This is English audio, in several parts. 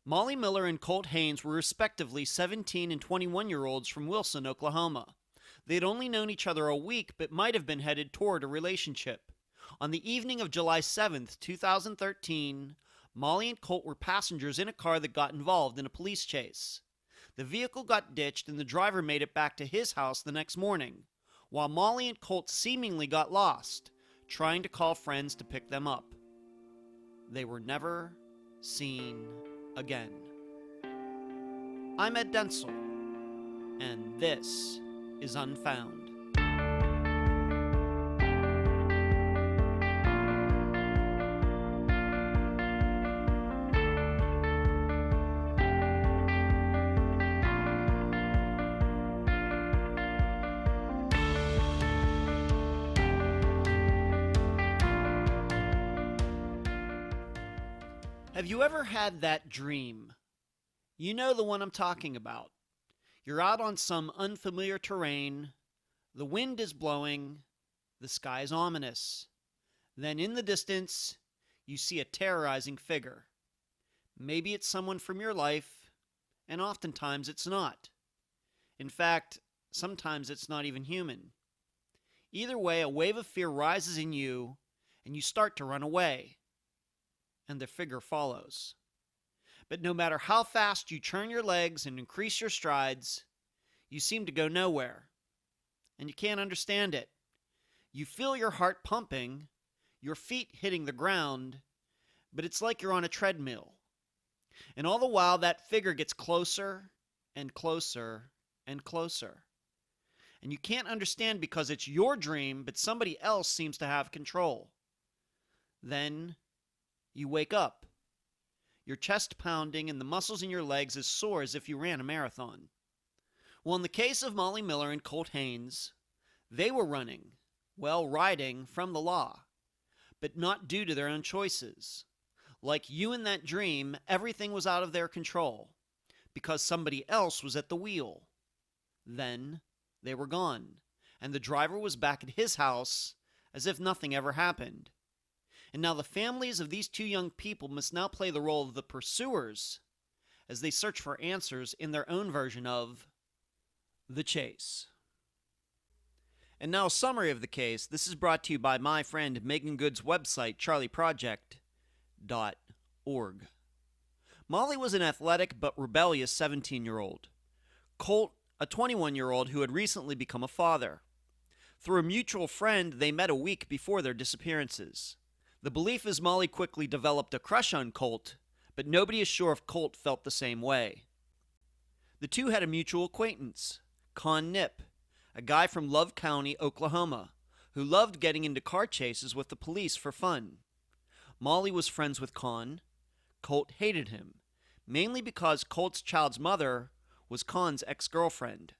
Molly Miller and Colt Haynes were respectively 17 and 21-year-olds from Wilson, Oklahoma. They had only known each other a week, but might have been headed toward a relationship. On the evening of July 7th, 2013, Molly and Colt were passengers in a car that got involved in a police chase. The vehicle got ditched and the driver made it back to his house the next morning, while Molly and Colt seemingly got lost, trying to call friends to pick them up. They were never seen again. I'm Ed Densel, and this is Unfound. Have you ever had that dream? You know the one I'm talking about. You're out on some unfamiliar terrain, the wind is blowing, the sky is ominous. Then in the distance, you see a terrorizing figure. Maybe it's someone from your life, and oftentimes it's not. In fact, sometimes it's not even human. Either way, a wave of fear rises in you, and you start to run away. And the figure follows. But no matter how fast you turn your legs and increase your strides, you seem to go nowhere. And you can't understand it. You feel your heart pumping, your feet hitting the ground, but it's like you're on a treadmill. And all the while, that figure gets closer and closer and closer. And you can't understand because it's your dream, but somebody else seems to have control. Then you wake up. Your chest pounding and the muscles in your legs as sore as if you ran a marathon. Well, in the case of Molly Miller and Colt Haynes, they were riding from the law, but not due to their own choices. Like you in that dream, everything was out of their control because somebody else was at the wheel. Then they were gone, and the driver was back at his house as if nothing ever happened. And now the families of these two young people must now play the role of the pursuers as they search for answers in their own version of the chase. And now a summary of the case. This is brought to you by my friend Megan Good's website, charleyproject.org. Molly was an athletic but rebellious 17-year-old. Colt, a 21-year-old who had recently become a father. Through a mutual friend, they met a week before their disappearances. The belief is Molly quickly developed a crush on Colt, but nobody is sure if Colt felt the same way. The two had a mutual acquaintance, Con Nip, a guy from Love County, Oklahoma, who loved getting into car chases with the police for fun. Molly was friends with Con. Colt hated him, mainly because Colt's child's mother was Con's ex-girlfriend.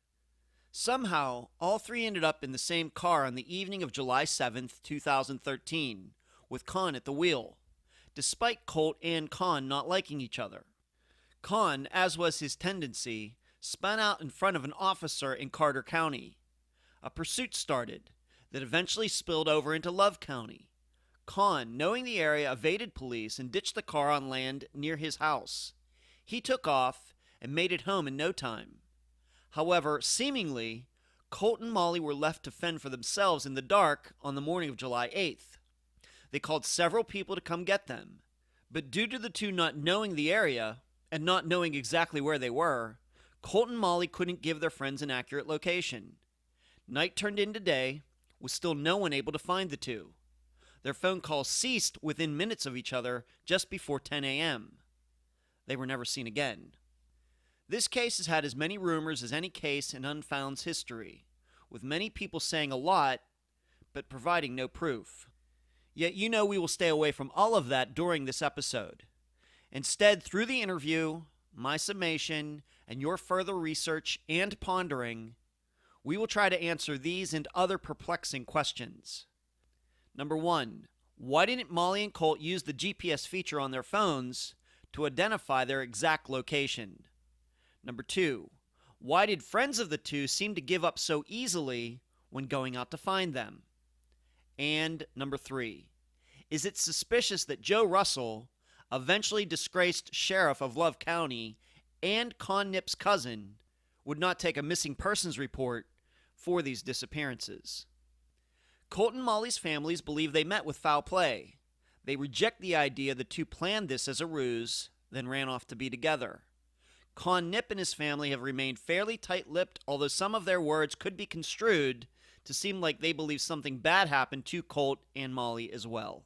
Somehow, all three ended up in the same car on the evening of July 7th, 2013, with Con at the wheel, despite Colt and Con not liking each other. Con, as was his tendency, spun out in front of an officer in Carter County. A pursuit started that eventually spilled over into Love County. Con, knowing the area, evaded police and ditched the car on land near his house. He took off and made it home in no time. However, seemingly, Colt and Molly were left to fend for themselves in the dark on the morning of July 8th. They called several people to come get them, but due to the two not knowing the area and not knowing exactly where they were, Colt and Molly couldn't give their friends an accurate location. Night turned into day, with still no one able to find the two. Their phone calls ceased within minutes of each other just before 10 a.m. They were never seen again. This case has had as many rumors as any case in Unfound's history, with many people saying a lot, but providing no proof. Yet you know we will stay away from all of that during this episode. Instead, through the interview, my summation, and your further research and pondering, we will try to answer these and other perplexing questions. Number 1. Why didn't Molly and Colt use the GPS feature on their phones to identify their exact location? Number 2. Why did friends of the two seem to give up so easily when going out to find them? And number 3, is it suspicious that Joe Russell, eventually disgraced sheriff of Love County, and Con Nip's cousin, would not take a missing persons report for these disappearances. Colt and Molly's families believe they met with foul play. They reject the idea the two planned this as a ruse, then ran off to be together. Con Nip and his family have remained fairly tight-lipped, although some of their words could be construed to seem like they believe something bad happened to Colt and Molly as well.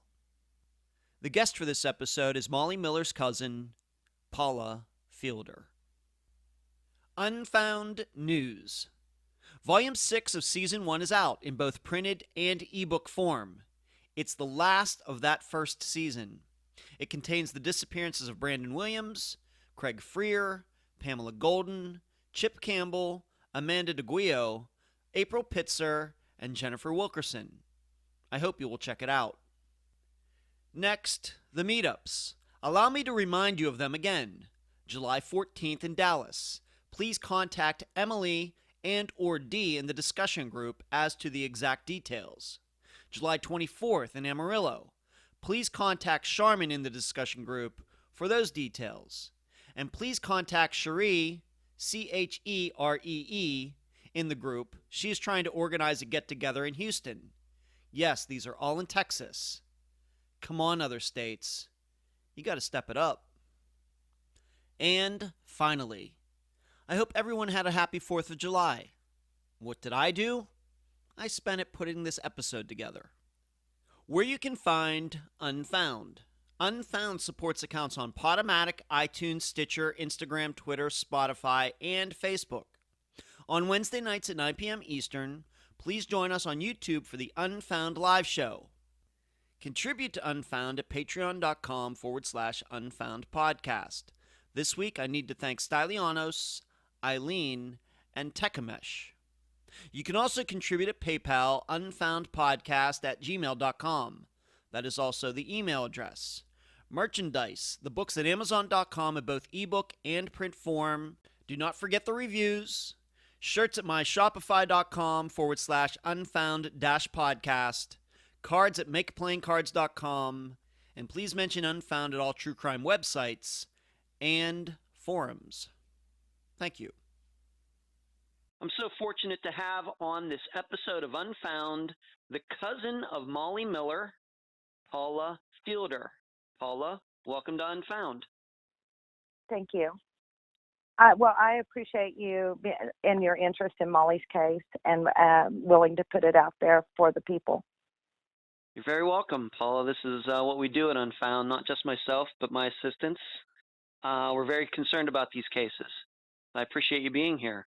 The guest for this episode is Molly Miller's cousin, Paula Fielder. Unfound News. Volume 6 of Season 1 is out in both printed and ebook form. It's the last of that first season. It contains the disappearances of Brandon Williams, Craig Freer, Pamela Golden, Chip Campbell, Amanda DeGuio, April Pitzer, and Jennifer Wilkerson. I hope you will check it out. Next, the meetups. Allow me to remind you of them again. July 14th in Dallas. Please contact Emily and or Dee in the discussion group as to the exact details. July 24th in Amarillo. Please contact Charmin in the discussion group for those details. And please contact Cheree, Cheree, in the group. She is trying to organize a get-together in Houston. Yes, these are all in Texas. Come on, other states. You got to step it up. And finally, I hope everyone had a happy 4th of July. What did I do? I spent it putting this episode together. Where you can find Unfound. Unfound supports accounts on Podomatic, iTunes, Stitcher, Instagram, Twitter, Spotify, and Facebook. On Wednesday nights at 9 p.m. Eastern, please join us on YouTube for the Unfound live show. Contribute to Unfound at patreon.com/Unfound Podcast. This week, I need to thank Stylianos, Eileen, and Tekamesh. You can also contribute at PayPal, unfoundpodcast@gmail.com. That is also the email address. Merchandise, the books at amazon.com in both ebook and print form. Do not forget the reviews. Shirts at myshopify.com/unfound-podcast. Cards at makeplaincards.com. And please mention Unfound at all true crime websites and forums. Thank you. I'm so fortunate to have on this episode of Unfound the cousin of Molly Miller, Paula Fielder. Paula, welcome to Unfound. Thank you. Well, I appreciate you and your interest in Molly's case and willing to put it out there for the people. You're very welcome, Paula. This is what we do at Unfound, not just myself, but my assistants. We're very concerned about these cases. I appreciate you being here.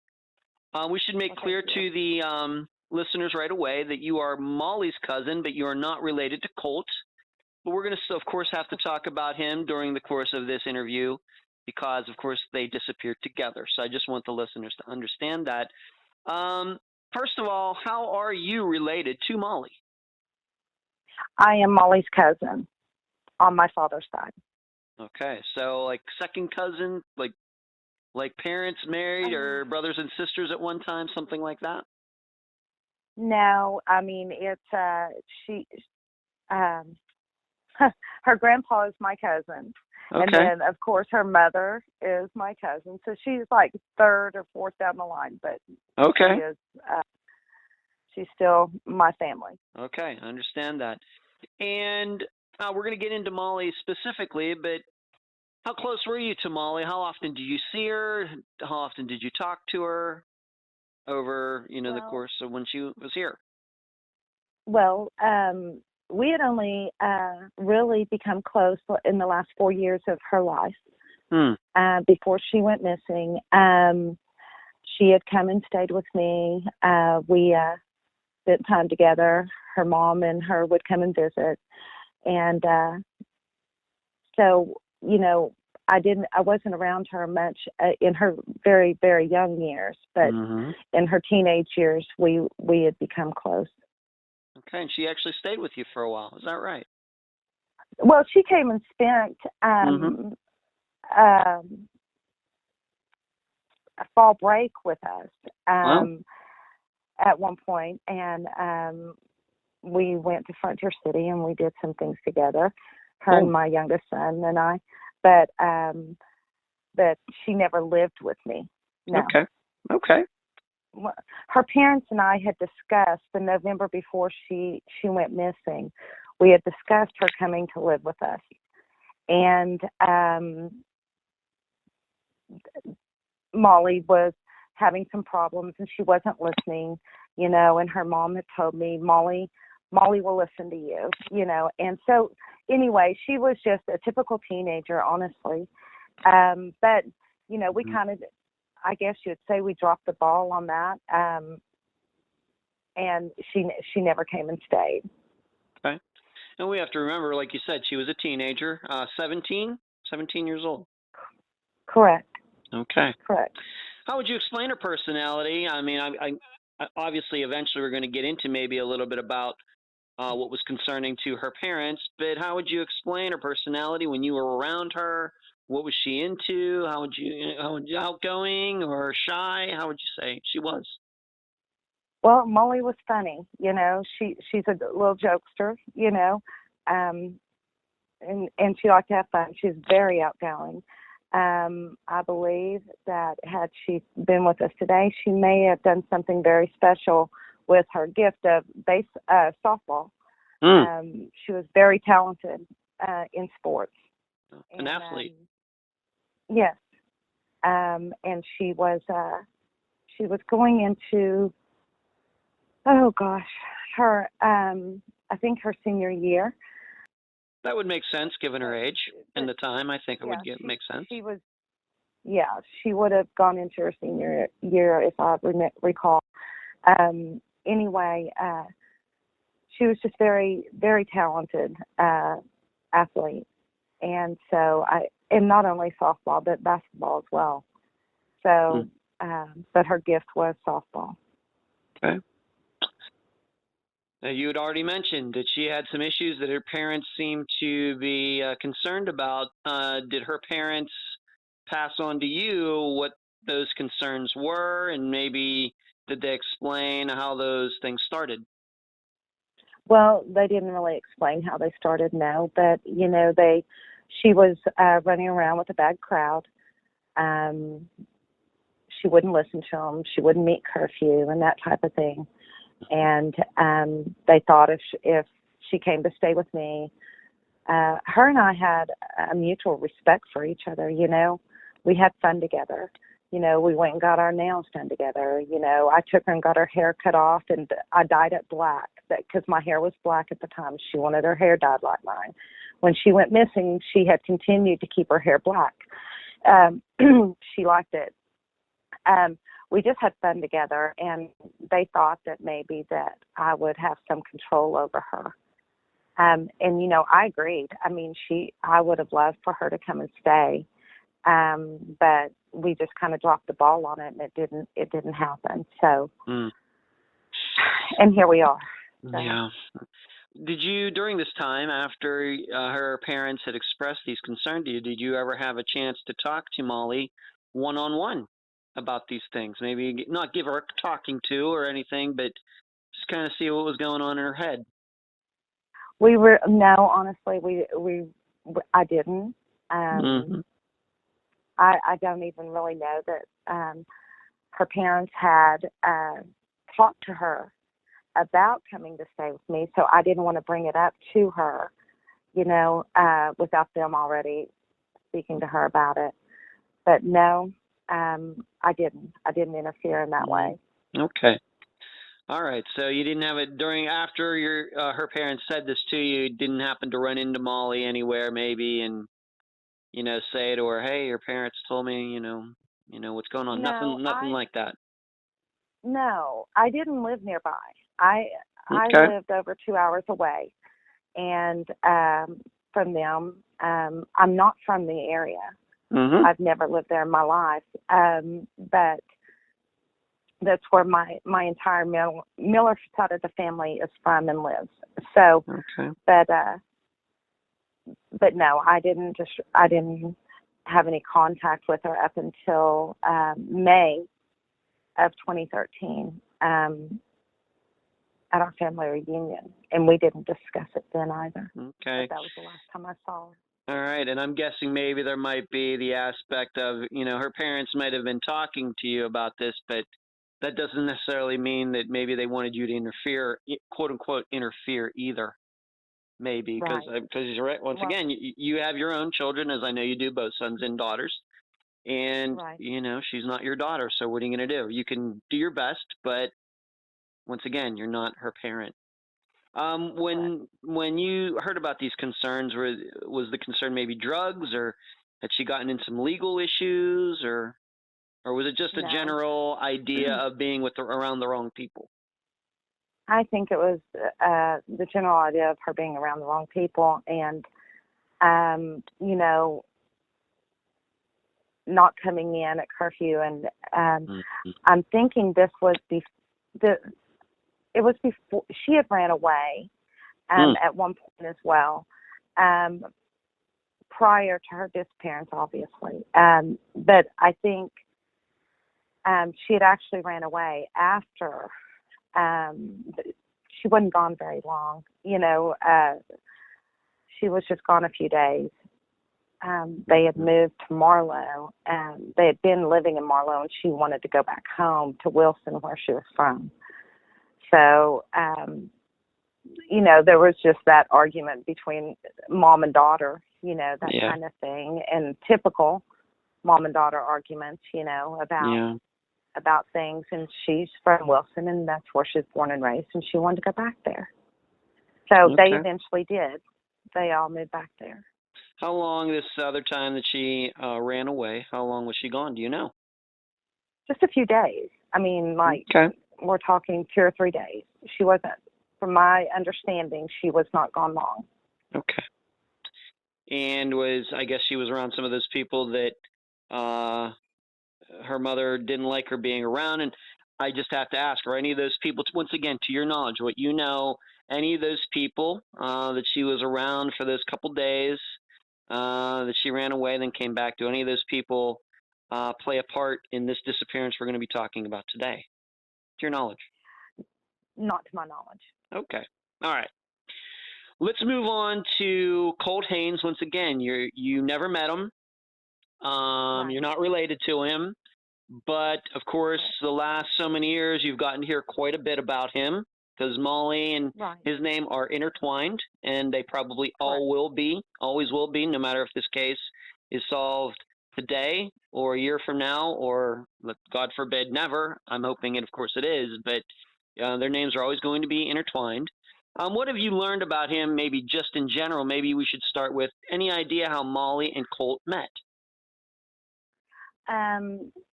We should make clear to the listeners right away that you are Molly's cousin, but you are not related to Colt. But we're going to, of course, have to talk about him during the course of this interview because, of course, they disappeared together. So I just want the listeners to understand that. First of all, how are you related to Molly? I am Molly's cousin on my father's side. Okay, so like second cousin, like parents married or brothers and sisters at one time, something like that? No, I mean, it's her grandpa is my cousin. Okay. And then, of course, her mother is my cousin. So she's like third or fourth down the line, but okay. She's still my family. Okay, I understand that. And we're going to get into Molly specifically, but how close were you to Molly? How often did you see her? How often did you talk to her over, the course of when she was here? Well, we had only really become close in the last 4 years of her life. Before she went missing. She had come and stayed with me. We spent time together. Her mom and her would come and visit. And so, I wasn't around her much in her very, very young years, but in her teenage years, we had become close. Okay, and she actually stayed with you for a while. Is that right? Well, she came and spent a fall break with us at one point, and we went to Frontier City and we did some things together. her and my youngest son and I, but she never lived with me. No. Okay. Her parents and I had discussed the November before she went missing. We had discussed her coming to live with us, and Molly was having some problems and she wasn't listening, and her mom had told me, Molly will listen to you, and so anyway, she was just a typical teenager, honestly. But we kind of, I guess you'd say, we dropped the ball on that, and she never came and stayed. Okay. And we have to remember, like you said, she was a teenager, 17 years old. Correct. Okay. Correct. How would you explain her personality? I mean, I obviously eventually we're going to get into maybe a little bit about what was concerning to her parents, but how would you explain her personality when you were around her? What was she into? How would you outgoing or shy? How would you say she was? Well, Molly was funny, she's a little jokester, and she liked to have fun. She's very outgoing. I believe that had she been with us today, she may have done something very special with her gift of softball. She was very talented in sports. An athlete. Yes. And she was going into, her, I think her senior year. That would make sense given her age and the time. I think it would make sense. She would have gone into her senior year, if I recall. Anyway, she was just very, very talented athlete, and so and not only softball but basketball as well. So, but her gift was softball. Okay. You had already mentioned that she had some issues that her parents seemed to be concerned about. Did her parents pass on to you what those concerns were, and maybe did they explain how those things started? Well, they didn't really explain how they started, no, but she was running around with a bad crowd. She wouldn't listen to them. She wouldn't meet curfew and that type of thing. And they thought if she came to stay with me, her and I had a mutual respect for each other. We had fun together. We went and got our nails done together. I took her and got her hair cut off, and I dyed it black because my hair was black at the time. She wanted her hair dyed like mine. When she went missing, she had continued to keep her hair black. She liked it. We just had fun together, and they thought that maybe that I would have some control over her. And I agreed. I mean, I would have loved for her to come and stay, but we just kind of dropped the ball on it, and it didn't happen. So, and here we are. So. Yeah. Did you, during this time, after her parents had expressed these concerns to you, did you ever have a chance to talk to Molly one-on-one about these things? Maybe not give her a talking to or anything, but just kind of see what was going on in her head. Honestly, I didn't. I don't even really know that her parents had talked to her about coming to stay with me, so I didn't want to bring it up to her, without them already speaking to her about it. But no, I didn't interfere in that way. Okay. All right. So you didn't have it after her parents said this to you, didn't happen to run into Molly anywhere maybe and, say to her, hey, your parents told me, what's going on? No, nothing like that. No, I didn't live nearby. I lived over 2 hours away, and from them, I'm not from the area. Mm-hmm. I've never lived there in my life, but that's where my entire Miller side of the family is from and lives. So, but no, I didn't have any contact with her up until May of 2013. at our family reunion, and we didn't discuss it then either. Okay. But that was the last time I saw her. All right, and I'm guessing maybe there might be the aspect of, her parents might have been talking to you about this, but that doesn't necessarily mean that maybe they wanted you to interfere, quote unquote, interfere either. Maybe because you're right. Once again, you have your own children, as I know you do, both sons and daughters, and she's not your daughter. So what are you going to do? You can do your best, but once again, you're not her parent. When you heard about these concerns, was the concern maybe drugs, or had she gotten in some legal issues, or was it just a general idea of being around the wrong people? I think it was the general idea of her being around the wrong people, and not coming in at curfew. And I'm thinking this was it was before she had ran away at one point as well, prior to her disappearance, obviously. But I think she had actually ran away after. She wasn't gone very long. She was just gone a few days. They had moved to Marlow, and they had been living in Marlow, and she wanted to go back home to Wilson, where she was from. So, there was just that argument between mom and daughter, that kind of thing, and typical mom and daughter arguments, about things. And she's from Wilson, and that's where she was born and raised, and she wanted to go back there. So they eventually did. They all moved back there. How long this other time that she ran away, how long was she gone? Do you know? Just a few days. I mean, we're talking 2 or 3 days. She wasn't, from my understanding, she was not gone long. Okay. And I guess she was around some of those people that her mother didn't like her being around. And I just have to ask, are any of those people, once again, to your knowledge, what you know, any of those people that she was around for those couple days that she ran away, then came back, do any of those people play a part in this disappearance we're going to be talking about today? To your knowledge? Not to my knowledge. Okay. All right. Let's move on to Colt Haynes. Once again, you never met him. You're not related to him. But, of course, the last so many years, you've gotten to hear quite a bit about him, because Molly and his name are intertwined, and they probably always will be, no matter if this case is solved today or a year from now, or, God forbid, never. I'm hoping of course, it is, but their names are always going to be intertwined. What have you learned about him, maybe just in general? Maybe we should start with any idea how Molly and Colt met?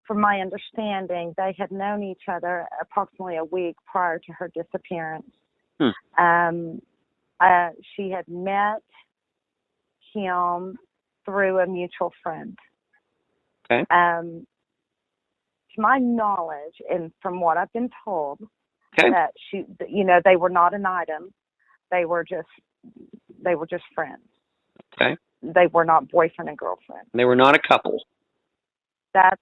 From my understanding, they had known each other approximately a week prior to her disappearance. She had met him through a mutual friend. Okay. To my knowledge, and from what I've been told, that they were not an item. They were just friends. Okay. They were not boyfriend and girlfriend. They were not a couple. That's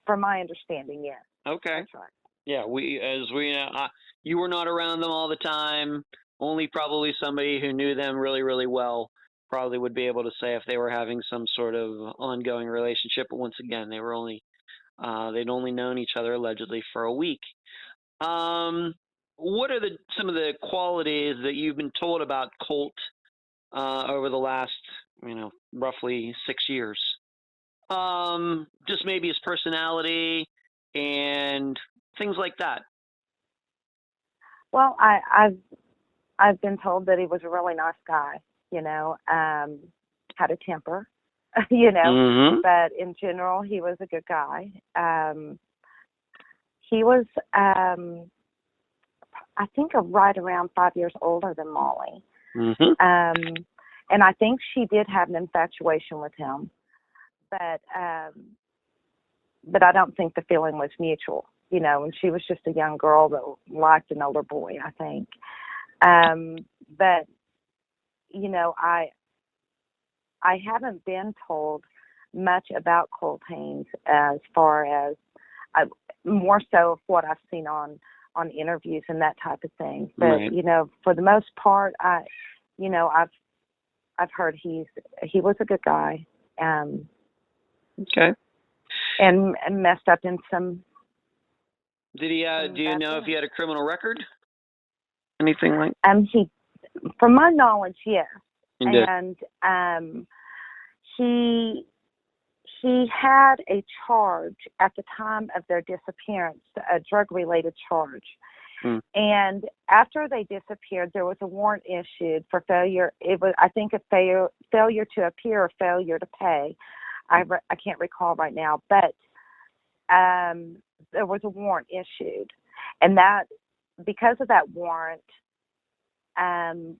from my understanding, yes. Okay. That's right. Yeah, you were not around them all the time. Only probably somebody who knew them really, really well probably would be able to say if they were having some sort of ongoing relationship. But once again, they'd only known each other allegedly for a week. What are some of the qualities that you've been told about Colt over the last, roughly 6 years? Just maybe his personality and things like that. Well, I've been told that he was a really nice guy, had a temper, but in general, he was a good guy. He was, I think, right around 5 years older than Molly. And I think she did have an infatuation with him, but I don't think the feeling was mutual, and she was just a young girl that liked an older boy, I think. But, I haven't been told much about Colt Haynes as far as more so of what I've seen on on interviews and that type of thing. But Right. you know, for the most part, I've heard he was a good guy, Okay. and messed up in some. Did he? Do you know if he had a criminal record? Anything like? He, from my knowledge, yes. He did. And he had a charge at the time of their disappearance, a drug-related charge. And after they disappeared, there was a warrant issued for failure. It was, I think, a failure to appear or failure to pay. I can't recall right now, but there was a warrant issued, and that because of that warrant, the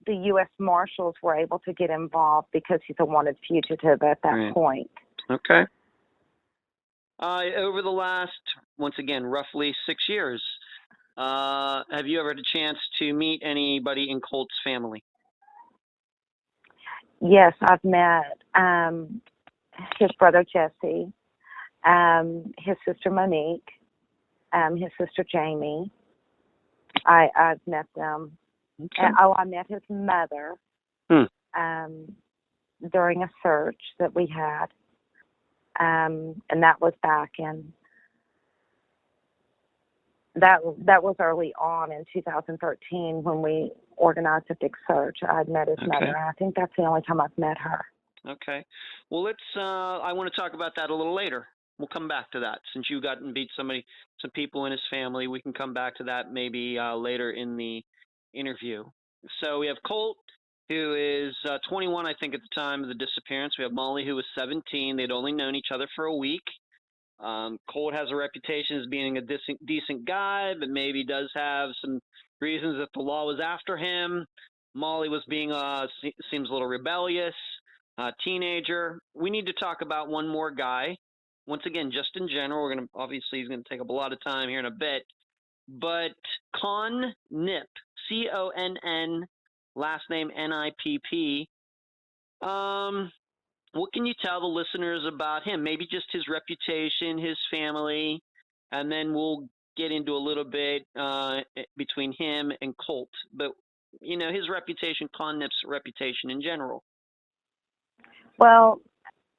U.S. Marshals were able to get involved because he's a wanted fugitive at that point. Okay. Over the last, once again, roughly 6 years, have you ever had a chance to meet anybody in Colt's family? Yes, I've met his brother Jesse, his sister Monique, his sister Jamie. I've met them. Okay. I met his mother during a search that we had, and that was back in. That was early on in 2013 when we organized a big search. I'd met his mother, and I think that's the only time I've met her. Okay. Well, let's. I want to talk about that a little later. We'll come back to that. Since you got and beat some people in his family, we can come back to that maybe later in the interview. So we have Colt, who is 21, I think, at the time of the disappearance. We have Molly, who was 17. They'd only known each other for a week. Colt has a reputation as being a decent guy, but maybe does have some reasons that the law was after him. Molly was being, seems a little rebellious, teenager. We need to talk about one more guy. Once again, just in general, obviously he's going to take up a lot of time here in a bit, but Con Nip, C-O-N-N, last name N-I-P-P. What can you tell the listeners about him? Maybe just his reputation, his family, and then we'll get into a little bit between him and Colt. But, you know, his reputation, Con Nip's reputation in general. Well,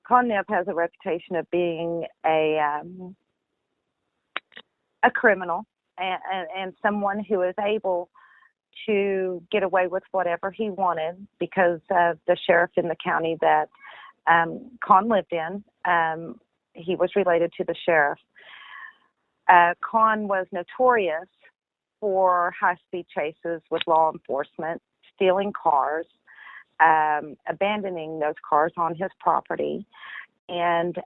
Con Nip has a reputation of being a criminal and someone who is able to get away with whatever he wanted because of the sheriff in the county that Con lived in. He was related to the sheriff. Con was notorious for high-speed chases with law enforcement, stealing cars, abandoning those cars on his property, and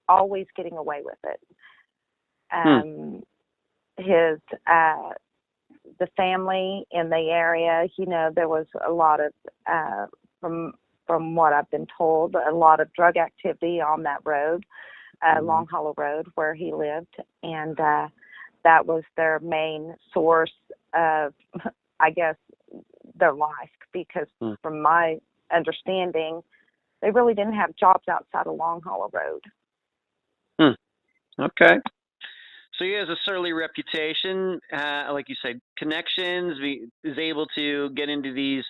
always getting away with it. The family in the area, you know, there was a lot of, from what I've been told, a lot of drug activity on that road, Long Hollow Road, where he lived, and that was their main source of, I guess, their life, because from my understanding, they really didn't have jobs outside of Long Hollow Road. Okay. So he has a surly reputation, like you said, connections, is able to get into these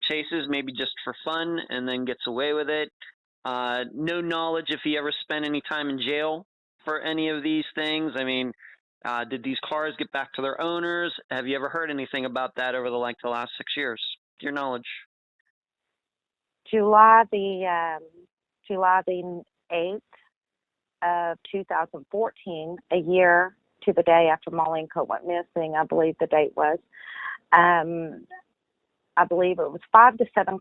chases maybe just for fun and then gets away with it. No knowledge if he ever spent any time in jail for any of these things. I mean, did these cars get back to their owners? Have you ever heard anything about that over the last 6 years, to your knowledge? July the 8th of 2014, a year to the day after Molly and Colt went missing, I believe the date was. I believe it was 5 to 7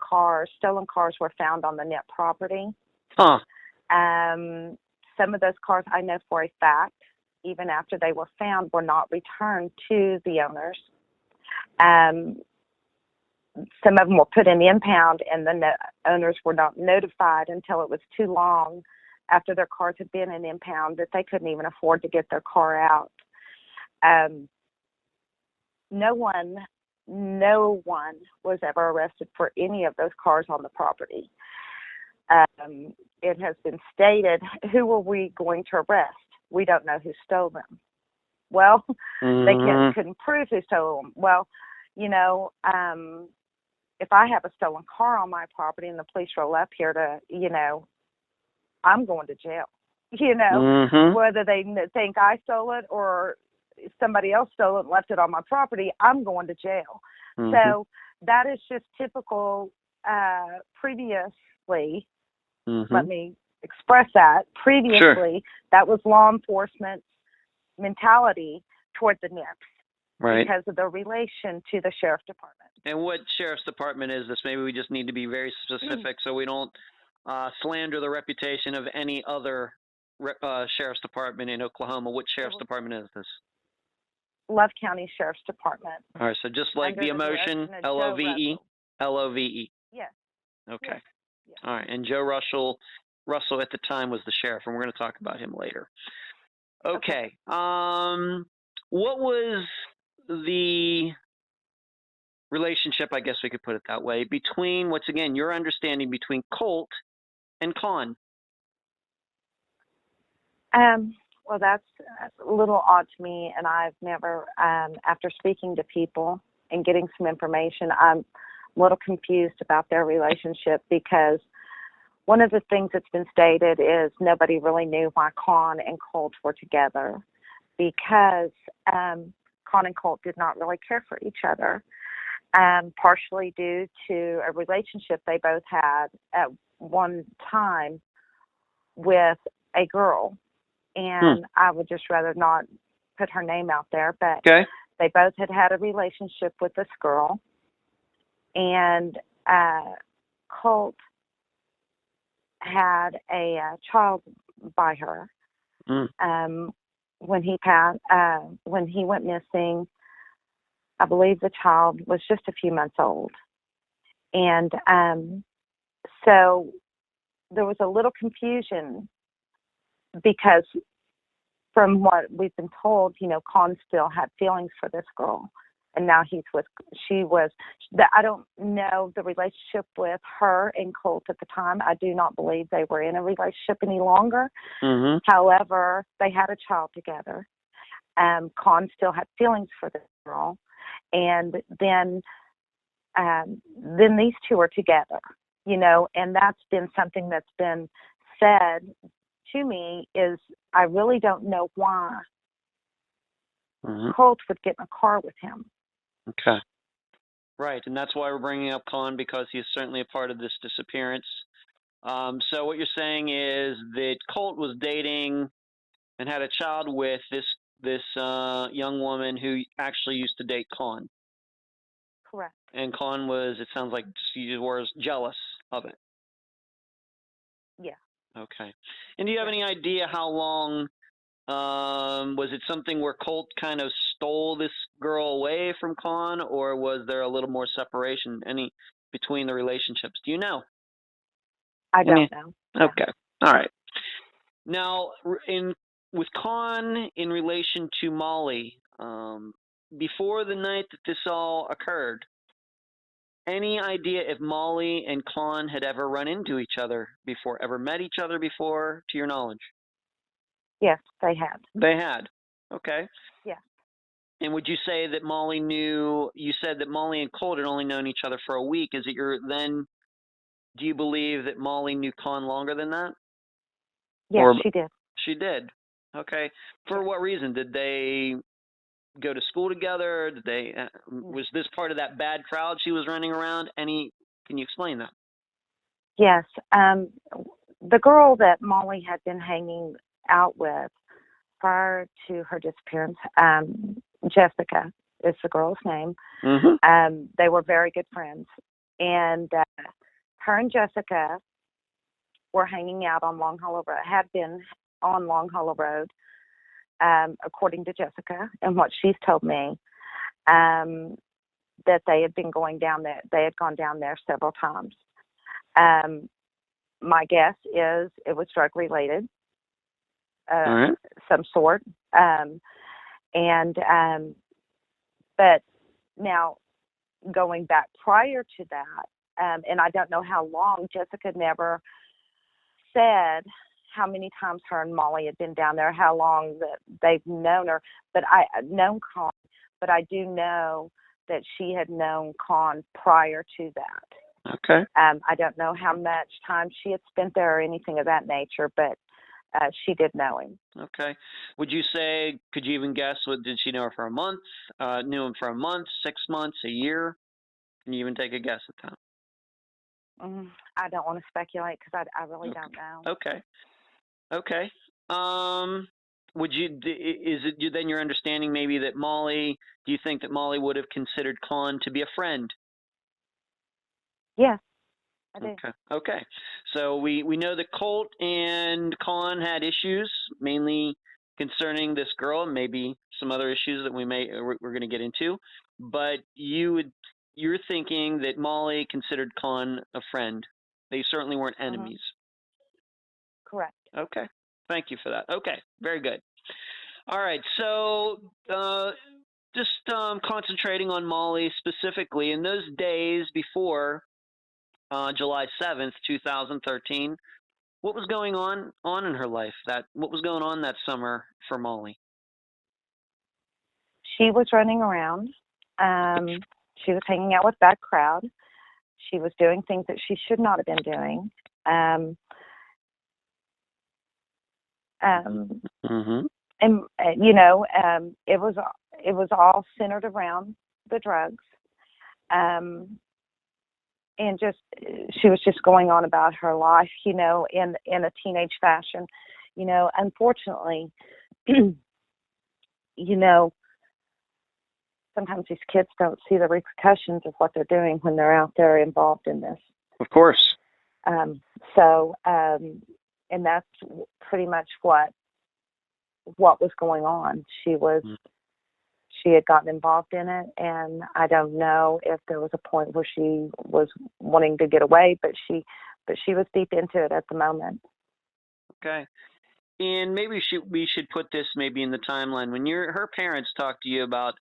stolen cars were found on the Nip property. Some of those cars, I know for a fact, even after they were found, were not returned to the owners. Some of them were put in the impound, and the owners were not notified until it was too long after their cars had been in impound that they couldn't even afford to get their car out. No one was ever arrested for any of those cars on the property. It has been stated, who are we going to arrest? We don't know who stole them. Well, they Mhm. couldn't prove who stole them. Well, you know, if I have a stolen car on my property and the police roll up here to, I'm going to jail. Mhm. Whether they think I stole it or somebody else stole it and left it on my property, I'm going to jail. Mhm. So that is just typical. Previously, let Mhm. me express that. Previously, Sure. that was law enforcement's mentality toward the NIPS Right. because of their relation to the sheriff's department. And what sheriff's department is this? Maybe we just need to be very specific so we don't slander the reputation of any other sheriff's department in Oklahoma. What sheriff's department is this? Love County Sheriff's Department. All right, so just like under the the emotion, direction of Love, Joe Russell. Love. Yes. Okay. Yes. All right, and Joe Russell at the time was the sheriff, and we're going to talk about him later. Okay. What was the relationship, I guess we could put it that way, between, once again, your understanding between Colt and Con? Well, that's a little odd to me, and I've never, after speaking to people and getting some information, I'm a little confused about their relationship because one of the things that's been stated is nobody really knew why Con and Colt were together because Con and Colt did not really care for each other, partially due to a relationship they both had at one time with a girl. And I would just rather not put her name out there, but they both had a relationship with this girl. And Colt had a child by her. When he went missing, I believe the child was just a few months old. And so there was a little confusion because from what we've been told, Con still had feelings for this girl. And now I don't know the relationship with her and Colt at the time. I do not believe they were in a relationship any longer. However, they had a child together. Con still had feelings for this girl. And then these two are together, and that's been something that's been said to me is I really don't know why Colt would get in a car with him. Okay. Right, and that's why we're bringing up Con, because he's certainly a part of this disappearance. So what you're saying is that Colt was dating and had a child with this young woman who actually used to date Con. Correct. And Con it sounds like she was jealous of it. Yeah. Okay. And do you have any idea how long, was it something where Colt kind of stole this girl away from Con, or was there a little more separation between the relationships? Do you know? I don't know. Okay. All right. Now, with Con in relation to Molly, before the night that this all occurred, any idea if Molly and Con had ever run into each other before, ever met each other before, to your knowledge? Yes, they had. They had. Okay. Yeah. And would you say that you said that Molly and Colt had only known each other for a week. Do you believe that Molly knew Con longer than that? Yes, she did. She did. Okay. For what reason? Did they go to school together? Was this part of that bad crowd she was running around? Can you explain that? Yes. The girl that Molly had been hanging out with prior to her disappearance, Jessica is the girl's name. They were very good friends. And her and Jessica were hanging out on Long Hollow Road, had been on Long Hollow Road, according to Jessica and what she's told me, that they had been going down there. They had gone down there several times. My guess is it was drug related, some sort. But now going back prior to that, and I don't know how long, Jessica never said how many times her and Molly had been down there, how long that they've known her, but known Con, but I do know that she had known Con prior to that. Okay. I don't know how much time she had spent there or anything of that nature, but she did know him. Okay. Would you say, could you even guess, did she know her for a month, knew him for a month, 6 months, a year? Can you even take a guess at that? I don't want to speculate because I really don't know. Okay. Okay. Would you, is it then your understanding maybe that Molly, do you think that Molly would have considered Con to be a friend? Yes, I do. Okay. Okay. So we know that Colt and Con had issues, mainly concerning this girl, and maybe some other issues that we're going to get into. But you're thinking that Molly considered Con a friend. They certainly weren't enemies. Correct. Okay. Thank you for that. Okay. Very good. All right. So just concentrating on Molly specifically, in those days before July 7th, 2013, what was going on in her life? What was going on that summer for Molly? She was running around. She was hanging out with that crowd. She was doing things that she should not have been doing. And you know, it was all centered around the drugs. And just she was just going on about her life, you know, in a teenage fashion. You know, unfortunately, you know, sometimes these kids don't see the repercussions of what they're doing when they're out there involved in this. Of course. And that's pretty much what was going on. She had gotten involved in it, and I don't know if there was a point where she was wanting to get away, but she was deep into it at the moment. Okay. And maybe we should put this maybe in the timeline. When her parents talked to you about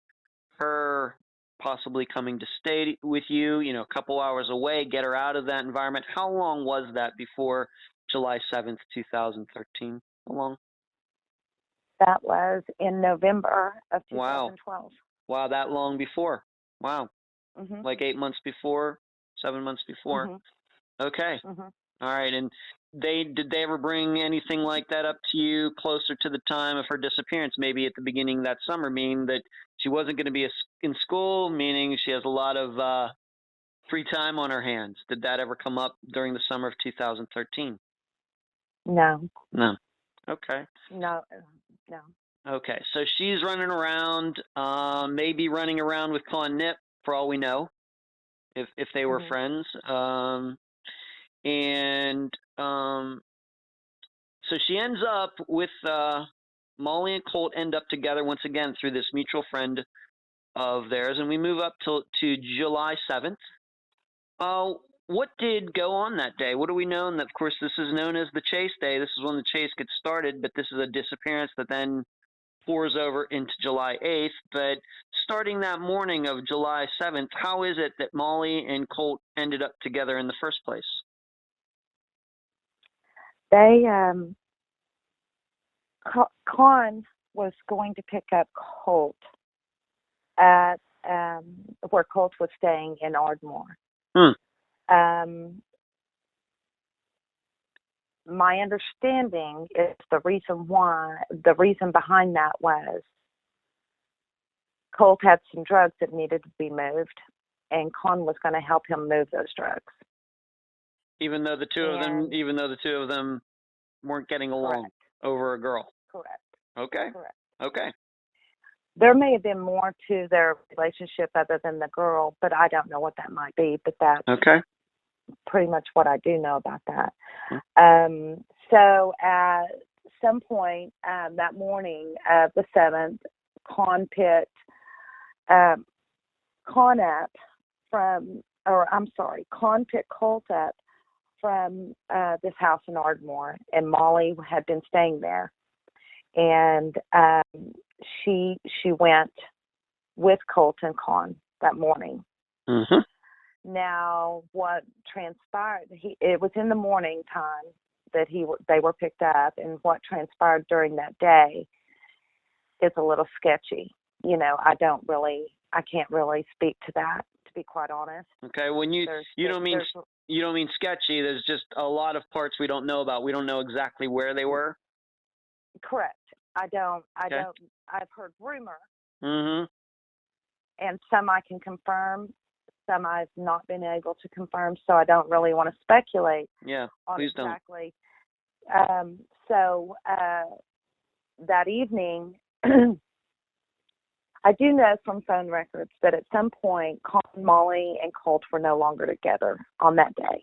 her possibly coming to stay with you, you know, a couple hours away, get her out of that environment, how long was that before July 7th, 2013? How long? That was in November of 2012. Wow, that long before. Wow. Like 8 months before, 7 months before. Okay. All right. And did they ever bring anything like that up to you closer to the time of her disappearance, maybe at the beginning of that summer, meaning that she wasn't going to be in school, meaning she has a lot of free time on her hands? Did that ever come up during the summer of 2013? No. No. Okay. No. Okay, so she's running around, maybe running around with Con Nip, for all we know, if they were friends. So she ends up with Molly and Colt end up together once again through this mutual friend of theirs, and we move up to July 7th. What did go on that day? What do we know? And of course, this is known as the chase day. This is when the chase gets started, but this is a disappearance that then pours over into July 8th. But starting that morning of July 7th, how is it that Molly and Colt ended up together in the first place? They, Con was going to pick up Colt at where Colt was staying in Ardmore. My understanding is the reason behind that was Colt had some drugs that needed to be moved, and Con was going to help him move those drugs. Even though the two of them weren't getting along over a girl. Correct. Okay. Correct. Okay. There may have been more to their relationship other than the girl, but I don't know what that might be. But that's pretty much what I do know about that. So at some point that morning of the 7th, Con picked Con picked Colt up from this house in Ardmore, and Molly had been staying there, and she went with Colt and Con that morning. Now, what transpired? It was in the morning time that they were picked up, and what transpired during that day is a little sketchy. I can't really speak to that, to be quite honest. Okay, when you don't mean sketchy. There's just a lot of parts we don't know about. We don't know exactly where they were. Correct. I don't. I've heard rumor. Mm-hmm. And some I can confirm, some I've not been able to confirm. So I don't really want to speculate. Yeah, on please exactly. That evening, I do know from phone records that at some point, Molly and Colt were no longer together on that day.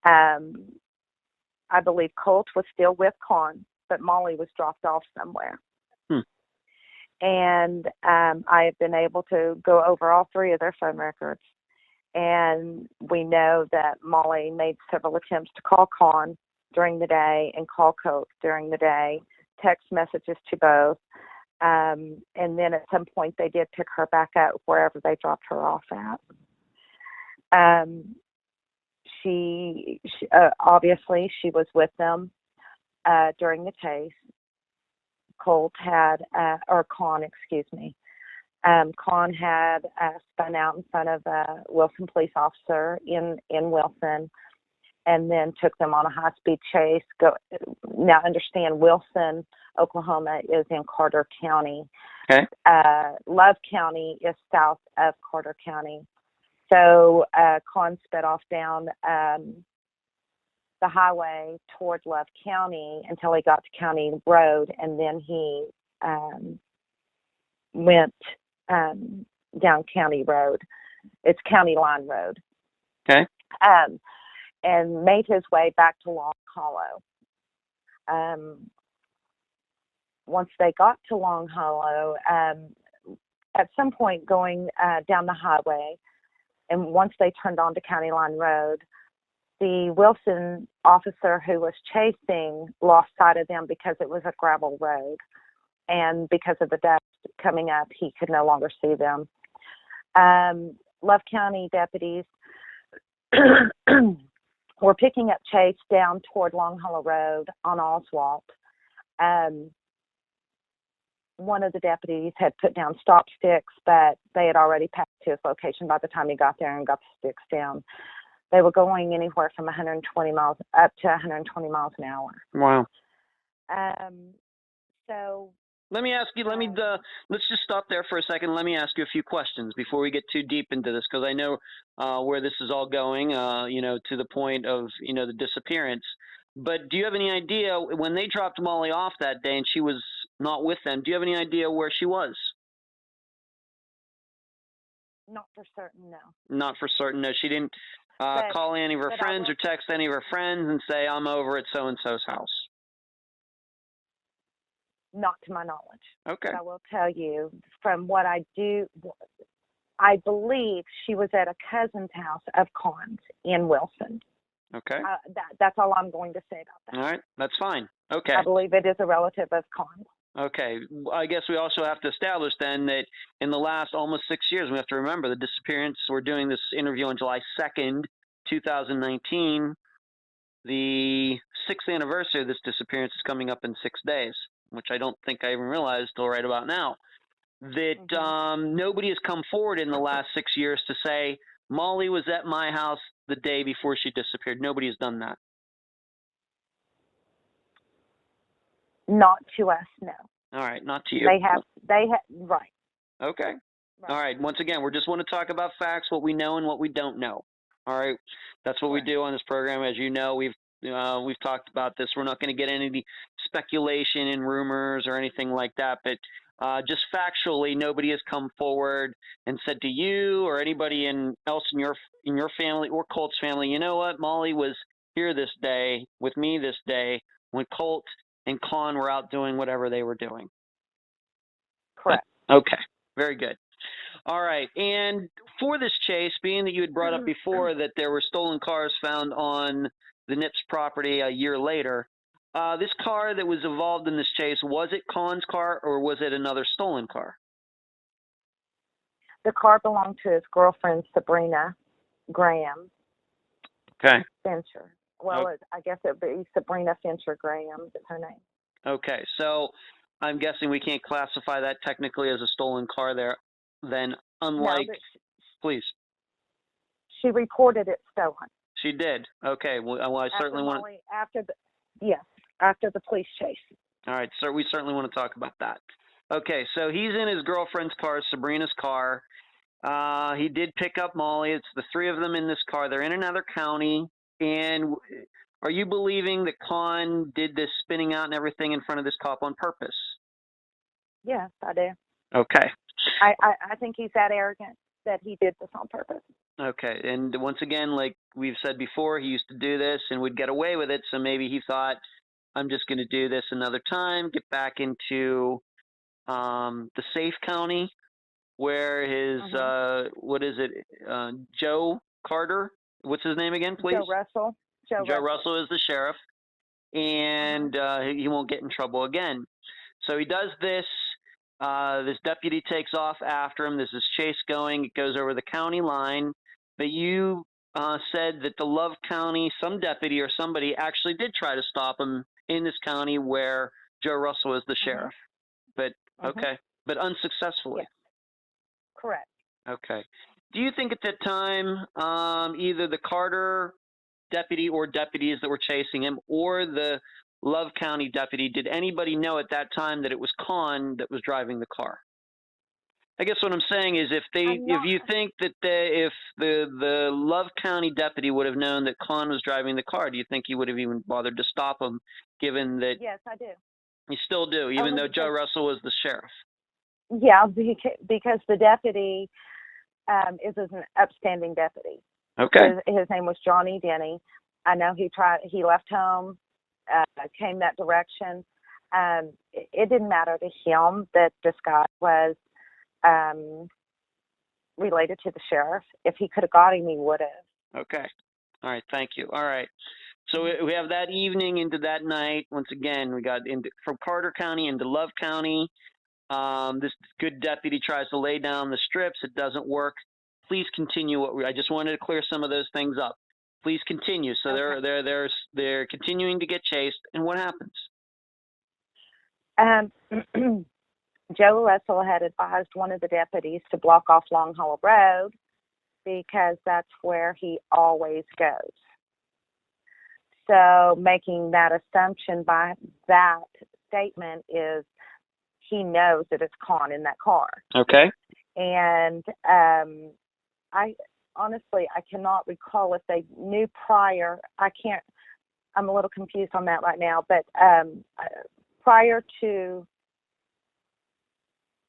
I believe Colt was still with Con, but Molly was dropped off somewhere. And I have been able to go over all three of their phone records. And we know that Molly made several attempts to call Con during the day and call Colt during the day, text messages to both. And then at some point they did pick her back up wherever they dropped her off at. She obviously she was with them during the chase. Con had spun out in front of a Wilson police officer in Wilson, and then took them on a high-speed chase. Now, understand, Wilson, Oklahoma, is in Carter County. Okay. Love County is south of Carter County. So Con sped off down the highway toward Love County until he got to County Road, and then he went down County Road. It's County Line Road. Okay. And made his way back to Long Hollow. Once they got to Long Hollow, at some point going down the highway, and once they turned onto County Line Road, the Wilson officer who was chasing lost sight of them because it was a gravel road. And because of the dust coming up, he could no longer see them. Love County deputies were picking up chase down toward Long Hollow Road on Oswalt. One of the deputies had put down stop sticks, but they had already passed his location by the time he got there and got the sticks down. They were going anywhere from 120 miles up to 120 miles an hour. Wow. So let me ask you, let's just stop there for a second. Let me ask you a few questions before we get too deep into this, because I know where this is all going, to the point of, the disappearance. But do you have any idea, when they dropped Molly off that day and she was not with them, do you have any idea where she was? Not for certain, no. Not for certain, no. She didn't call any of her friends or text any of her friends and say, I'm over at so-and-so's house? Not to my knowledge. Okay. But I will tell you, from what I do, I believe she was at a cousin's house of Con's in Wilson. Okay. That's all I'm going to say about that. All right. That's fine. Okay. I believe it is a relative of Con's. Okay. I guess we also have to establish then that in the last almost 6 years, we have to remember the disappearance. We're doing this interview on July 2nd, 2019. The 6th anniversary of this disappearance is coming up in 6 days, which I don't think I even realized till right about now. That nobody has come forward in the last 6 years to say, Molly was at my house the day before she disappeared. Nobody has done that. Not to us, no. All right, not to you. They have, right. Okay. Right. All right. Once again, we just want to talk about facts, what we know and what we don't know. All right. That's what we do on this program. As you know, we've talked about this. We're not going to get any speculation and rumors or anything like that, but just factually, nobody has come forward and said to you or anybody else in your family or Colt's family, you know what, Molly was here this day with me this day when Colt and Con were out doing whatever they were doing. Correct. Okay. Very good. All right. And for this chase, being that you had brought up before that there were stolen cars found on the Nips property a year later, this car that was involved in this chase, was it Con's car or was it another stolen car? The car belonged to his girlfriend, Sabrina Graham. Okay. Spencer. Well, I guess it would be Sabrina Fincher Graham is her name. Okay, so I'm guessing we can't classify that technically as a stolen car there, then, unlike, No, please. She reported it stolen. She did. Okay, well I certainly want to... After the police chase. All right, so we certainly want to talk about that. Okay, so he's in his girlfriend's car, Sabrina's car. He did pick up Molly. It's the three of them in this car. They're in another county. And are you believing that Con did this spinning out and everything in front of this cop on purpose? Yes, I do. Okay. I think he's that arrogant that he did this on purpose. Okay, and once again, like we've said before, he used to do this and would get away with it, so maybe he thought, I'm just going to do this another time, get back into the safe county where his, what is it, Joe Carter? What's his name again, please? Joe Russell. Joe Russell is the sheriff, and he won't get in trouble again. So he does this. This deputy takes off after him. There's this chase going. It goes over the county line. But you said that the Love County, some deputy or somebody actually did try to stop him in this county where Joe Russell is the sheriff. But, okay, but unsuccessfully. Yes. Correct. Okay. Do you think at that time either the Carter deputy or deputies that were chasing him or the Love County deputy, did anybody know at that time that it was Con that was driving the car? I guess what I'm saying is if you think that if the Love County deputy would have known that Con was driving the car, do you think he would have even bothered to stop him, given that? Yes, I do. You still do, even though Joe Russell was the sheriff? Yeah, because the deputy is an upstanding deputy. Okay. His name was Johnny Denny. I know he left home, came that direction. It didn't matter to him that this guy was related to the sheriff. If he could have got him, he would have. Okay. All right. Thank you. All right. So we have that evening into that night. Once again, we got from Carter County into Love County. This good deputy tries to lay down the strips. It doesn't work. Please continue. I just wanted to clear some of those things up. Please continue. So they're continuing to get chased. And what happens? Joe Russell had advised one of the deputies to block off Long Hollow Road because that's where he always goes. So making that assumption by that statement is he knows that it's Con in that car. Okay. And I honestly cannot recall if they knew prior. I'm a little confused on that right now, but prior to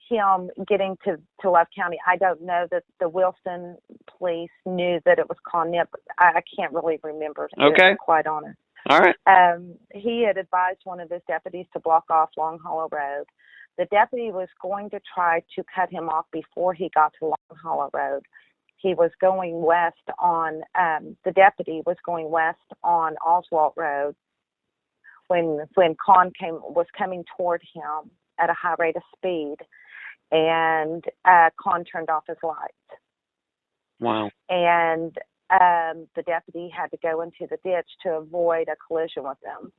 him getting to Love County, I don't know that the Wilson police knew that it was Con Nip. I can't really remember, to be quite honest. All right. He had advised one of his deputies to block off Long Hollow Road. The deputy was going to try to cut him off before he got to Long Hollow Road. He was going west on, the deputy was going west on Oswald Road when Con was coming toward him at a high rate of speed, and Con turned off his lights. Wow. And the deputy had to go into the ditch to avoid a collision with them.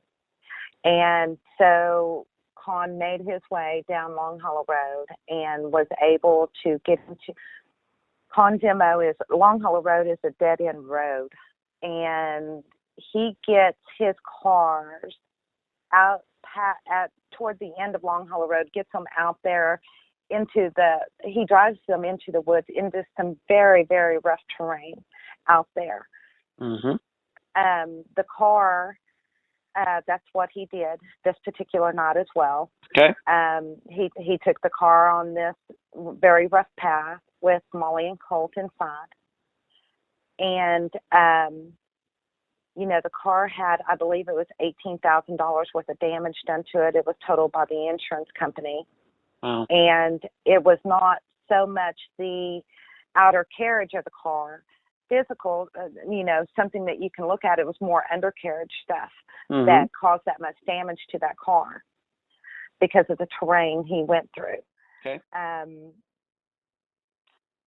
And so Con made his way down Long Hollow Road and was able to get into Con's MO is Long Hollow Road is a dead end road, and he gets his cars out toward the end of Long Hollow Road, gets them out there he drives them into the woods, into some very, very rough terrain out there. Mm-hmm. The car, that's what he did this particular night as well. Okay. He took the car on this very rough path with Molly and Colt inside. And, the car had, I believe it was $18,000 worth of damage done to it. It was totaled by the insurance company. Wow. And it was not so much the outer carriage of the car, physical, something that you can look at. It was more undercarriage stuff that caused that much damage to that car because of the terrain he went through. Okay.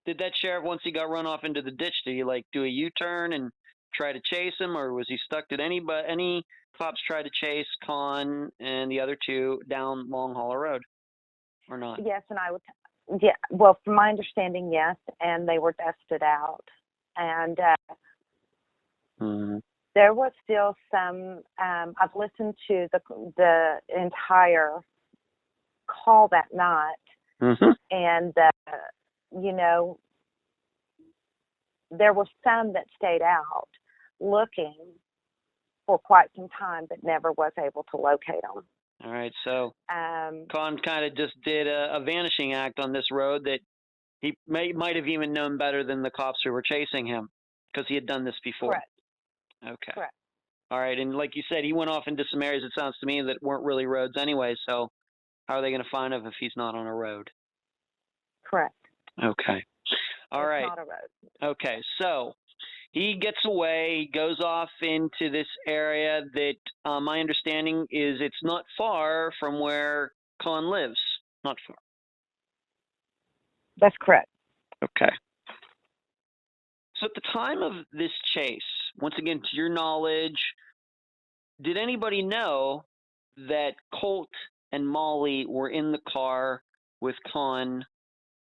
Did that sheriff, once he got run off into the ditch, did he do a U-turn and try to chase him, or was he stuck? Did any cops try to chase Con and the other two down Long Hollow Road, or not? Yes, and yeah. Well, from my understanding, yes, and they were dusted out, and there was still some. I've listened to the entire call that night, and you know, there were some that stayed out looking for quite some time, but never was able to locate them. All right, so Con kind of just did a vanishing act on this road that he might have even known better than the cops who were chasing him, because he had done this before. Correct. Okay. Correct. All right, and like you said, he went off into some areas, it sounds to me, that weren't really roads anyway, so how are they going to find him if he's not on a road? Correct. Okay. All right. It's not a road. Okay, so he gets away, goes off into this area that my understanding is it's not far from where Con lives. Not far. That's correct. Okay. So at the time of this chase, once again, to your knowledge, did anybody know that Colt and Molly were in the car with Con?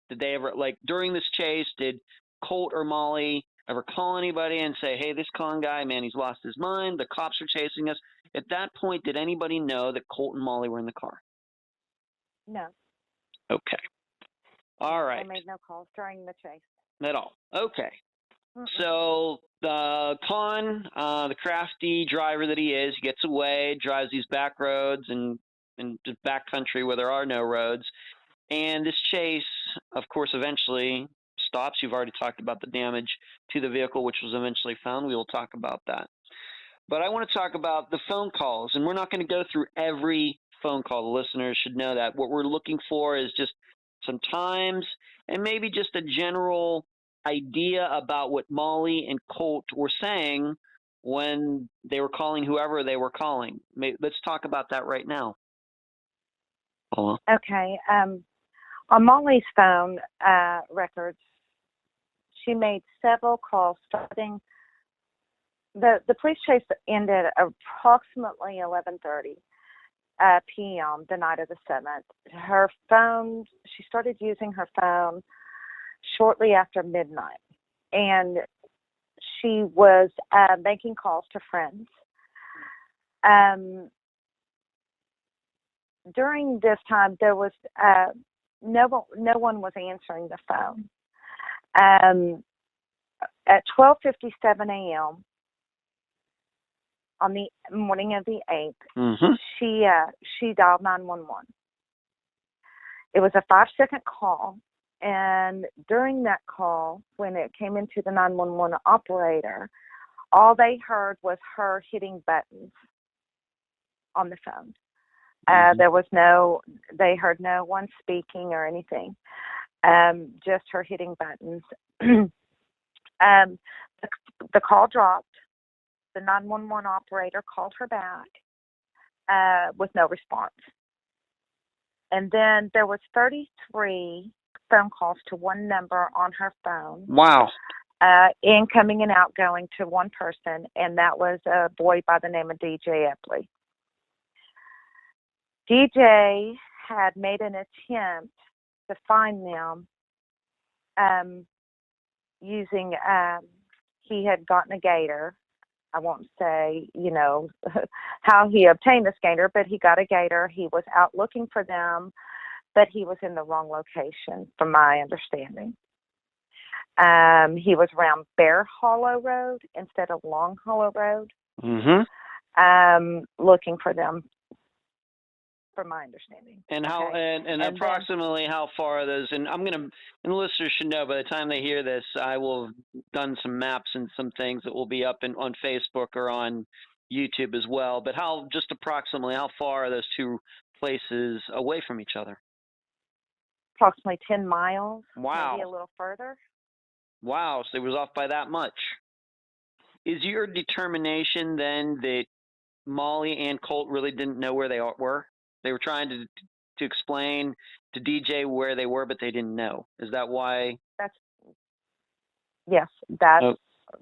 Did they ever, like, during this chase, did Colt or Molly ever call anybody and say, hey, this Con guy, man, he's lost his mind, the cops are chasing us? At that point, did anybody know that Colt and Molly were in the car? No. Okay. All right. They made no calls during the chase. At all. Okay. So Con, the crafty driver that he is, he gets away, drives these back roads and just back country where there are no roads. And this chase, of course, eventually stops. You've already talked about the damage to the vehicle, which was eventually found. We will talk about that. But I want to talk about the phone calls, and we're not going to go through every phone call. The listeners should know that. What we're looking for is just some times and maybe just a general idea about what Molly and Colt were saying when they were calling whoever they were calling. Let's talk about that right now. Paula. Okay. On Molly's phone records, she made several calls starting. The police chase ended approximately 11:30 p.m. the night of the 7th. Her phone, she started using her phone shortly after midnight, and she was making calls to friends. During this time, there was no one was answering the phone. At 12:57 a.m. on the morning of the 8th, she dialed 911. It was a 5-second call, and during that call, when it came into the 911 operator, all they heard was her hitting buttons on the phone. They heard no one speaking or anything, just her hitting buttons. The call dropped. The 911 operator called her back with no response. And then there was 33 phone calls to one number on her phone. Wow. Incoming and outgoing to one person, and that was a boy by the name of DJ Epley. DJ had made an attempt to find them using, he had gotten a gator. I won't say, how he obtained this gator, but he got a gator. He was out looking for them, but he was in the wrong location, from my understanding. He was around Bear Hollow Road instead of Long Hollow Road, looking for them, from my understanding. And how and approximately then, how far are those? And and the listeners should know, by the time they hear this, I will have done some maps and some things that will be up on Facebook or on YouTube as well. But just approximately, how far are those two places away from each other? Approximately 10 miles. Wow. Maybe a little further. Wow, so it was off by that much. Is your determination then that Molly and Colt really didn't know where they were? They were trying to explain to DJ where they were, but they didn't know. Is that why? Yes, that's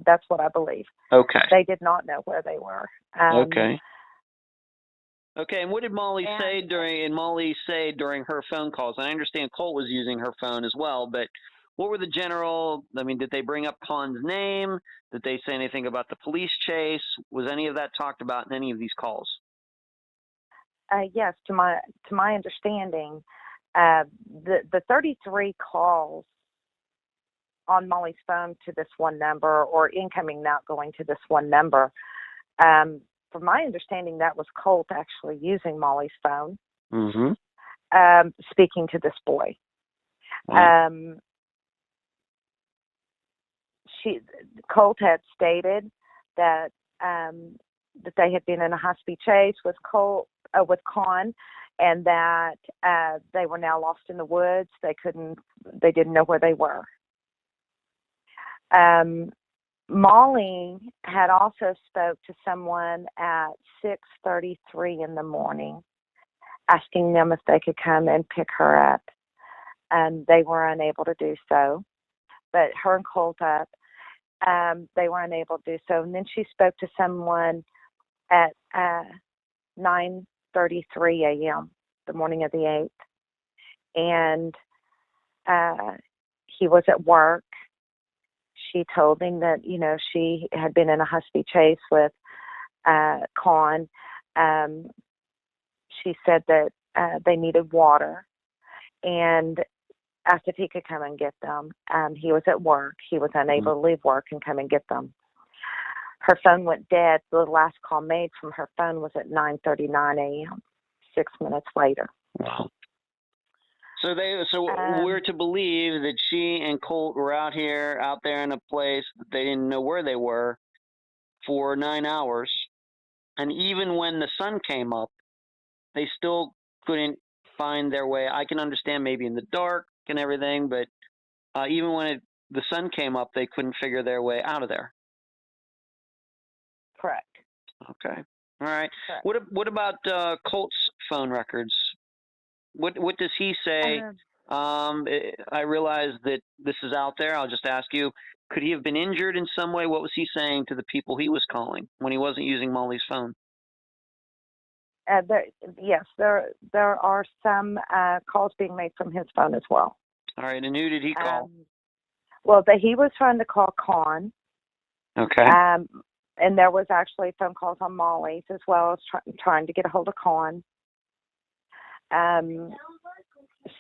That's what I believe. Okay. They did not know where they were. Okay. Okay, and what did Molly say during her phone calls? I understand Colt was using her phone as well, but what were the general, I mean, did they bring up Con's name? Did they say anything about the police chase? Was any of that talked about in any of these calls? Yes, to my understanding, the 33 calls on Molly's phone to this one number, or incoming and outgoing to this one number, from my understanding, that was Colt actually using Molly's phone, speaking to this boy. Right. Colt had stated that that they had been in a high-speed chase with Con, and that they were now lost in the woods. They didn't know where they were. Molly had also spoke to someone at 6:33 in the morning, asking them if they could come and pick her up, and they were unable to do so. But her and Colt up, they were unable to do so. And then she spoke to someone at 9:33 a.m. the morning of the 8th, and he was at work. She told him that, she had been in a husky chase with Con. She said that they needed water and asked if he could come and get them. He was at work. He was unable to leave work and come and get them. Her phone went dead. The last call made from her phone was at 9:39 a.m., 6 minutes later. Wow. So we're to believe that she and Colt were out there in a place that they didn't know where they were for 9 hours. And even when the sun came up, they still couldn't find their way. I can understand maybe in the dark and everything, but even when the sun came up, they couldn't figure their way out of there. Correct. Okay. All right. Correct. What about Colt's phone records? What does he say? I realize that this is out there. I'll just ask you, could he have been injured in some way? What was he saying to the people he was calling when he wasn't using Molly's phone? Yes, there are some calls being made from his phone as well. All right, and who did he call? He was trying to call Con. Okay. And there was actually phone calls on Molly's as well as trying to get a hold of Con.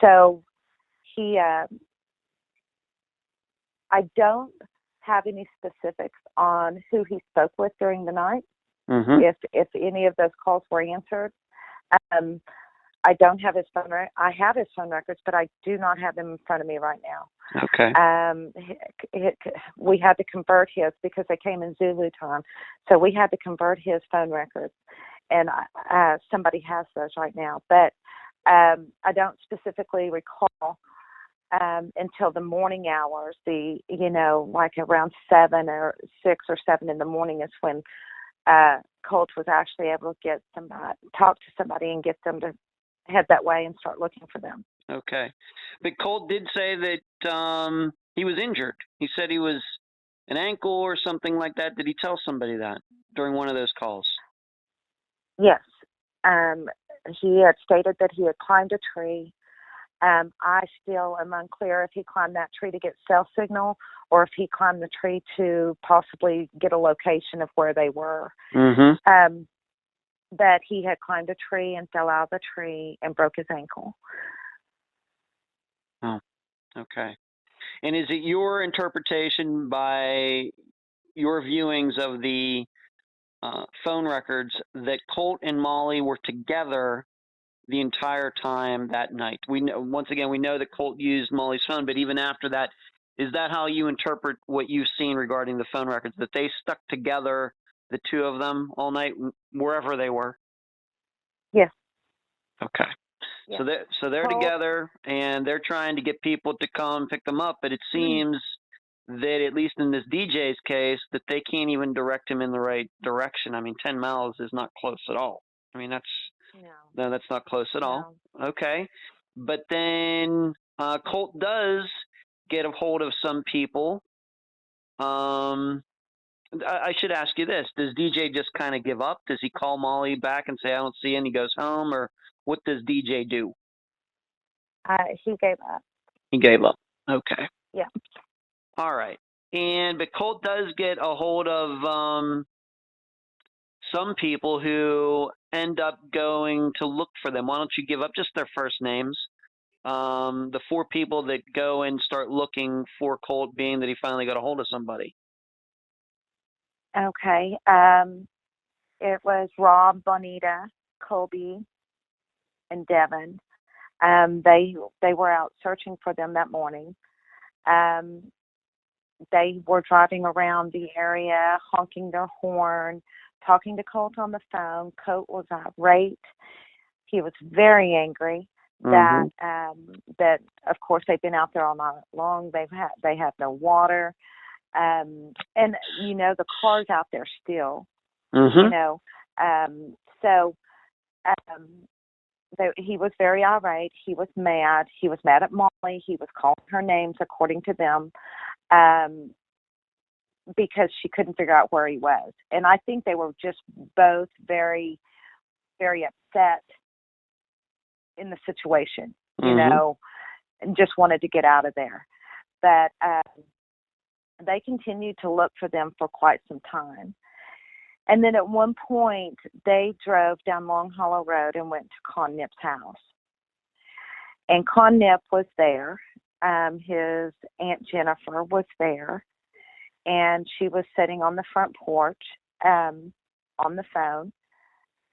So he, I don't have any specifics on who he spoke with during the night. If any of those calls were answered. I don't have his phone. I have his phone records, but I do not have them in front of me right now. Okay. We had to convert his because they came in Zulu time, so we had to convert his phone records, and somebody has those right now. But I don't specifically recall until the morning hours. Like around 7 or 6 or 7 in the morning is when Colt was actually able to talk to somebody and get them to head that way and start looking for them. Okay. But Colt did say that he was injured. He said he was an ankle or something like that. Did he tell somebody that during one of those calls? Yes. He had stated that he had climbed a tree. I still am unclear if he climbed that tree to get cell signal or if he climbed the tree to possibly get a location of where they were. That he had climbed a tree and fell out of the tree and broke his ankle. Oh, okay. And is it your interpretation by your viewings of the phone records that Colt and Molly were together the entire time that night? We know that Colt used Molly's phone, but even after that, is that how you interpret what you've seen regarding the phone records, that they stuck together, the two of them, all night, wherever they were? Yes. Okay. Yes. So they're together, and they're trying to get people to come pick them up, but it seems that, at least in this DJ's case, that they can't even direct him in the right direction. I mean, 10 miles is not close at all. I mean, that's not close at all. Okay. But then Colt does get a hold of some people I should ask you this: does DJ just kind of give up? Does he call Molly back and say, "I don't see you," and he goes home, or what does DJ do? He gave up. He gave up. Okay. Yeah. All right. But Colt does get a hold of some people who end up going to look for them. Why don't you give up just their first names? The 4 people that go and start looking for Colt, being that he finally got a hold of somebody. Okay. It was Rob, Bonita, Colby, and Devin. They were out searching for them that morning. They were driving around the area, honking their horn, talking to Colt on the phone. Colt was irate. He was very angry that of course they've been out there all night long. They have no water, and the car's out there still. He was very irate. He was mad. He was mad at Molly. He was calling her names according to them, because she couldn't figure out where he was. And I think they were just both very, very upset in the situation, and just wanted to get out of there. But they continued to look for them for quite some time. And then at one point, they drove down Long Hollow Road and went to Con Nip's house. And Con Nip was there. His Aunt Jennifer was there. And she was sitting on the front porch on the phone.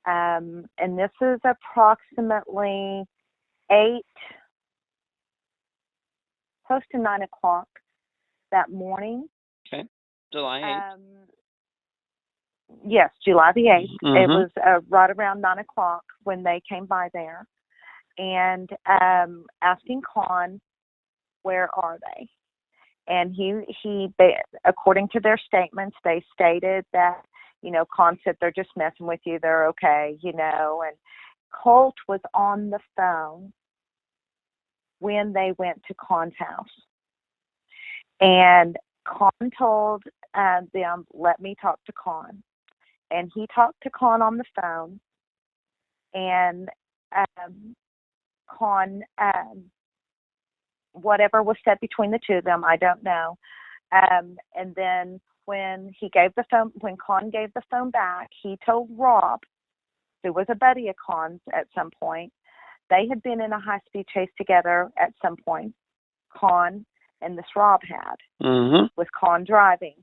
And this is approximately 8, close to 9 o'clock that morning. Okay. July 8th. Yes, July the 8th. It was right around 9 o'clock when they came by there and asking Con, where are they? And he, according to their statements, they stated that, Con said, they're just messing with you. They're okay, and Colt was on the phone when they went to Con's house. And Con told them, let me talk to Con. And he talked to Con on the phone. And Con, whatever was said between the two of them, I don't know. And then when Con gave the phone back, he told Rob, who was a buddy of Con's at some point, they had been in a high-speed chase together at some point, Con and this Rob had, with Con driving.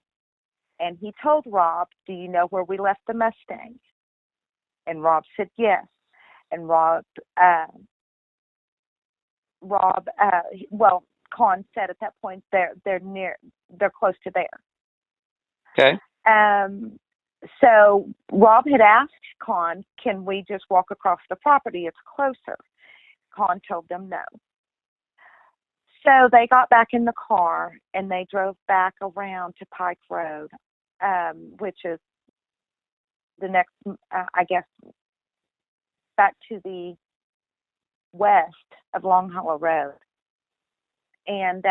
And he told Rob, do you know where we left the Mustang? And Rob said yes. And Con said at that point they're close to there. Okay. So Rob had asked Con, can we just walk across the property? It's closer. Con told them no. So they got back in the car and they drove back around to Pike Road, which is the next, I guess, back to the west of Long Hollow Road. And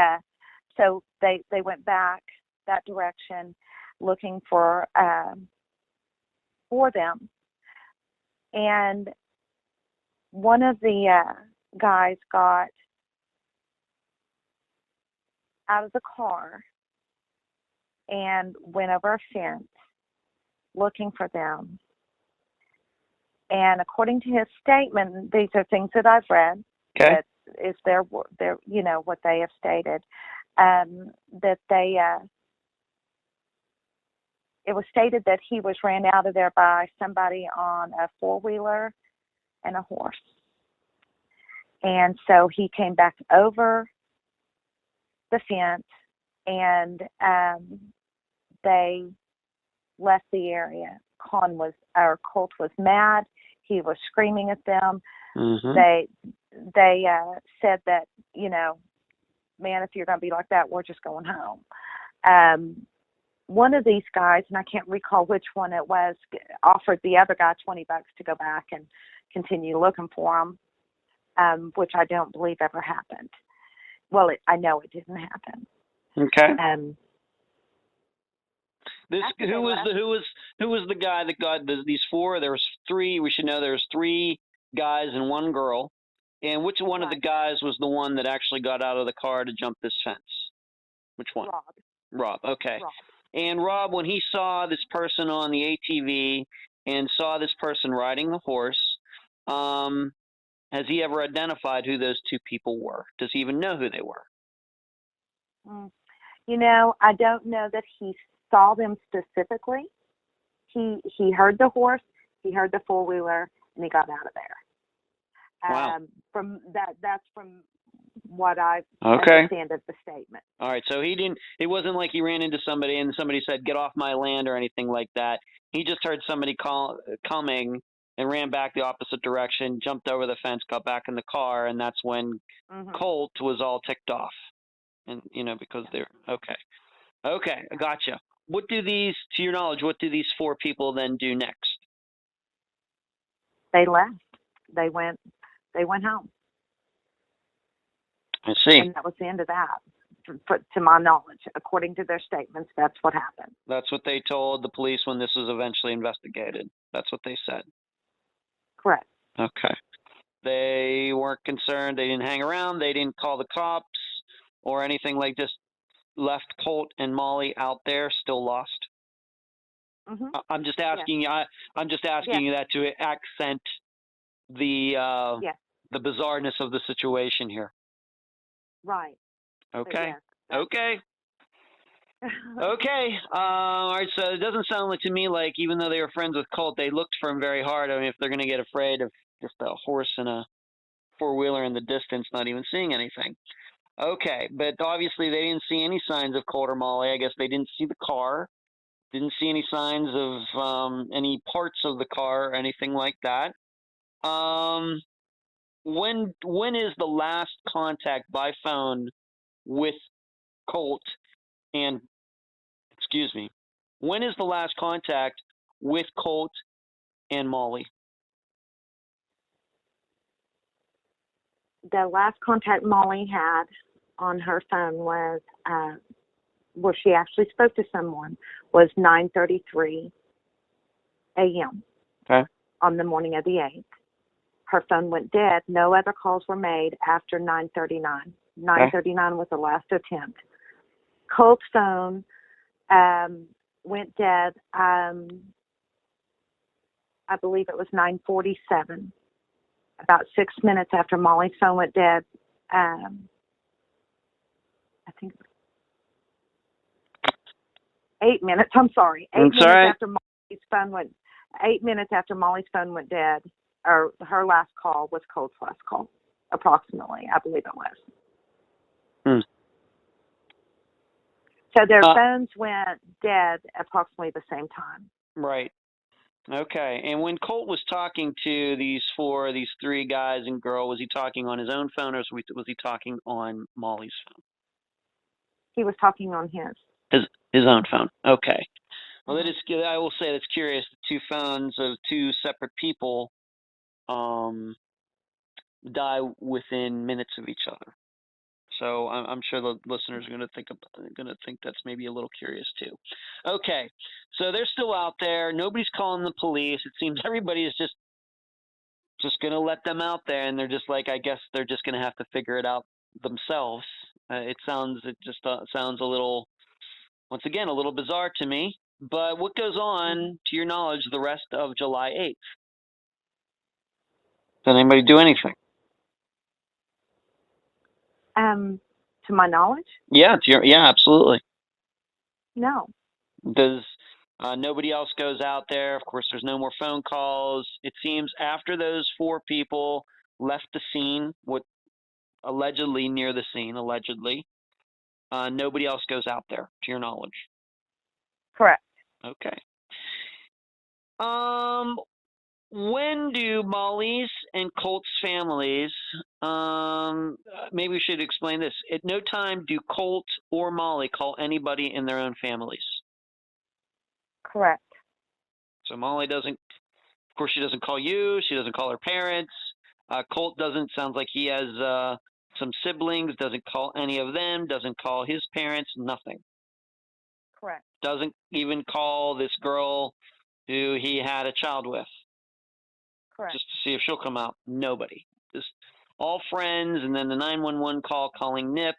so they went back that direction looking for them. And one of the guys got out of the car and went over a fence looking for them. And according to his statement, these are things that I've read. Okay. That is their what they have stated. That it was stated that he was ran out of there by somebody on a 4-wheeler and a horse. And so he came back over the fence and they left the area. Colt was mad. He was screaming at them. They said that, man, if you're going to be like that, we're just going home. One of these guys, and I can't recall which one it was, offered the other guy $20 to go back and continue looking for him, which I don't believe ever happened. Well, I know it didn't happen. Okay. This who was the guy that got these four? There was three. We should know there's three guys and one girl. And which one of the guys was the one that actually got out of the car to jump this fence? Which one? Rob. Okay. Rob. And Rob, when he saw this person on the ATV and saw this person riding the horse, has he ever identified who those two people were? Does he even know who they were? You know, I don't know that he saw them specifically. He heard the horse, he heard the four-wheeler, and he got out of there. Wow. That's from what I Okay. understand of the statement. All right, so he didn't. It wasn't like he ran into somebody and somebody said, "Get off my land" or anything like that. He just heard somebody coming and ran back the opposite direction, jumped over the fence, got back in the car, and that's when Colt was all ticked off. And because they're okay. Okay, I gotcha. What do these, to your knowledge, what do these four people then do next? They left. They went home. I see. And that was the end of that. To my knowledge, according to their statements, that's what happened. That's what they told the police when this was eventually investigated. That's what they said. Correct. Okay. They weren't concerned. They didn't hang around. They didn't call the cops or anything like this. Left Colt and Molly out there, still lost. I'm just asking you. I'm just asking you that to accent the bizarreness of the situation here. Right. Okay. Okay. Okay. All right. So it doesn't sound like to me like even though they were friends with Colt, they looked for him very hard. I mean, if they're going to get afraid of just a horse and a four-wheeler in the distance, not even seeing anything. Okay. But obviously they didn't see any signs of Colt or Molly. I guess they didn't see the car, didn't see any signs of any parts of the car or anything like that. When is the last contact by phone with Colt and when is the last contact with Colt and Molly? The last contact Molly had on her phone was where she actually spoke to someone was 9:33 a.m. Okay. On the morning of the 8th. Her phone went dead. No other calls were made after 9:39. 9:39 was the last attempt. Colt's phone went dead. I believe it was 9:47. About 6 minutes after Molly's phone went dead. I think 8 minutes. I'm sorry. 8 minutes after Molly's phone went. 8 minutes after Molly's phone went dead, or her last call was Colt's last call, approximately. I believe it was. So their phones went dead approximately the same time. Right. Okay. And when Colt was talking to these three guys and girl, was he talking on his own phone or was he talking on Molly's phone? He was talking on his own phone. Okay. Well, that is. I will say that's curious. Two phones of two separate people die within minutes of each other. So I'm sure the listeners are going to think that's maybe a little curious too. Okay, so they're still out there. Nobody's calling the police. It seems everybody is just going to let them out there, and they're just like, I guess they're just going to have to figure it out themselves. It just sounds a little, once again, a little bizarre to me. But what goes on, to your knowledge, the rest of July 8th? Does anybody do anything? To my knowledge? Yeah, absolutely. No. Does nobody else goes out there? Of course, there's no more phone calls. It seems after those four people left the scene, allegedly near the scene, nobody else goes out there, to your knowledge. Correct. Okay. When do Molly's and Colt's families, maybe we should explain this. At no time do Colt or Molly call anybody in their own families. Correct. So Molly doesn't, of course, she doesn't call you. She doesn't call her parents. Colt doesn't, sounds like he has some siblings, doesn't call any of them, doesn't call his parents, nothing. Correct. Doesn't even call this girl who he had a child with. Correct. Just to see if she'll come out. Nobody. Just all friends, and then the 911 call calling NIP,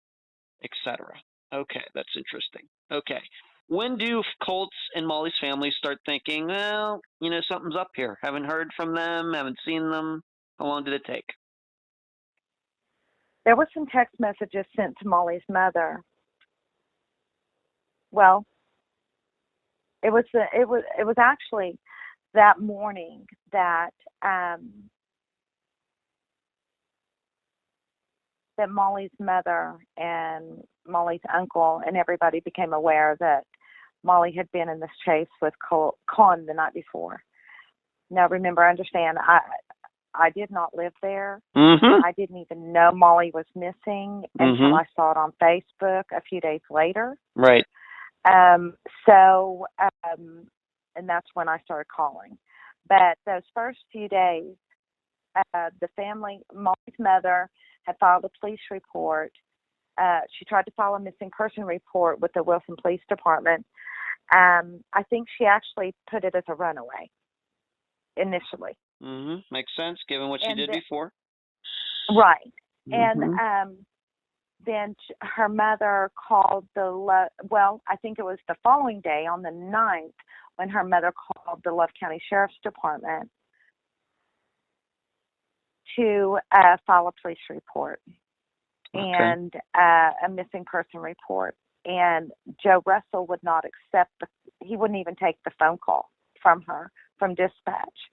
etc. Okay, that's interesting. Okay. When do Colt's and Molly's family start thinking, well, something's up here? Haven't heard from them, haven't seen them. How long did it take? There were some text messages sent to Molly's mother. Well, it was actually that morning that that Molly's mother and Molly's uncle and everybody became aware that Molly had been in this chase with Con the night before. Now, remember, understand, I did not live there. Mm-hmm. I didn't even know Molly was missing until I saw it on Facebook a few days later. Right. And that's when I started calling. But those first few days, the family, Molly's mother, had filed a police report. She tried to file a missing person report with the Wilson Police Department. I think she actually put it as a runaway initially. Mm-hmm. Makes sense, given what she did before. Right. Mm-hmm. And then her mother called I think it was the following day on the 9th when her mother called the Love County Sheriff's Department to file a police report and a missing person report. And Joe Russell would not accept he wouldn't even take the phone call from her, from dispatch.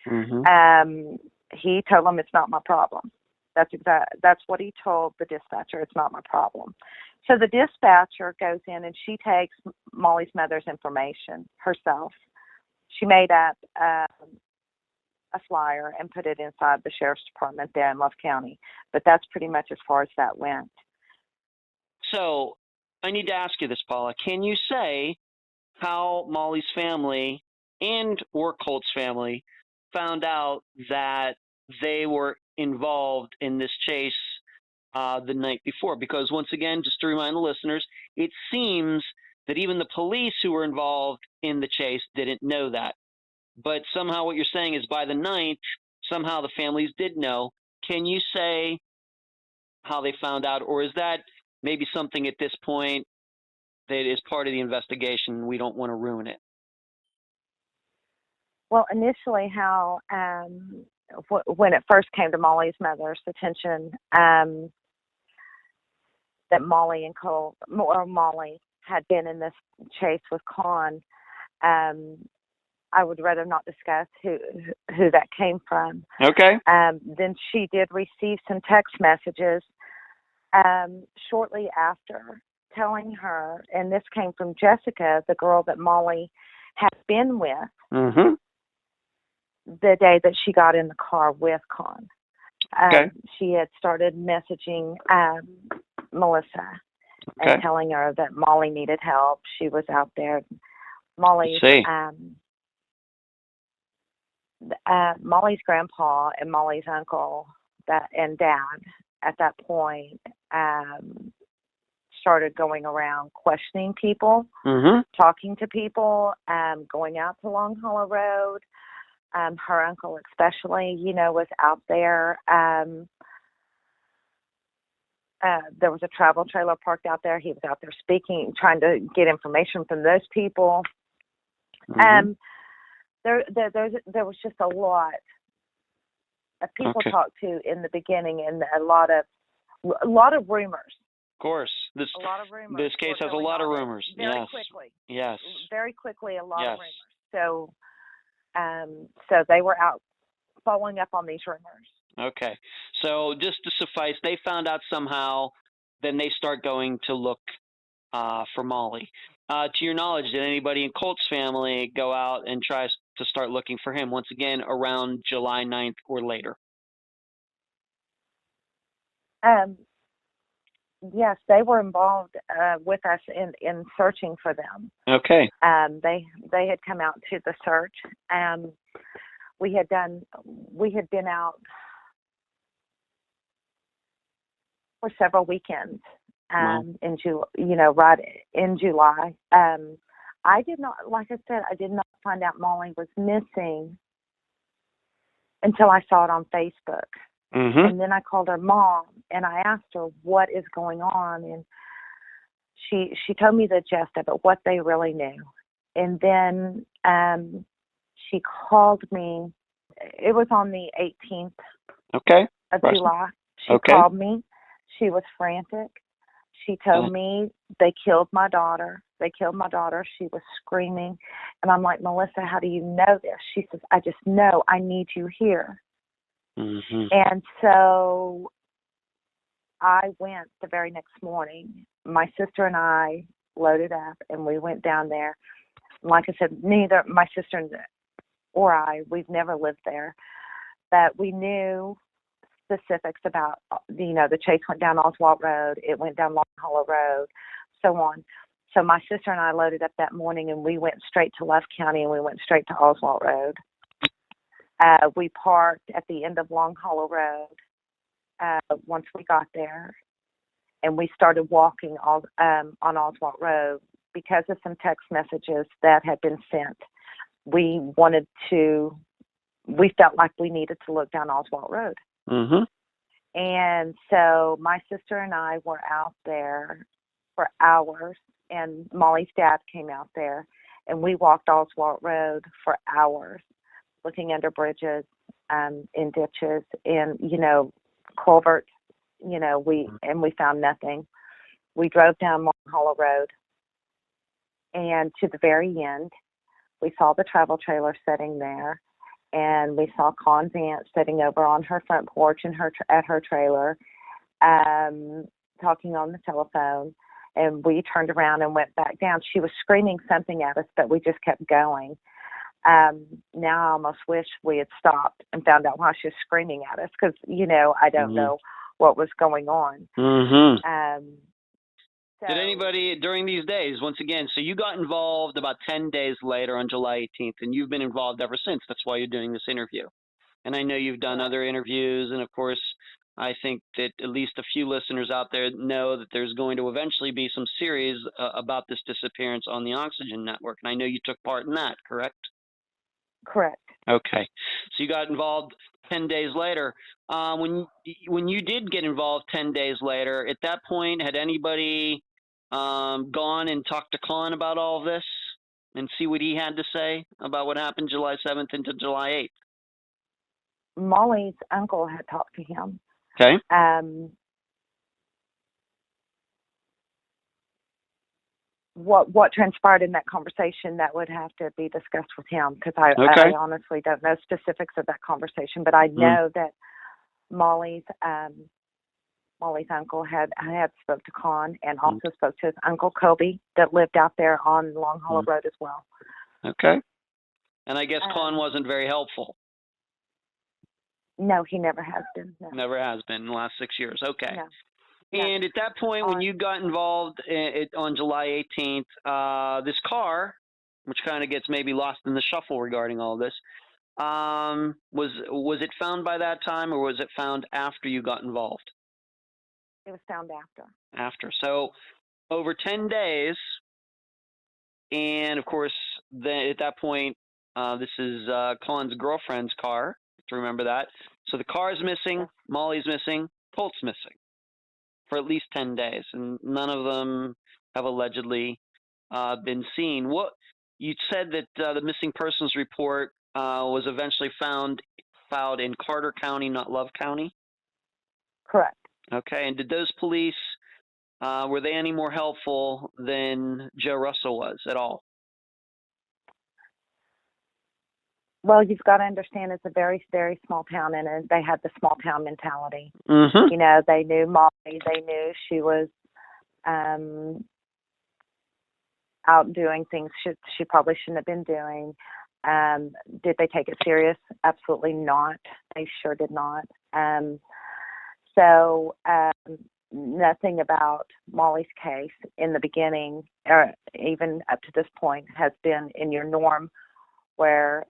Mm-hmm. He told them it's not my problem. That's what he told the dispatcher. It's not my problem. So the dispatcher goes in and she takes Molly's mother's information herself. She made up a flyer and put it inside the sheriff's department there in Love County. But that's pretty much as far as that went. So I need to ask you this, Paula. Can you say how Molly's family and or Colt's family found out that they were involved in this chase the night before? Because once again, just to remind the listeners, it seems that even the police who were involved in the chase didn't know that. But somehow what you're saying is by the 9th, somehow the families did know. Can you say how they found out, or is that maybe something at this point that is part of the investigation? We don't want to ruin it. Well, initially how when it first came to Molly's mother's attention that Molly and Colt, or Molly, had been in this chase with Con, I would rather not discuss who that came from. Okay. Then she did receive some text messages shortly after telling her, and this came from Jessica, the girl that Molly had been with the day that she got in the car with Con. She had started messaging Melissa and telling her that Molly needed help. She was out there. Molly's grandpa and Molly's uncle and dad at that point started going around questioning people, talking to people, going out to Long Hollow Road. Her uncle especially, was out there. There was a travel trailer parked out there. He was out there speaking, trying to get information from those people. There was just a lot of people talked to in the beginning, and a lot of rumors. Of course, a lot of rumors. This case has a lot of rumors. Very quickly. Yes. Very quickly, a lot of rumors. So they were out following up on these rumors. Okay. So just to suffice, they found out somehow, then they start going to look for Molly. To your knowledge, did anybody in Colt's family go out and try to start looking for him once again around July 9th or later? Yes, they were involved with us in searching for them. Okay. They had come out to the search. We had been out for several weekends right in July. I did not, like I said, I did not find out Molly was missing until I saw it on Facebook. Mm-hmm. And then I called her mom and I asked her what is going on, and she told me the gist of it, what they really knew. And then she called me. It was on the 18th of July. She called me. She was frantic. She told me they killed my daughter. They killed my daughter. She was screaming. And I'm like, Melissa, how do you know this? She says, I just know. I need you here. Mm-hmm. And so I went the very next morning. My sister and I loaded up and we went down there. Like I said, neither my sister or I, we've never lived there, but we knew specifics about, the chase went down Oswald Road, it went down Long Hollow Road, so on. So my sister and I loaded up that morning and we went straight to Love County and we went straight to Oswald Road. We parked at the end of Long Hollow Road once we got there, and we started walking on Oswald Road because of some text messages that had been sent. We felt like we needed to look down Oswald Road. Mm-hmm. And so my sister and I were out there for hours, and Molly's dad came out there, and we walked Oswald Road for hours, looking under bridges, in ditches, in, culverts, we found nothing. We drove down Long Hollow Road, and to the very end, we saw the travel trailer sitting there, and we saw Con's aunt sitting over on her front porch at her trailer, talking on the telephone, and we turned around and went back down. She was screaming something at us, but we just kept going. Now I almost wish we had stopped and found out why she was screaming at us, because, I don't know what was going on. Mm-hmm. Did anybody during these days, once again, so you got involved about 10 days later on July 18th, and you've been involved ever since. That's why you're doing this interview. And I know you've done other interviews, and of course, I think that at least a few listeners out there know that there's going to eventually be some series about this disappearance on the Oxygen Network, and I know you took part in that, correct? Correct. Okay. So you got involved 10 days later. When you did get involved 10 days later, at that point, had anybody gone and talked to Con about all of this and see what he had to say about what happened July 7th into July 8th? Molly's uncle had talked to him. Okay. What transpired in that conversation, that would have to be discussed with him, because I honestly don't know specifics of that conversation, but I know that Molly's uncle had spoke to Con, and also spoke to his uncle Kobe that lived out there on Long Hollow Road as well. Okay. And I guess Con wasn't very helpful. No, he never has been. No. Never has been in the last 6 years. Okay. No. And at that point, when you got involved on July 18th, this car, which kind of gets maybe lost in the shuffle regarding all this, was it found by that time, or was it found after you got involved? It was found after. After. So over 10 days, and of course, at that point, this is Con's girlfriend's car, to remember that. So the car's missing, Molly's missing, Colt's missing for at least 10 days, and none of them have allegedly been seen. What you said that the missing persons report was eventually filed in Carter County, not Love County? Correct. Okay, and did those police, were they any more helpful than Joe Russell was at all? Well, you've got to understand it's a very, very small town, and they had the small town mentality. Mm-hmm. They knew Molly. They knew she was out doing things she probably shouldn't have been doing. Did they take it serious? Absolutely not. They sure did not. So nothing about Molly's case in the beginning, or even up to this point, has been in your norm, where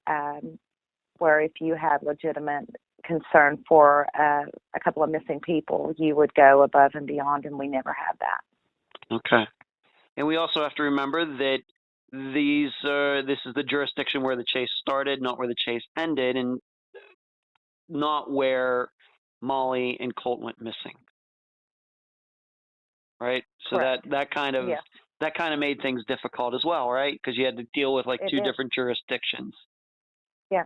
if you had legitimate concern for a couple of missing people, you would go above and beyond, and we never had that. Okay. And we also have to remember that this is the jurisdiction where the chase started, not where the chase ended, and not where Molly and Colt went missing. Right? So Correct. that kind of made things difficult as well, right? Because you had to deal with like two different jurisdictions. Yeah.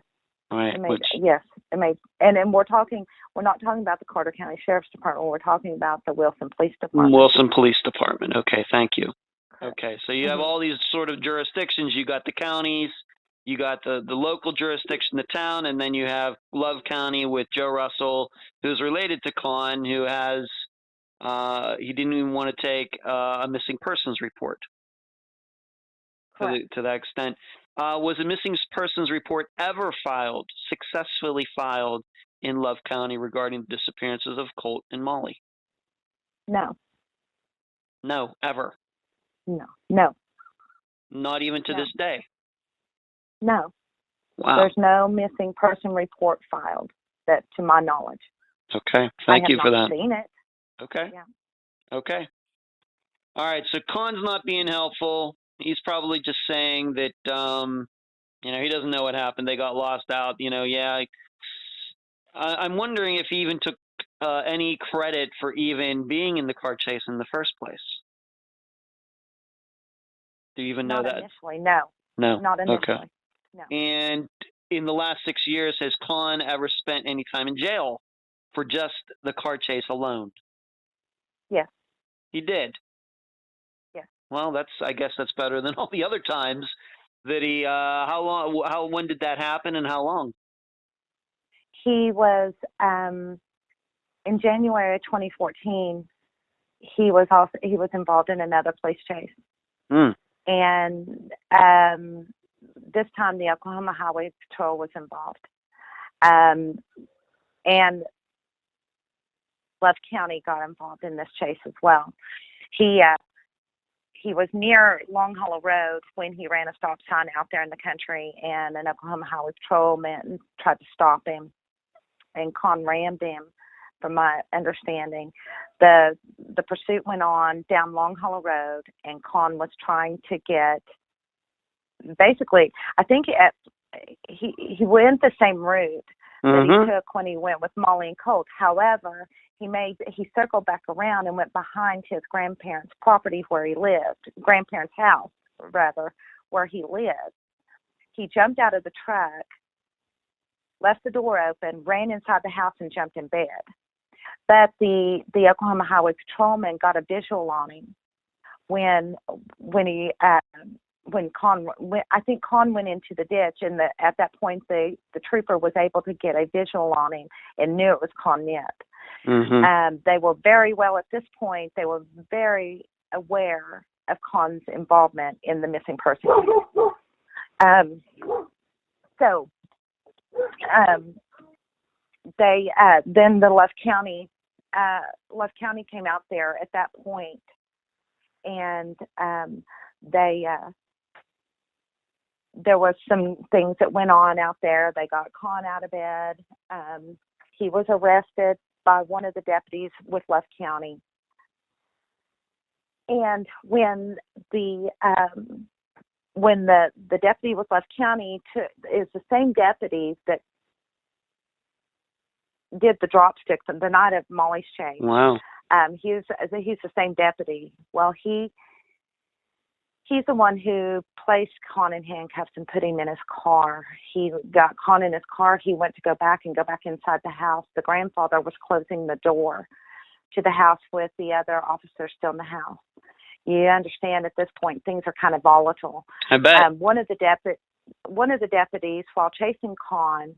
Right. Yes, it made, and we're not talking about the Carter County Sheriff's Department. We're talking about the Wilson Police Department. Wilson Police Department. Okay, thank you. Correct. Okay, so you have all these sort of jurisdictions. You got the counties, you got the local jurisdiction, the town, and then you have Love County with Joe Russell, who's related to Con, who has he didn't even want to take a missing persons report. To that extent. Was a missing persons report ever successfully filed in Love County regarding the disappearances of Colt and Molly? No. No, ever? No. Not even to this day? No. Wow. There's no missing person report filed, that to my knowledge. Okay, thank you for that. I have not seen it. Okay. Yeah. Okay. All right, so Con's not being helpful. He's probably just saying that, he doesn't know what happened. They got lost out. I'm wondering if he even took any credit for even being in the car chase in the first place. Do you even know that? Not initially, no. No. Not initially. Okay. No. And in the last 6 years, has Con ever spent any time in jail for just the car chase alone? Yes. He did? Yes. Well, I guess that's better than all the other times that he, when did that happen and how long? He was, in January of 2014, he was involved in another police chase. And this time the Oklahoma Highway Patrol was involved. And Love County got involved in this chase as well. He was near Long Hollow Road when he ran a stop sign out there in the country, and an Oklahoma Highway Patrolman tried to stop him, and Con rammed him, from my understanding. The pursuit went on down Long Hollow Road, and Con was trying to get, basically, I think he went the same route that he took when he went with Molly and Colt. However, he circled back around and went behind his grandparents' property where he lived, grandparents' house, rather, where he lived. He jumped out of the truck, left the door open, ran inside the house, and jumped in bed. But the Oklahoma Highway Patrolman got a visual on him when Con went. I think Con went into the ditch, and at that point the trooper was able to get a visual on him and knew it was Con Nip. They were very well at this point. They were very aware of Con's involvement in the missing person. Then the Love County came out there at that point, and there was some things that went on out there. They got Con out of bed. He was arrested by one of the deputies with Love County. And when the deputy with Love County is the same deputy that did the drop sticks the night of Molly's chase. Wow. He's the same deputy. Well, he's the one who placed Con in handcuffs and put him in his car. He got Con in his car. He went to go back inside the house. The grandfather was closing the door to the house with the other officers still in the house. You understand at this point things are kind of volatile. I bet. One of the deputies, while chasing Con,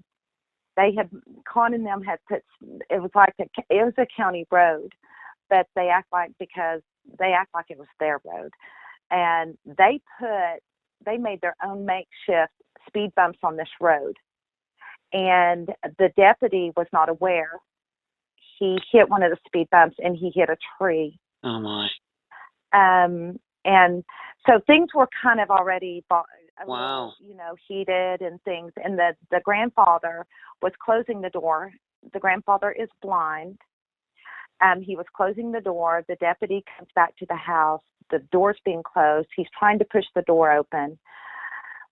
Con and them had put, it was a county road, but they act like it was their road. And they made their own makeshift speed bumps on this road. And the deputy was not aware. He hit one of the speed bumps and he hit a tree. Oh my. And so things were kind of already wow. heated and things. And the grandfather was closing the door the grandfather is blind. He was closing the door. The deputy comes back to the house. The door's being closed. He's trying to push the door open.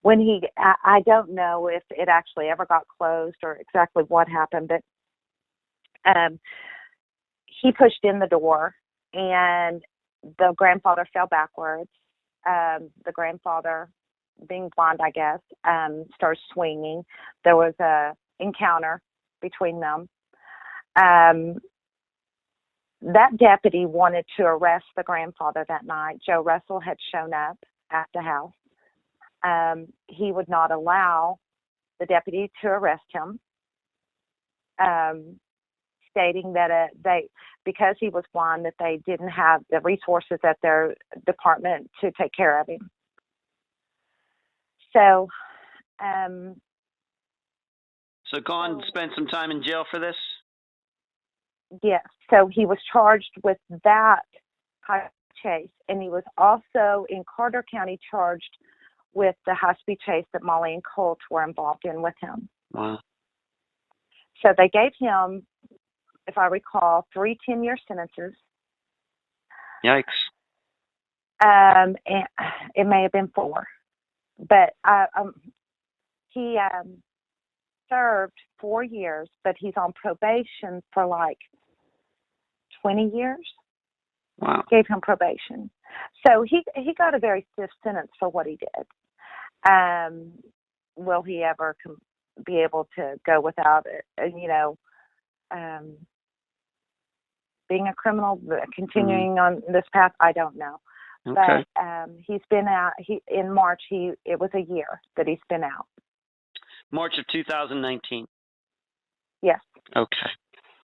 I don't know if it actually ever got closed or exactly what happened, but he pushed in the door, and the grandfather fell backwards. The grandfather, being blind, I guess, started swinging. There was a encounter between them. That deputy wanted to arrest the grandfather that night. Joe Russell had shown up at the house. He would not allow the deputy to arrest him, stating that because he was blind, that they didn't have the resources at their department to take care of him. So, Gone spent some time in jail for this? Yes. So he was charged with that high-speed chase, and he was also in Carter County charged with the high-speed chase that Molly and Colt were involved in with him. Wow. So they gave him, if I recall, 3 10-year sentences. Yikes. And it may have been 4. But he served 4 years, but he's on probation for like 20 years. Wow. Gave him probation. So he got a very stiff sentence for what he did. Will he ever be able to go without it, being a criminal, continuing on this path? I don't know. Okay. But he's been out. In March. It was a year that he's been out. March of 2019. Yes. Okay.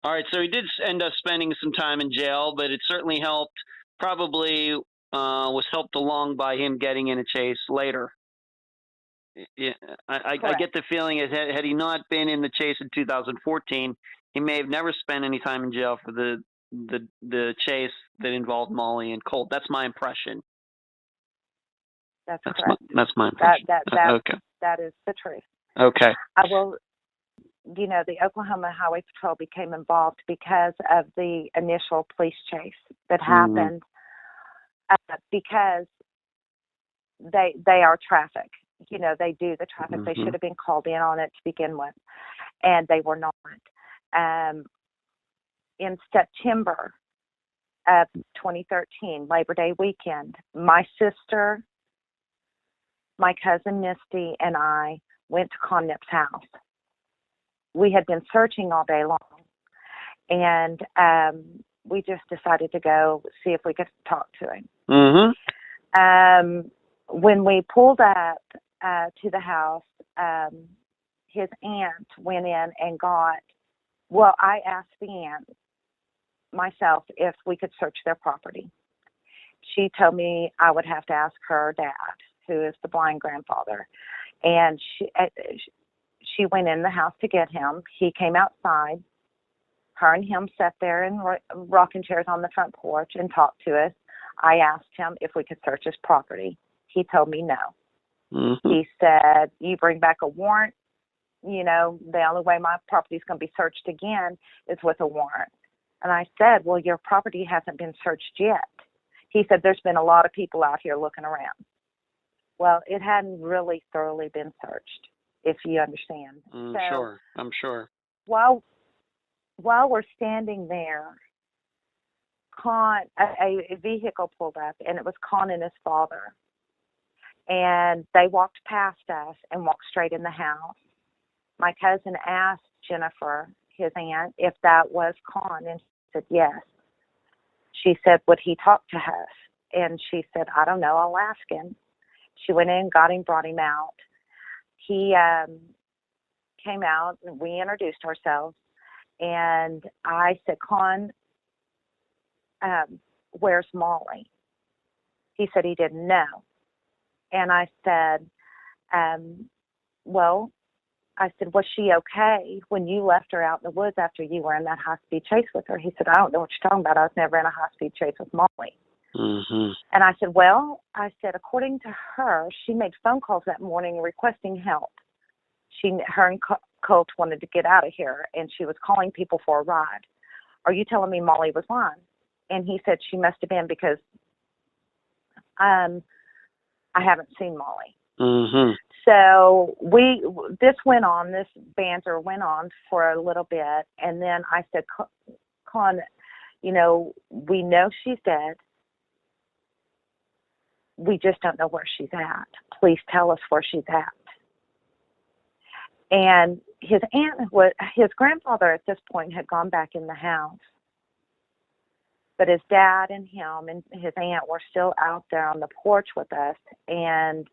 All right. So he did end up spending some time in jail, but it certainly helped. Probably was helped along by him getting in a chase later. Yeah, I get the feeling that had he not been in the chase in 2014, he may have never spent any time in jail for the chase that involved Molly and Colt. That's my impression. That's correct. That's my impression. Okay. That is the truth. Okay. I will. The Oklahoma Highway Patrol became involved because of the initial police chase that happened, because they are traffic. They do the traffic. They should have been called in on it to begin with, and they were not. In September of 2013, Labor Day weekend, my sister, my cousin Misty, and I went to Connip's house. We had been searching all day long, and we just decided to go see if we could talk to him. When we pulled up to the house, his aunt went in and I asked the aunt myself if we could search their property. She told me I would have to ask her dad, who is the blind grandfather, and she went in the house to get him. He came outside. Her and him sat there in rocking chairs on the front porch and talked to us. I asked him if we could search his property. He told me no. He said, you bring back a warrant, the only way my property is going to be searched again is with a warrant. And I said, well, your property hasn't been searched yet. He said, there's been a lot of people out here looking around. Well, it hadn't really thoroughly been searched, if you understand. Sure, I'm sure. While we're standing there, a vehicle pulled up, and it was Con and his father. And they walked past us and walked straight in the house. My cousin asked Jennifer, his aunt, if that was Con, and she said yes. She said, would he talk to us? And she said, I don't know, I'll ask him. She went in, got him, brought him out. He came out, and we introduced ourselves. And I said, Con, where's Molly? He said he didn't know. And I said, was she okay when you left her out in the woods after you were in that high-speed chase with her? He said, I don't know what you're talking about. I was never in a high-speed chase with Molly. And I said, according to her, she made phone calls that morning requesting help. Her and Colt wanted to get out of here, and she was calling people for a ride. Are you telling me Molly was lying? And he said she must have been, because I haven't seen Molly. Mm-hmm. So this banter went on for a little bit, and then I said, Con, we know she's dead. We just don't know where she's at. Please tell us where she's at. And his grandfather at this point had gone back in the house. But his dad and him and his aunt were still out there on the porch with us. And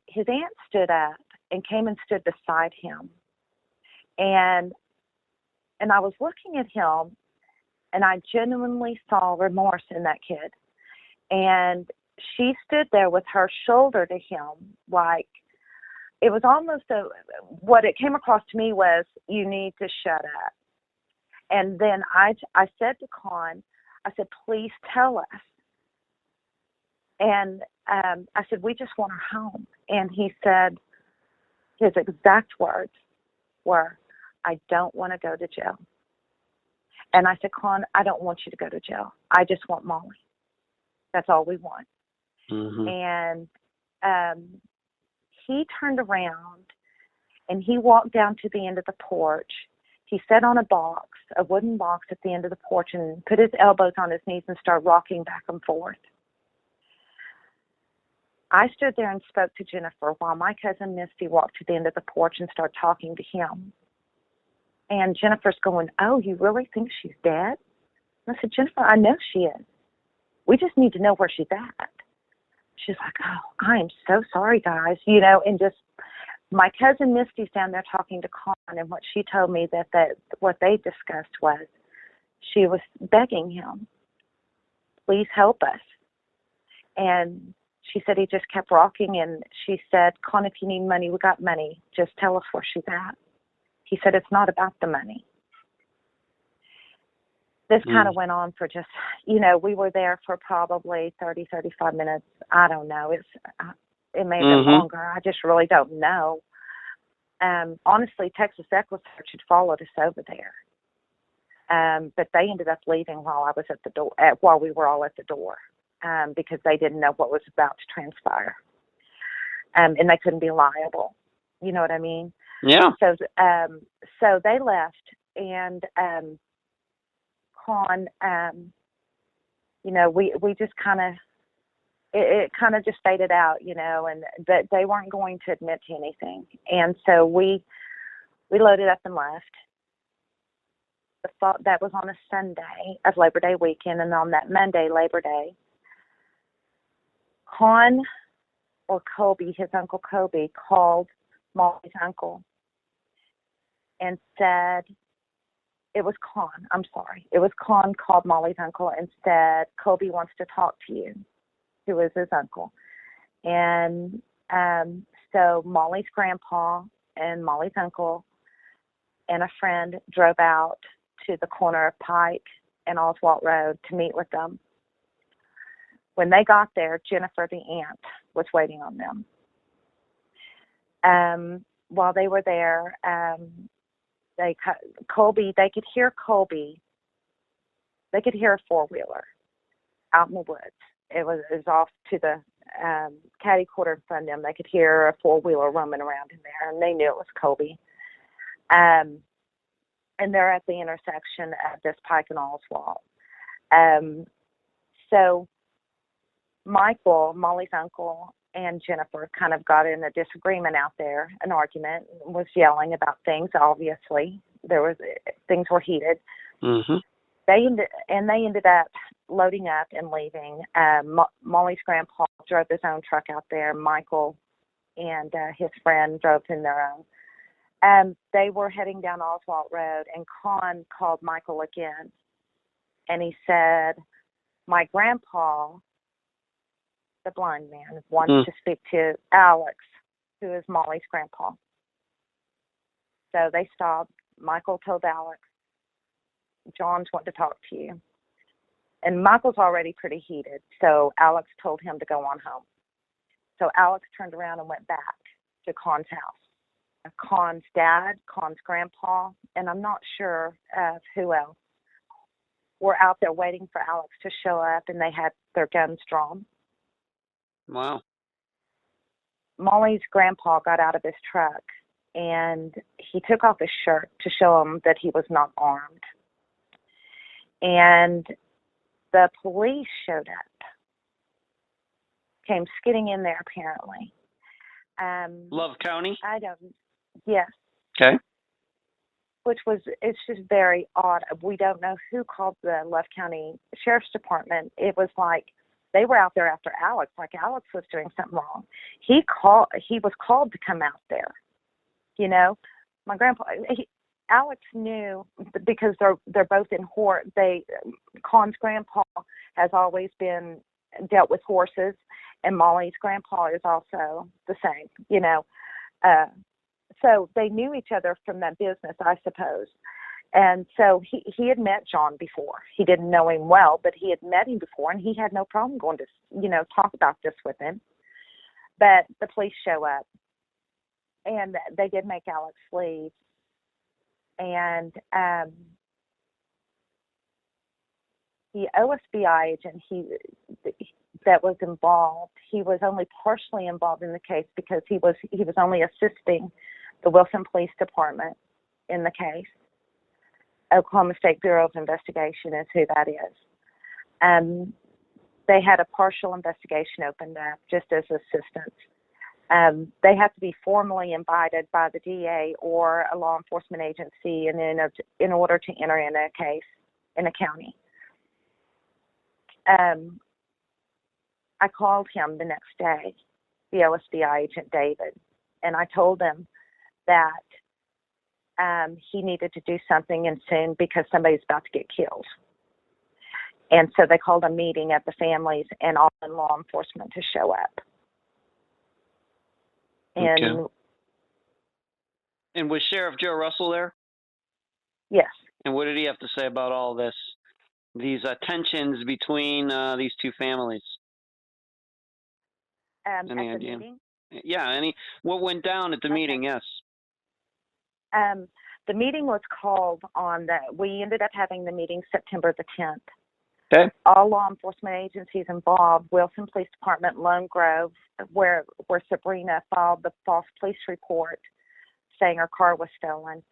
his aunt stood up and came and stood beside him. And I was looking at him, and I genuinely saw remorse in that kid. And she stood there with her shoulder to him, like, it was almost what it came across to me was, you need to shut up. And then I said to Con, I said, please tell us. And I said, we just want her home. And he said, his exact words were, I don't want to go to jail. And I said, Con, I don't want you to go to jail. I just want Molly. That's all we want. Mm-hmm. And he turned around and he walked down to the end of the porch. He sat on a wooden box at the end of the porch, and put his elbows on his knees and started rocking back and forth. I stood there and spoke to Jennifer while my cousin Misty walked to the end of the porch and started talking to him. And Jennifer's going, oh, you really think she's dead? And I said, Jennifer, I know she is. We just need to know where she's at. She's like, oh, I am so sorry, guys. And just my cousin Misty's down there talking to Con, and what she told me that what they discussed was she was begging him, please help us. And she said he just kept rocking, and she said, Con, if you need money, we got money. Just tell us where she's at. He said, it's not about the money. This kind of went on for just, we were there for probably 30, 35 minutes. I don't know. It may have been longer. I just really don't know. Honestly, Texas Equus Search had followed us over there. But they ended up leaving while I was at the door, while we were all at the door, because they didn't know what was about to transpire. And they couldn't be liable. You know what I mean? Yeah. So they left, and Con, we just kind of, it kind of just faded out, and that they weren't going to admit to anything. And so we loaded up and left. That was on a Sunday of Labor Day weekend, and on that Monday, Labor Day, Con, or Colby, his uncle Colby, called Molly's uncle and said, it was Con called Molly's uncle and said, Colby wants to talk to you, who is his uncle. And so Molly's grandpa and Molly's uncle and a friend drove out to the corner of Pike and Oswalt Road to meet with them. When they got there, Jennifer, the aunt, was waiting on them. While they were there, they could hear Colby. They could hear a four-wheeler out in the woods. It was off to the caddy quarter in front of them. They could hear a four-wheeler roaming around in there, and they knew it was Colby. And they're at the intersection of this Pike and Oswalt. So Michael, Molly's uncle, and Jennifer kind of got in a disagreement out there, an argument, was yelling about things. Obviously, things were heated. Mm-hmm. They ended up loading up and leaving. Molly's grandpa drove his own truck out there. Michael and his friend drove in their own. They were heading down Oswalt Road, and Con called Michael again, and he said, my grandpa, the blind man, wants to speak to Alex, who is Molly's grandpa. So they stopped. Michael told Alex, John's wanting to talk to you. And Michael's already pretty heated, so Alex told him to go on home. So Alex turned around and went back to Con's house. Con's dad, Con's grandpa, and I'm not sure who else, were out there waiting for Alex to show up, and they had their guns drawn. Wow. Molly's grandpa got out of his truck, and he took off his shirt to show him that he was not armed. And the police showed up, came skidding in there apparently. Love County? Yes. Okay. It's just very odd. We don't know who called the Love County Sheriff's Department. It was like they were out there after Alex, like Alex was doing something wrong. He was called to come out there. You know, my grandpa, Alex knew because they're both in horse. Con's grandpa has always been dealt with horses, and Molly's grandpa is also the same. You know, so they knew each other from that business, I suppose. And so he had met John before. He didn't know him well, but he had met him before, and he had no problem going to, talk about this with him. But the police show up, and they did make Alex leave. And the OSBI agent that was involved, he was only partially involved in the case because he was only assisting the Wilson Police Department in the case. Oklahoma State Bureau of Investigation is who that is. They had a partial investigation opened up just as assistants. They have to be formally invited by the DA or a law enforcement agency in order to enter in a case in a county. I called him the next day, the OSBI agent David, and I told him that he needed to do something and soon because somebody's about to get killed. And so they called a meeting of the families and all in law enforcement to show up. And And was Sheriff Joe Russell there? Yes. And what did he have to say about all this, these tensions between these two families? At the meeting? Yeah. What went down at the meeting? Yes. The meeting was called we ended up having the meeting September the 10th. Okay. All law enforcement agencies involved, Wilson Police Department, Lone Grove, where Sabrina filed the false police report saying her car was stolen.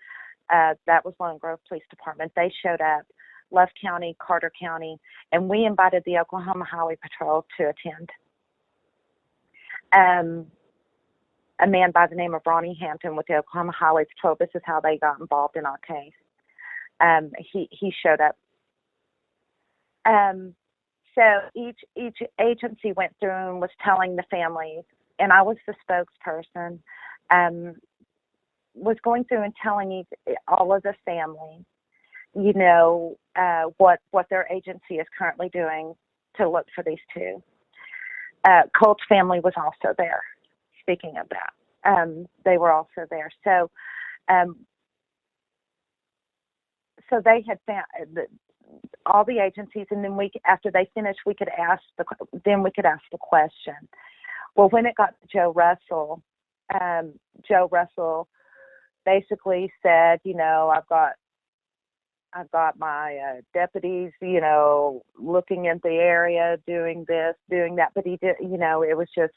That was Lone Grove Police Department. They showed up, Love County, Carter County, and we invited the Oklahoma Highway Patrol to attend. A man by the name of Ronnie Hampton with the Oklahoma Highway Patrol, this is how they got involved in our case. He showed up. So each agency went through and was telling the families, and I was the spokesperson, was going through and telling all of the families, what their agency is currently doing to look for these two. Colt's family was also there. Speaking of that, they were also there. So they had found all the agencies, and then after they finished, we could ask the question. Well, when it got to Joe Russell basically said, I've got my deputies, looking at the area, doing this, doing that, but he did, it was just,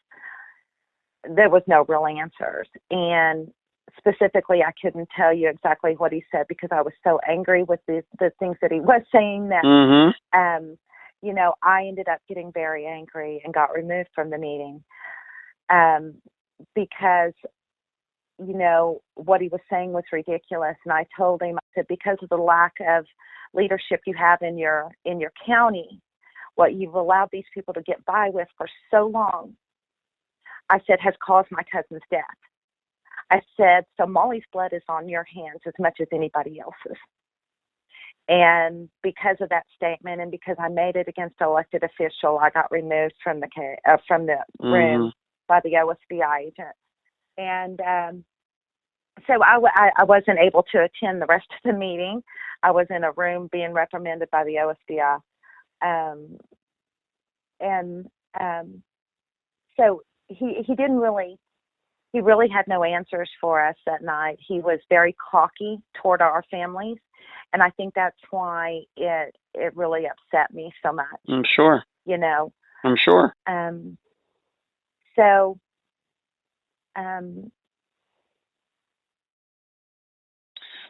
there was no real answers. And specifically, I couldn't tell you exactly what he said because I was so angry with the things that he was saying that, I ended up getting very angry and got removed from the meeting because, what he was saying was ridiculous. And I told him, I said, because of the lack of leadership you have in your county, what you've allowed these people to get by with for so long, I said, has caused my cousin's death. I said, so Molly's blood is on your hands as much as anybody else's. And because of that statement and because I made it against an elected official, I got removed from the room by the OSBI agent. And so I wasn't able to attend the rest of the meeting. I was in a room being reprimanded by the OSBI. So he didn't really he really had no answers for us that night. He was very cocky toward our families, and I think that's why it really upset me so much. I'm sure. You know. I'm sure. So.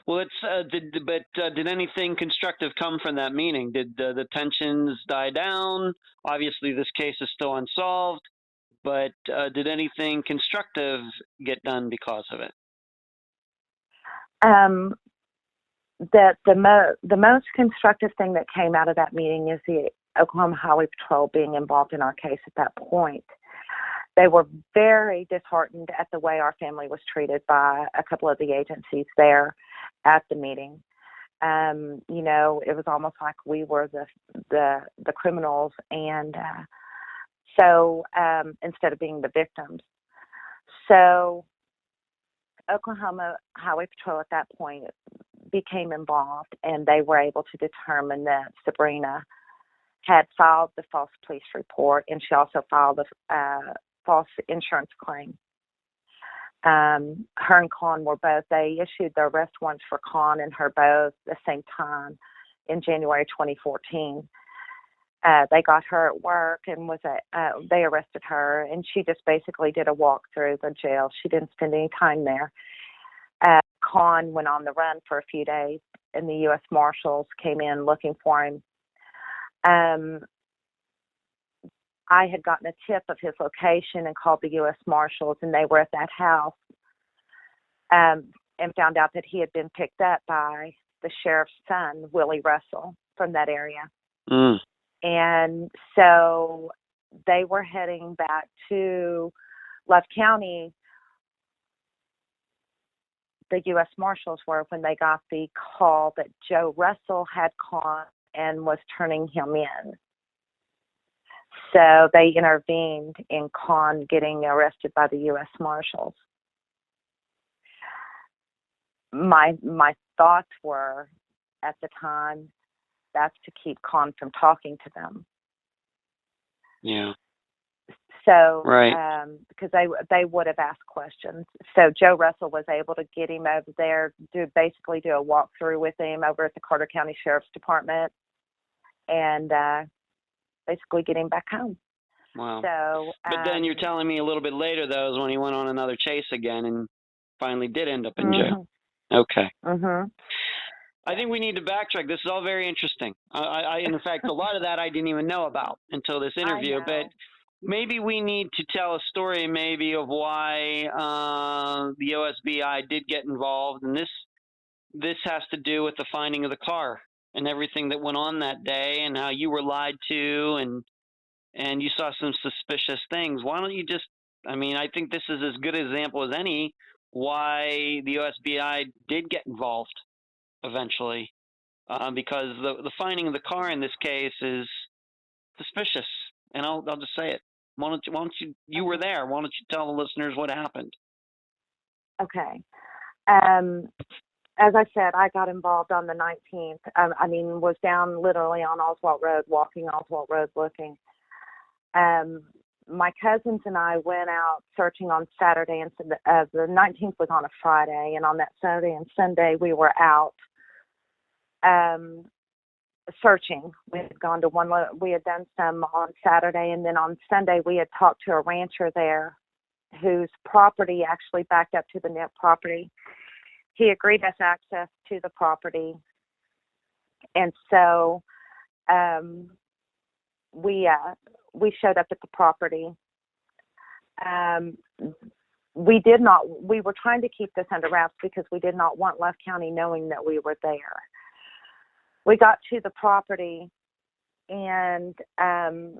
Well, did anything constructive come from that meeting? Did the tensions die down? Obviously, this case is still unsolved, but did anything constructive get done because of it? The most constructive thing that came out of that meeting is the Oklahoma Highway Patrol being involved in our case at that point. They were very disheartened at the way our family was treated by a couple of the agencies there at the meeting. You know, it was almost like we were the criminals, and so instead of being the victims. So Oklahoma Highway Patrol at that point became involved, and they were able to determine that Sabrina had filed the false police report, and she also filed a false insurance claim. Her and Con were both, they issued the arrest warrants for Con and her both the same time in January 2014. They got her at work and they arrested her, and she just basically did a walk through the jail. She didn't spend any time there. Con went on the run for a few days, and the U.S. Marshals came in looking for him. I had gotten a tip of his location and called the U.S. Marshals, and they were at that house, and found out that he had been picked up by the sheriff's son, Willie Russell, from that area. And so they were heading back to Love County. The U.S. Marshals were, when they got the call that Joe Russell had caught and was turning him in. So they intervened in Con getting arrested by the U.S. Marshals. My thoughts were, at the time, that's to keep Con from talking to them. Yeah. So, right. Because they would have asked questions. So Joe Russell was able to get him over there, basically do a walkthrough with him over at the Carter County Sheriff's Department, and basically get him back home. Wow. So, but then you're telling me a little bit later, though, is when he went on another chase again and finally did end up in jail. Okay. I think we need to backtrack. This is all very interesting. In fact, a lot of that I didn't even know about until this interview. But maybe we need to tell a story, maybe, of why the OSBI did get involved, and this has to do with the finding of the car and everything that went on that day, and how you were lied to, and you saw some suspicious things. Why don't you just? I mean, I think this is as good an example as any why the OSBI did get involved eventually, because the finding of the car in this case is suspicious, and I'll just say it. Why don't you were there? Why don't you tell the listeners what happened? Okay. As I said, I got involved on the 19th. Was down literally on Oswald Road, walking Oswald Road looking. My cousins and I went out searching on Saturday, and the 19th was on a Friday, and on that Saturday and Sunday we were out searching. We had gone to we had done some on Saturday, and then on Sunday we had talked to a rancher there whose property actually backed up to the net property. He agreed us access to the property, and so we showed up at the property. We were trying to keep this under wraps because we did not want Love County knowing that we were there. We got to the property, and a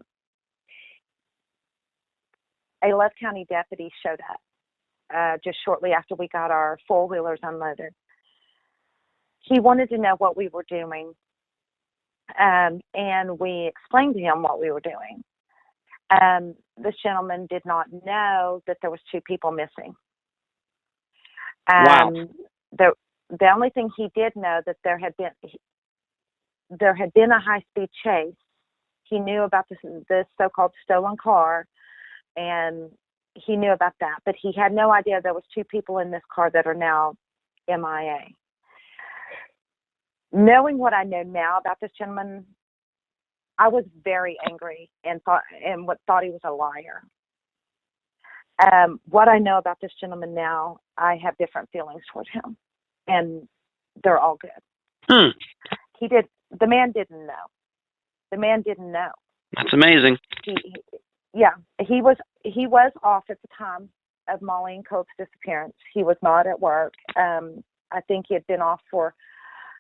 Love County deputy showed up just shortly after we got our four-wheelers unloaded. He wanted to know what we were doing, and we explained to him what we were doing. This gentleman did not know that there was two people missing. Wow. The only thing he did know that there had been a high-speed chase. He knew about this so-called stolen car, and he knew about that, but he had no idea there was 2 people in this car that are now MIA. Knowing what I know now about this gentleman, I was very angry and thought he was a liar. What I know about this gentleman now, I have different feelings towards him, and they're all good. The man didn't know. The man didn't know. That's amazing. He was off at the time of Molly and Colt's disappearance. He was not at work. I think he had been off for,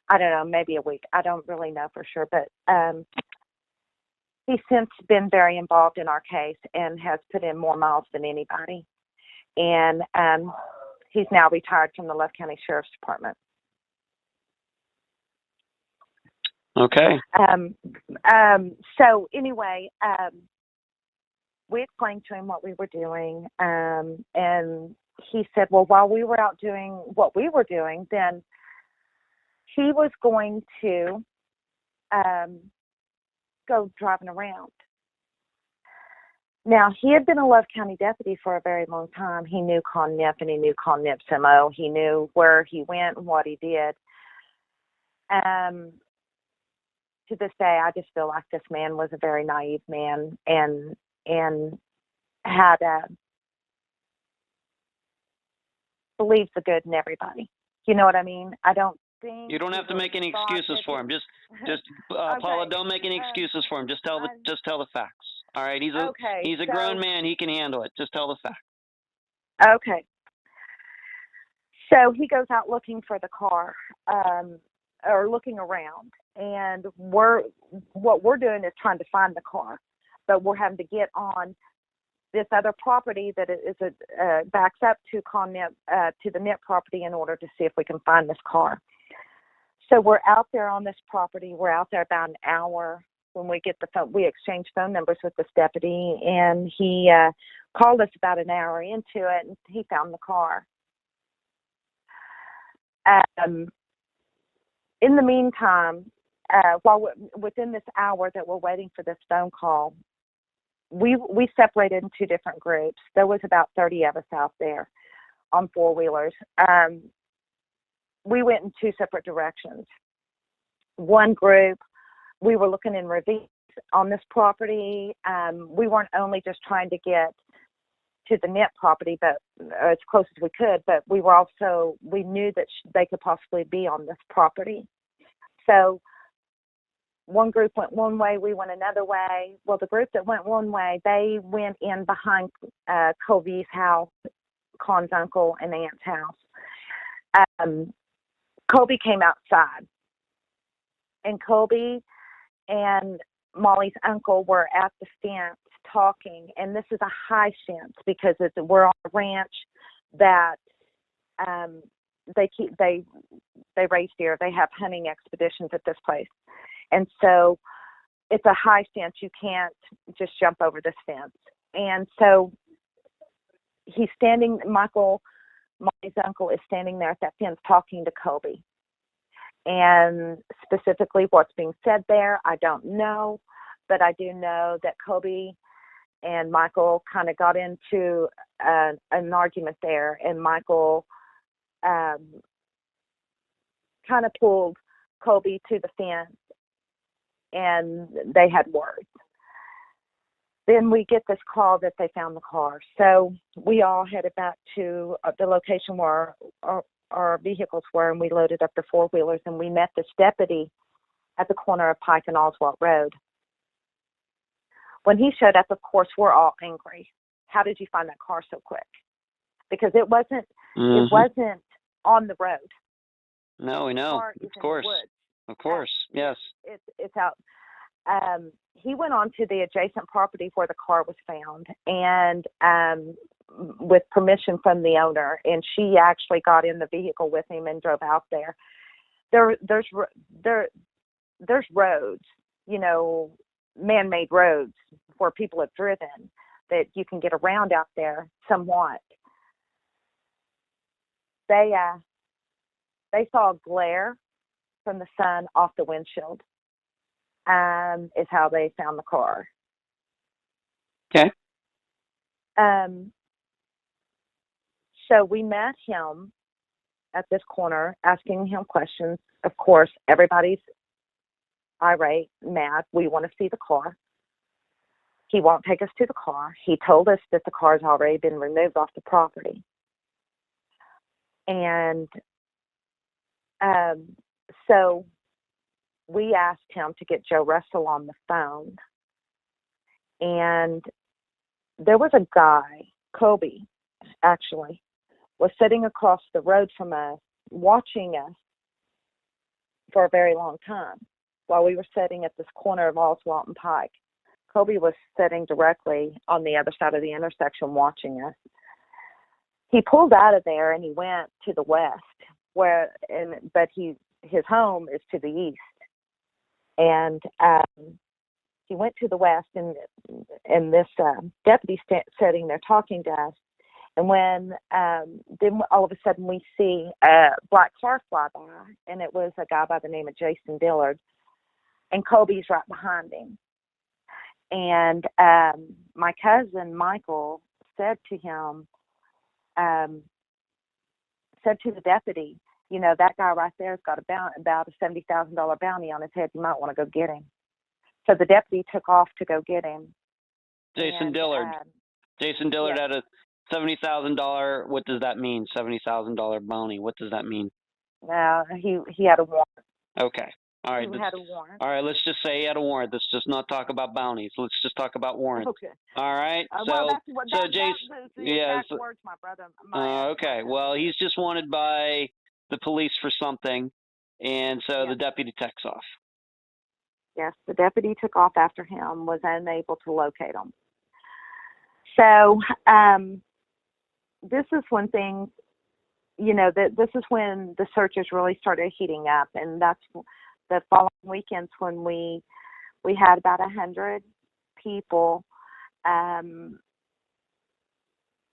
I don't know, maybe a week. I don't really know for sure, but he's since been very involved in our case and has put in more miles than anybody. And he's now retired from the Love County Sheriff's Department. Okay. So anyway, we explained to him what we were doing, and he said, well, while we were out doing what we were doing, then he was going to go driving around. Now, he had been a Love County deputy for a very long time. He knew Con Nip, and he knew Con Nip's MO. He knew where he went and what he did. To this day, I just feel like this man was a very naive man and had believes the good in everybody. You know what I mean? I don't think you don't have to make any excuses for him. Just okay. Paula, don't make any excuses for him. Just tell the facts. All right, he's a grown man. He can handle it. Just tell the facts. Okay. So he goes out looking for the car, or looking around, and what we're doing is trying to find the car, but we're having to get on this other property that is backs up to to the Nip property in order to see if we can find this car. So we're out there on this property. We're out there about an hour. When we get the phone, we exchange phone numbers with this deputy, and he called us about an hour into it, and he found the car. In the meantime, within this hour that we're waiting for this phone call, we separated in 2 different groups. There was about 30 of us out there on 4-wheelers. We went in 2 separate directions. One group, we were looking in ravines on this property. We weren't only just trying to get to the Nip property, but as close as we could, but we knew that they could possibly be on this property. So one group went one way, we went another way. Well, the group that went one way, they went in behind Colby's house, Con's uncle and aunt's house. Colby came outside, and Colby and Molly's uncle were at the fence talking, and this is a high fence because we're on a ranch that they raise deer. They have hunting expeditions at this place, and so it's a high fence. You can't just jump over this fence. And so he's standing. Molly's uncle is standing there at that fence talking to Colby. And specifically what's being said there, I don't know, but I do know that Colby and Michael kind of got into an argument there, and Michael kind of pulled Colby to the fence, and they had words. Then we get this call that they found the car. So we all headed back to the location where our vehicles were, and we loaded up the 4-wheelers, and we met this deputy at the corner of Pike and Oswald Road. When he showed up, of course, we're all angry. How did you find that car so quick? Because it wasn't on the road. No, we know. Of course. Of course. Yes. It's out. He went on to the adjacent property where the car was found, and with permission from the owner, and she actually got in the vehicle with him and drove out there. There's roads, man-made roads where people have driven that you can get around out there somewhat. They saw a glare from the sun off the windshield. Is how they found the car. Okay. So we met him at this corner, asking him questions. Of course, everybody's irate, mad. We want to see the car. He won't take us to the car. He told us that the car's already been removed off the property. And so we asked him to get Joe Russell on the phone. And there was a guy, Kobe, actually, was sitting across the road from us, watching us for a very long time while we were sitting at this corner of Oswalt and Pike. Kobe was sitting directly on the other side of the intersection watching us. He pulled out of there and he went to the west, but his home is to the east. And he went to the west, and this deputy sitting there talking to us. And when then all of a sudden we see a black car fly by, and it was a guy by the name of Jason Dillard, and Kobe's right behind him. And my cousin Michael said to him, said to the deputy, you know, that guy right there has got about a $70,000 bounty on his head. You might want to go get him. So the deputy took off to go get him. Jason Dillard. Jason Dillard had a $70,000. What does that mean? $70,000 bounty. What does that mean? He had a warrant. Okay. All right. He had a warrant. All right. Let's just say he had a warrant. Let's just not talk about bounties. Let's just talk about warrants. Okay. All right. Jason. Yeah. Words, my brother. Okay. Well, he's just wanted by the police for something, and so the deputy takes off. Yes, the deputy took off after him, was unable to locate him. So this is when things, you know, this is when the searches really started heating up, and that's the following weekends when we had about 100 people,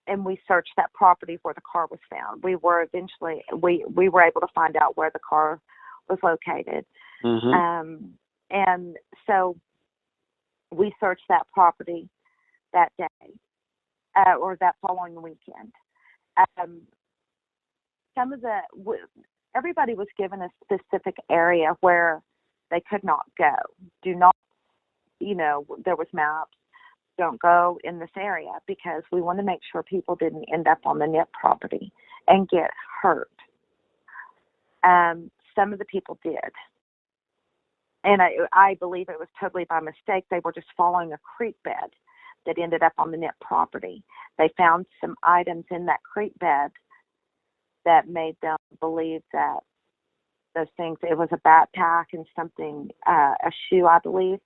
and we searched that property where the car was found. We were able to find out where the car was located. Mm-hmm. And so we searched that property that day, or that following weekend. Everybody was given a specific area where they could not go. Do not, you know, there was maps. Don't go in this area, because we want to make sure people didn't end up on the NIP property and get hurt. Some of the people did. And I believe it was totally by mistake. They were just following a creek bed that ended up on the NIP property. They found some items in that creek bed that made them believe that those things, it was a backpack and something, a shoe, I believe,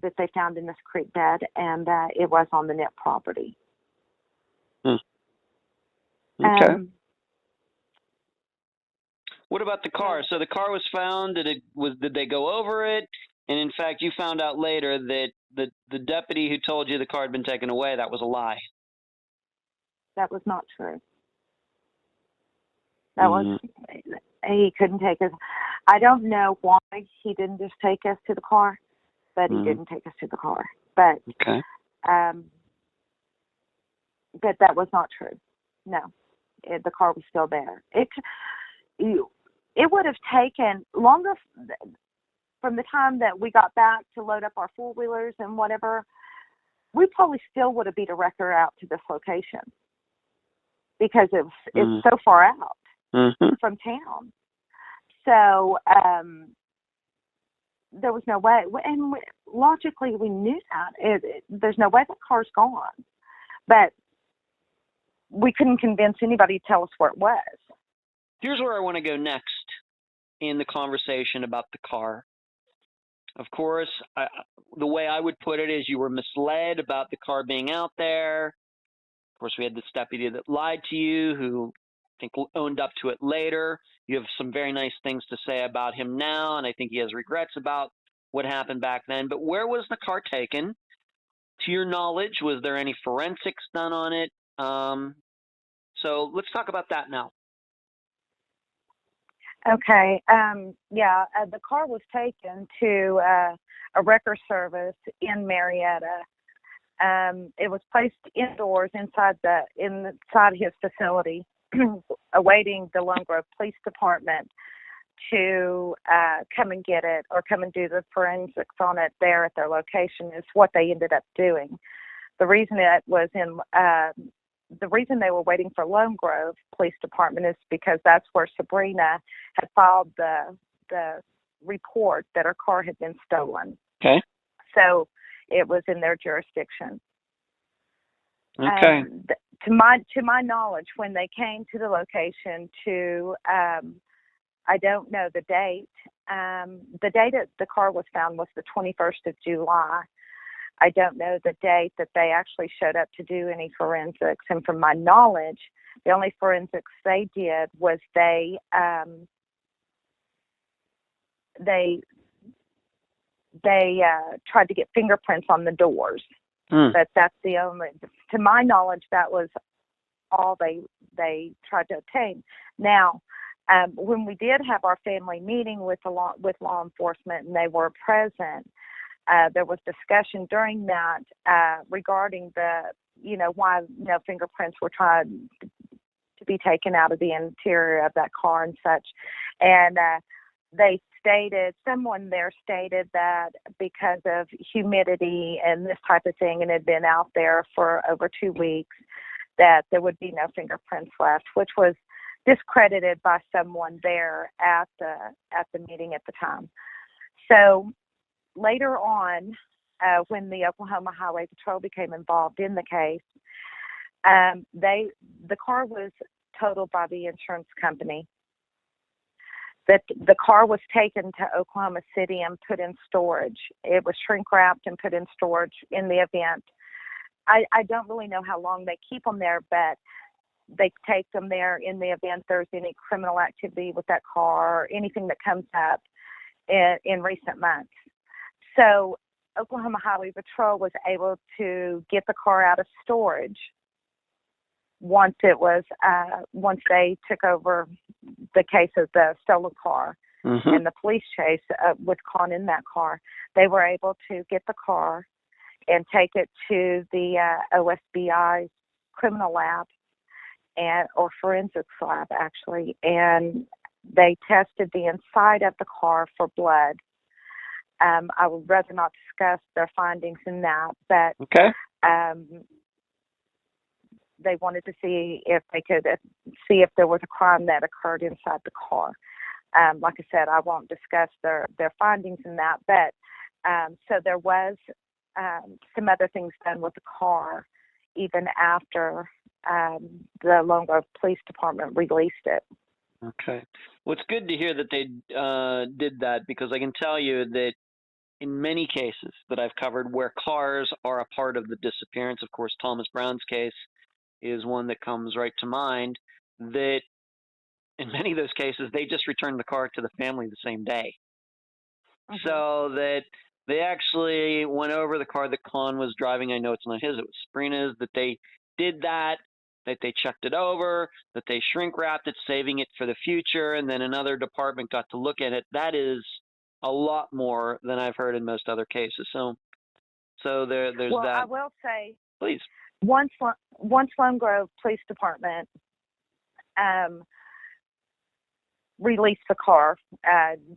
that they found in this creek bed, and it was on the NIP property. Okay. What about the car? So the car was found. Did they go over it? And in fact, you found out later that the deputy who told you the car had been taken away, that was a lie. That was not true. That was, he couldn't take us. I don't know why he didn't just take us to the car, but he didn't take us to the car. But okay. But that was not true. No, the car was still there. It would have taken longer from the time that we got back to load up our four-wheelers and whatever. We probably still would have beat a wrecker out to this location, because it's so far out from town. So there was no way, and logically we knew that there's no way that car's gone, but we couldn't convince anybody to tell us where it was. Here's where I want to go next in the conversation about the car. Of course, the way I would put it is you were misled about the car being out there. Of course, we had this deputy that lied to you, who I think owned up to it later. You have some very nice things to say about him now, and I think he has regrets about what happened back then. But where was the car taken? To your knowledge, was there any forensics done on it? So let's talk about that now. Okay. The car was taken to a wrecker service in Marietta. it was placed indoors inside his facility, awaiting the Lone Grove Police Department to come and get it or come and do the forensics on it there at their location. Is what they ended up doing. The reason it was the reason they were waiting for Lone Grove Police Department is because that's where Sabrina had filed the report that her car had been stolen. Okay. So it was in their jurisdiction. Okay. To my knowledge, when they came to the location I don't know the date. The date that the car was found was the 21st of July. I don't know the date that they actually showed up to do any forensics. And from my knowledge, the only forensics they did was they tried to get fingerprints on the doors. But that's the only, to my knowledge, that was all they tried to obtain. Now, when we did have our family meeting with law enforcement and they were present, there was discussion during that regarding why no fingerprints were tried to be taken out of the interior of that car and such. And someone there stated that because of humidity and this type of thing, and it had been out there for over 2 weeks, that there would be no fingerprints left, which was discredited by someone there at the meeting at the time. So later on, when the Oklahoma Highway Patrol became involved in the case, the car was totaled by the insurance company. That the car was taken to Oklahoma City and put in storage. It was shrink wrapped and put in storage in the event. I don't really know how long they keep them there, but they take them there in the event there's any criminal activity with that car or anything that comes up in recent months. So Oklahoma Highway Patrol was able to get the car out of storage once they took over the case of the stolen car and the police chase with Con in that car. They were able to get the car and take it to the OSBI's criminal lab or forensics lab, actually, and they tested the inside of the car for blood. I would rather not discuss their findings in that, but okay. They wanted to see if they could see if there was a crime that occurred inside the car. Like I said, I won't discuss their findings in that, but so there was some other things done with the car even after the Lone Grove Police Department released it. Okay. Well, it's good to hear that they did that, because I can tell you that in many cases that I've covered where cars are a part of the disappearance, of course, Thomas Brown's case is one that comes right to mind, that in many of those cases, they just returned the car to the family the same day. So that they actually went over the car that Con was driving. I know it's not his, it was Sabrina's, that they did that they checked it over, that they shrink wrapped it, saving it for the future, and then another department got to look at it. That is a lot more than I've heard in most other cases. So there's that. Well, I will say, please. Once Lone Grove Police Department released the car,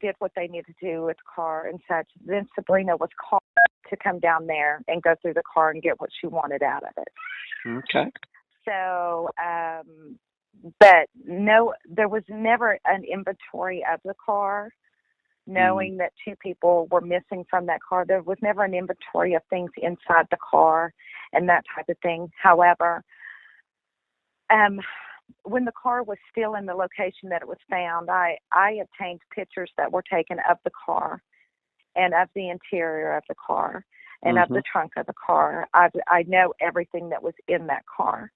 did what they needed to do with the car and such, then Sabrina was called to come down there and go through the car and get what she wanted out of it. Okay. So, but no, there was never an inventory of the car. Knowing that 2 people were missing from that car, there was never an inventory of things inside the car and that type of thing. However, when the car was still in the location that it was found, I obtained pictures that were taken of the car and of the interior of the car and of the trunk of the car. I know everything that was in that car.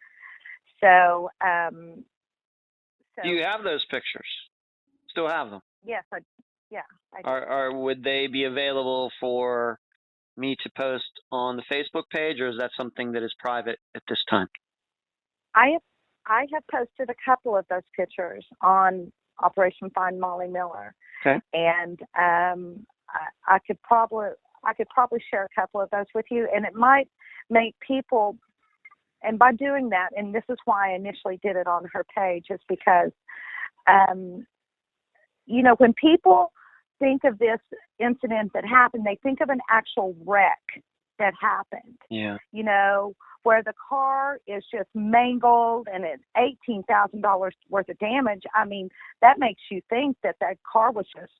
So, do you have those pictures? Still have them? Yes, I do. Would they be available for me to post on the Facebook page, or is that something that is private at this time? I have posted a couple of those pictures on Operation Find Molly Miller. Okay. And I I could probably share a couple of those with you, and it might make people, and by doing that, and this is why I initially did it on her page, is because, you know, when people think of this incident that happened, they think of an actual wreck that happened. Yeah. You know, where the car is just mangled and it's $18,000 worth of damage. I mean, that makes you think that that car was just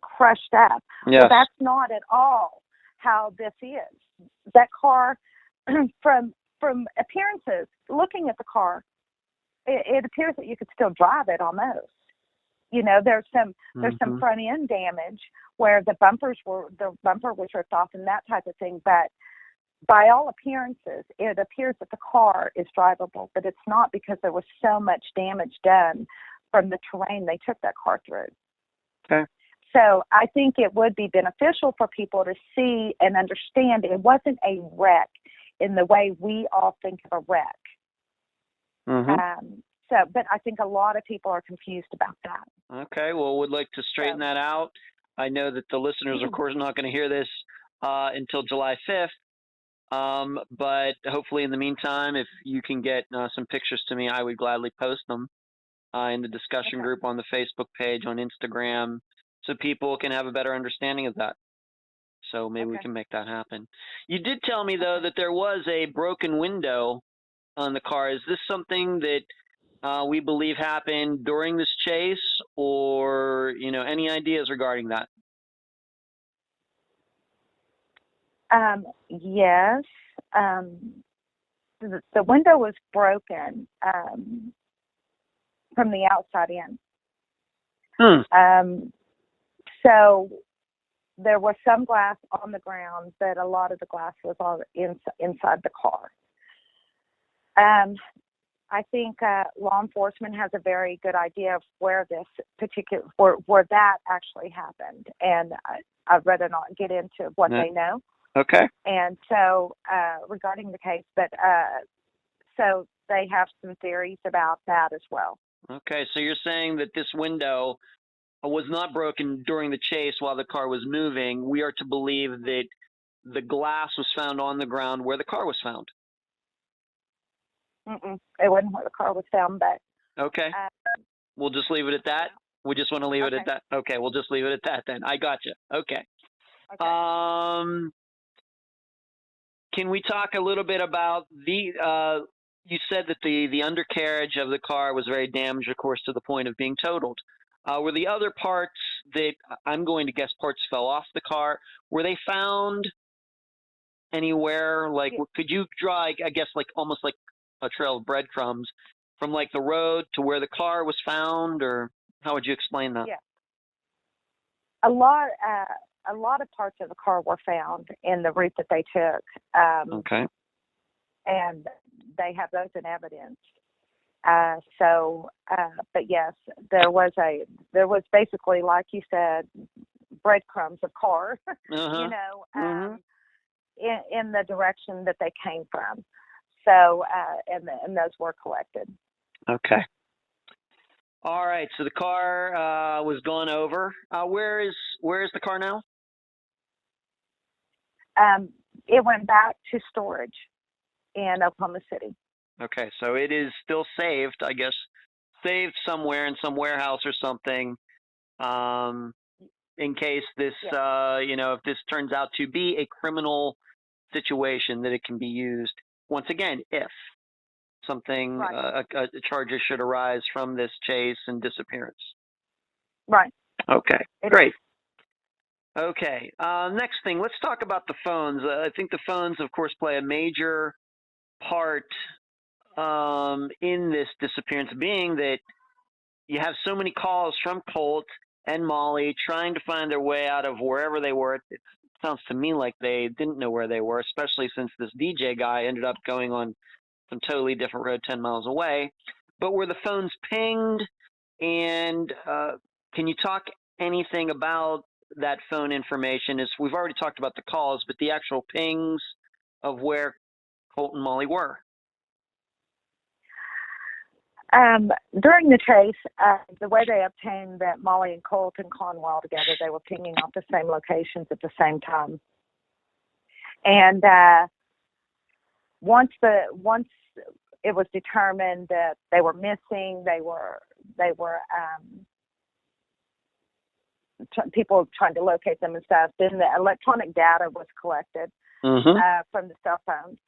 crushed up. Yes. Well, that's not at all how this is. That car, from appearances, looking at the car, it appears that you could still drive it almost. You know, there's some front end damage where the bumper was ripped off and that type of thing. But by all appearances, it appears that the car is drivable, but it's not, because there was so much damage done from the terrain they took that car through. Okay. So I think it would be beneficial for people to see and understand it wasn't a wreck in the way we all think of a wreck. But I think a lot of people are confused about that. Okay, well, would like to straighten that out. I know that the listeners, of course, are not going to hear this until July 5th. But hopefully in the meantime, if you can get some pictures to me, I would gladly post them in the discussion group on the Facebook page, on Instagram, so people can have a better understanding of that. So maybe we can make that happen. You did tell me, though, that there was a broken window on the car. Is this something that we believe happened during this chase, or, you know, any ideas regarding that? Yes. The window was broken from the outside in. So there was some glass on the ground, but a lot of the glass was all inside the car. I think law enforcement has a very good idea of where this particular, where that actually happened, and I'd rather not get into what they know. Okay. And so regarding the case, but so they have some theories about that as well. Okay, so you're saying that this window was not broken during the chase while the car was moving. We are to believe that the glass was found on the ground where the car was found. It wasn't where the car was found, but okay. We'll just leave it at that. We just want to leave it at that. Okay, we'll just leave it at that then. I got you. Okay. Can we talk a little bit about the? You said that the undercarriage of the car was very damaged, of course, to the point of being totaled. Were the other parts that, I'm going to guess, parts fell off the car, were they found anywhere? Like, could you draw, I guess, like almost like a trail of breadcrumbs from like the road to where the car was found, or how would you explain that? Yeah. A lot of parts of the car were found in the route that they took. Okay. And they have those in evidence. But yes, there was basically, like you said, breadcrumbs of car, you know, in the direction that they came from. So, and those were collected. Okay. All right. So the car was gone over. Where is the car now? It went back to storage in Oklahoma City. Okay, so it is still saved, I guess, saved somewhere in some warehouse or something, in case this, if this turns out to be a criminal situation, that it can be used. Once again, if something, a charges should arise from this chase and disappearance. Right. Okay, great. Okay, next thing, let's talk about the phones. I think the phones, of course, play a major part in this disappearance, being that you have so many calls from Colt and Molly trying to find their way out of wherever they were. It sounds to me like they didn't know where they were, especially since this DJ guy ended up going on some totally different road 10 miles away. But were the phones pinged? And can you talk anything about that phone information? As we've already talked about the calls, but the actual pings of where Colt and Molly were. During the chase, the way they obtained that Molly and Colt and Conwell together, they were pinging off the same locations at the same time. And once it was determined that they were missing, they were people trying to locate them and stuff. Then the electronic data was collected from the cell phones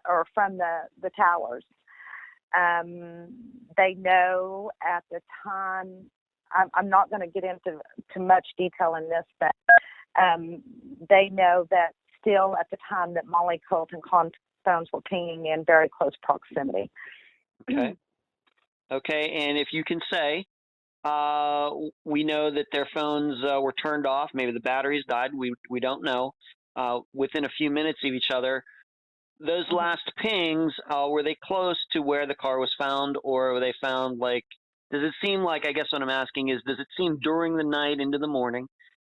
or from the towers. They know at the time. I'm not going to get into much detail in this, but they know that still at the time that Molly, Colt, and Con phones were pinging in very close proximity. Okay. Okay, and if you can say, we know that their phones were turned off. Maybe the batteries died. We don't know. Within a few minutes of each other. Those last pings, were they close to where the car was found, or were they found like? Does it seem like? I guess what I'm asking is, does it seem during the night into the morning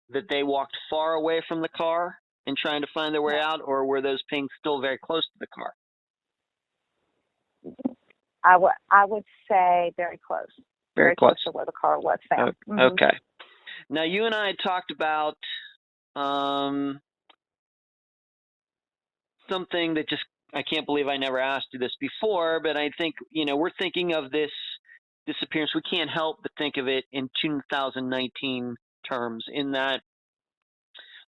that they walked far away from the car and trying to find their way out, or were those pings still very close to the car? I would say very close. Very close to where the car was found. Okay. Now, you and I had talked about something that just, I can't believe I never asked you this before, but I think, we're thinking of this disappearance. We can't help but think of it in 2019 terms, in that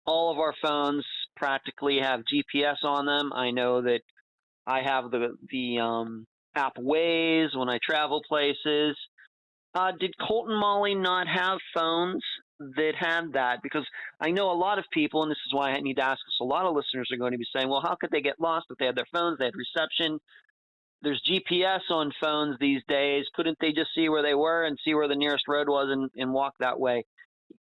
all of our phones practically have GPS on them. I know that I have the app Waze when I travel places. Did Colt and Molly not have phones that had that? Because I know a lot of people, and this is why I need to ask this, a lot of listeners are going to be saying, well, how could they get lost if they had their phones, they had reception? There's GPS on phones these days. Couldn't they just see where they were and see where the nearest road was and walk that way?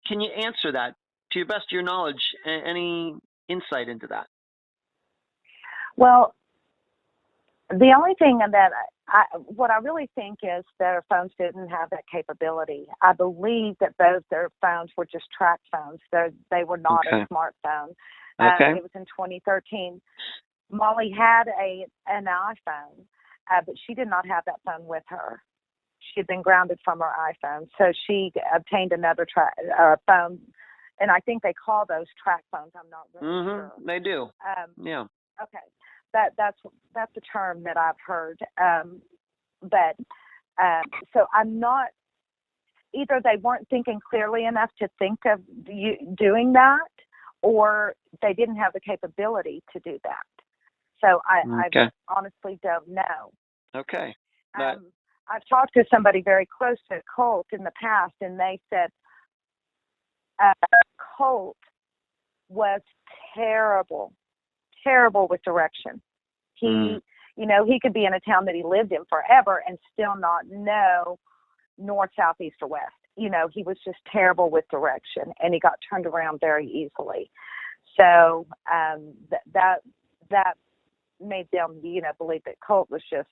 Can you answer that to your best of your knowledge? Any insight into that? Well, the only thing that what I really think is that our phones didn't have that capability. I believe that both their phones were just Trakfones. They were not a smartphone. It was in 2013. Molly had an iPhone, but she did not have that phone with her. She had been grounded from her iPhone, so she obtained another phone, and I think they call those Trakfones. I'm not really sure. They do. Yeah. Okay. That's the term that I've heard. So I'm not, either they weren't thinking clearly enough to think of doing that, or they didn't have the capability to do that. So I honestly don't know. Okay. I've talked to somebody very close to Colt in the past, and they said Colt was terrible with direction. He could be in a town that he lived in forever and still not know north, south, east, or west. He was just terrible with direction, and he got turned around very easily. So that made them, believe that Colt was just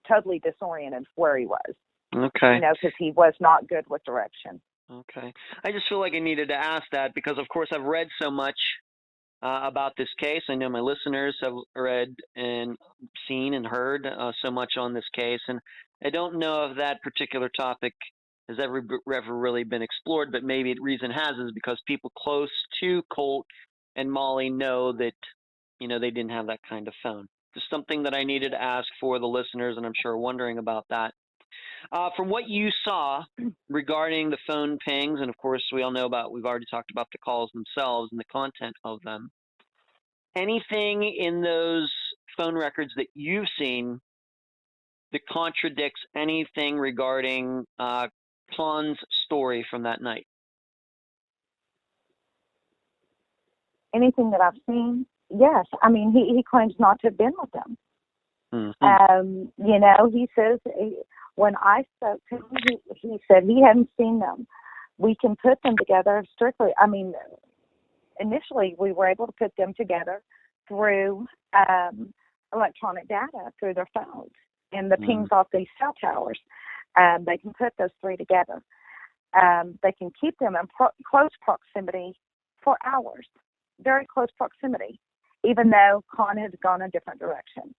totally disoriented where he was. Okay. Because he was not good with direction. Okay. I just feel like I needed to ask that because, of course, I've read so much about this case. I know my listeners have read and seen and heard so much on this case, and I don't know if that particular topic has ever really been explored, but maybe the reason it has is because people close to Colt and Molly know that, they didn't have that kind of phone. Just something that I needed to ask for the listeners, and I'm sure wondering about that. From what you saw regarding the phone pings, and of course we've already talked about the calls themselves and the content of them, anything in those phone records that you've seen that contradicts anything regarding Con's story from that night? Anything that I've seen? Yes. I mean, he claims not to have been with them. He says, when I spoke to him, he said he hadn't seen them. We can put them together strictly. I mean, initially we were able to put them together through electronic data through their phones and the pings off these cell towers. They can put those three together. They can keep them in close proximity for hours, very close proximity, even though Con has gone a different direction.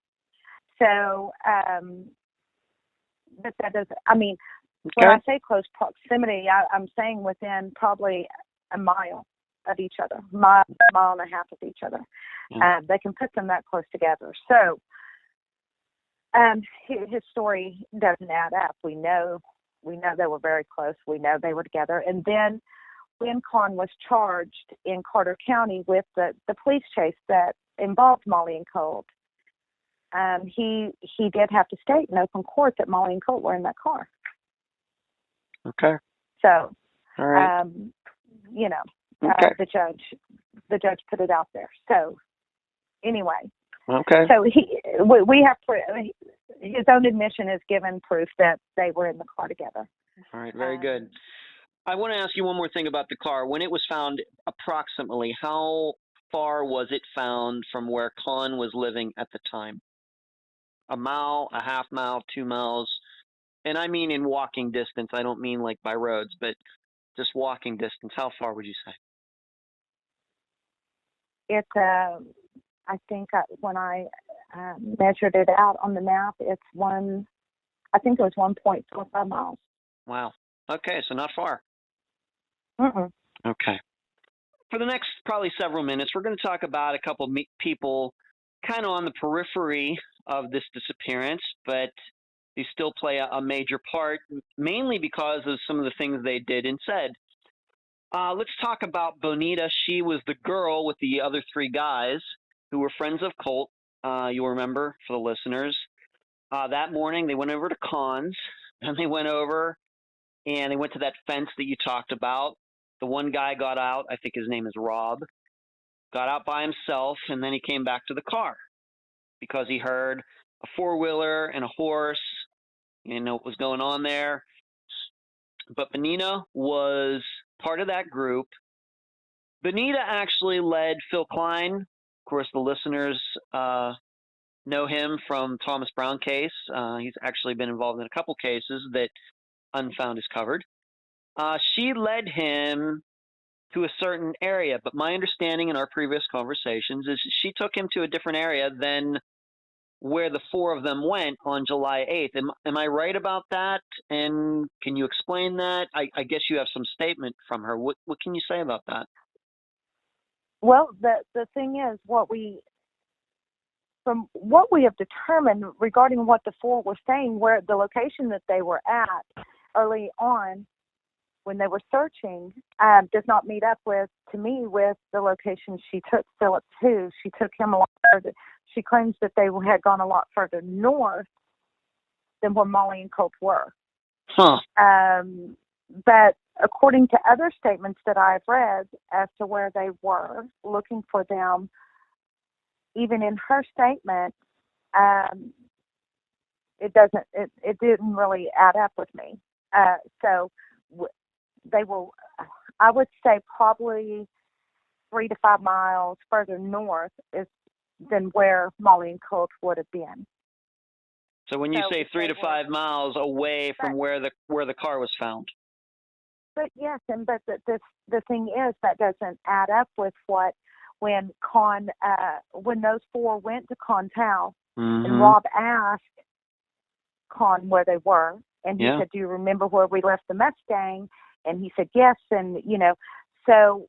So, but that doesn't, I mean, when I say close proximity, I'm saying within probably a mile. of each other, mile and a half of each other. They can put them that close together. So his story doesn't add up. We know they were very close. We know they were together. And then when Con was charged in Carter County with the police chase that involved Molly and Colt, he did have to state in open court that Molly and Colt were in that car. Okay. So, all right. The judge put it out there. So, anyway. Okay. So we have his own admission has given proof that they were in the car together. All right. Very good. I want to ask you one more thing about the car. When it was found, approximately, how far was it found from where Con was living at the time? A mile, a half mile, 2 miles? And I mean in walking distance. I don't mean like by roads, but just walking distance. How far would you say? It's, I think when I measured it out on the map, I think it was 1.45 miles. Wow. Okay, so not far. Mm-mm. Okay. For the next probably several minutes, we're going to talk about a couple of people kind of on the periphery of this disappearance, but they still play a major part, mainly because of some of the things they did and said. Let's talk about Bonita. She was the girl with the other 3 guys who were friends of Colt. You'll remember, for the listeners. That morning, they went over to Con's, and they went over, and they went to that fence that you talked about. The one guy got out, I think his name is Rob, got out by himself, and then he came back to the car because he heard a 4-wheeler and a horse. You know what was going on there. But Bonita was part of that group. Bonita actually led Phil Klein. Of course, the listeners know him from Thomas Brown case. He's actually been involved in a couple cases that Unfound is covered. She led him to a certain area, but my understanding in our previous conversations is she took him to a different area than where the 4 of them went on July 8th. Am I right about that? And can you explain that? I guess you have some statement from her. What can you say about that? Well, the thing is, from what we have determined regarding what the 4 were saying, where the location that they were at early on when they were searching does not meet up with the location she took Philip to. She took him a lot further. She claims that they had gone a lot further north than where Molly and Colt were. Huh. But according to other statements that I've read as to where they were looking for them, even in her statement, it didn't really add up with me. So they were, I would say, probably 3 to 5 miles further north than where Molly and Colt would have been. So when you say 3 to 5 miles away from where the car was found. But yes, but the thing is that doesn't add up with when those 4 went to Con's house, mm-hmm. and Rob asked Con where they were, and he said, "Do you remember where we left the Mustang?" And he said, "Yes." And so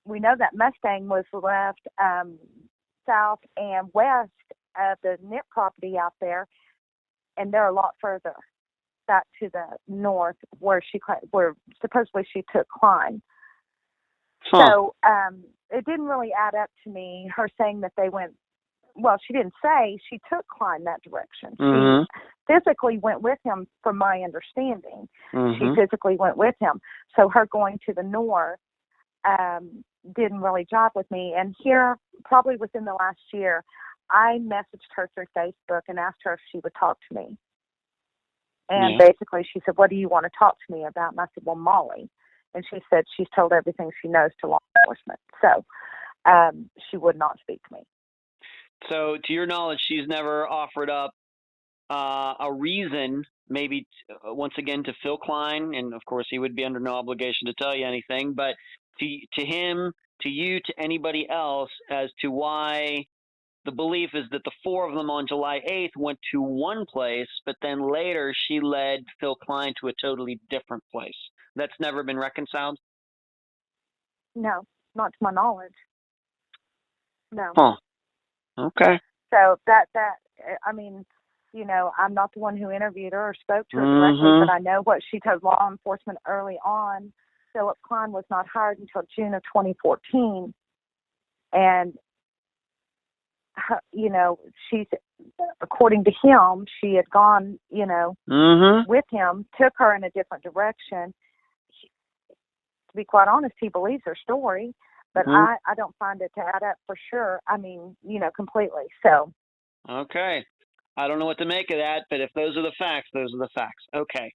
we know that Mustang was left south and west of the Knit property out there, and they're a lot further back to the north where supposedly she took Klein. Huh. So it didn't really add up to me, her saying that they went, well, she didn't say she took Klein that direction. Mm-hmm. She physically went with him, from my understanding. Mm-hmm. She physically went with him. So her going to the north didn't really jive with me. And here, probably within the last year, I messaged her through Facebook and asked her if she would talk to me. And basically she said, "What do you want to talk to me about?" And I said, "Well, Molly." And she said she's told everything she knows to law enforcement. So she would not speak to me. So to your knowledge, she's never offered up a reason, maybe once again to Phil Klein, and of course he would be under no obligation to tell you anything, but to him, to you, to anybody else, as to why the belief is that the 4 of them on July 8th went to one place, but then later she led Phil Klein to a totally different place. That's never been reconciled? No, not to my knowledge. No. Huh. Okay. So I mean, I'm not the one who interviewed her or spoke to her directly, Mm-hmm. but I know what she told law enforcement early on. Philip Klein was not hired until June of 2014, and she's, according to him, she had gone, Mm-hmm. with him, took her in a different direction. To be quite honest, he believes her story, but Mm-hmm. I don't find it to add up for sure. I mean, completely. So. Okay. I don't know what to make of that, but if those are the facts, those are the facts. Okay.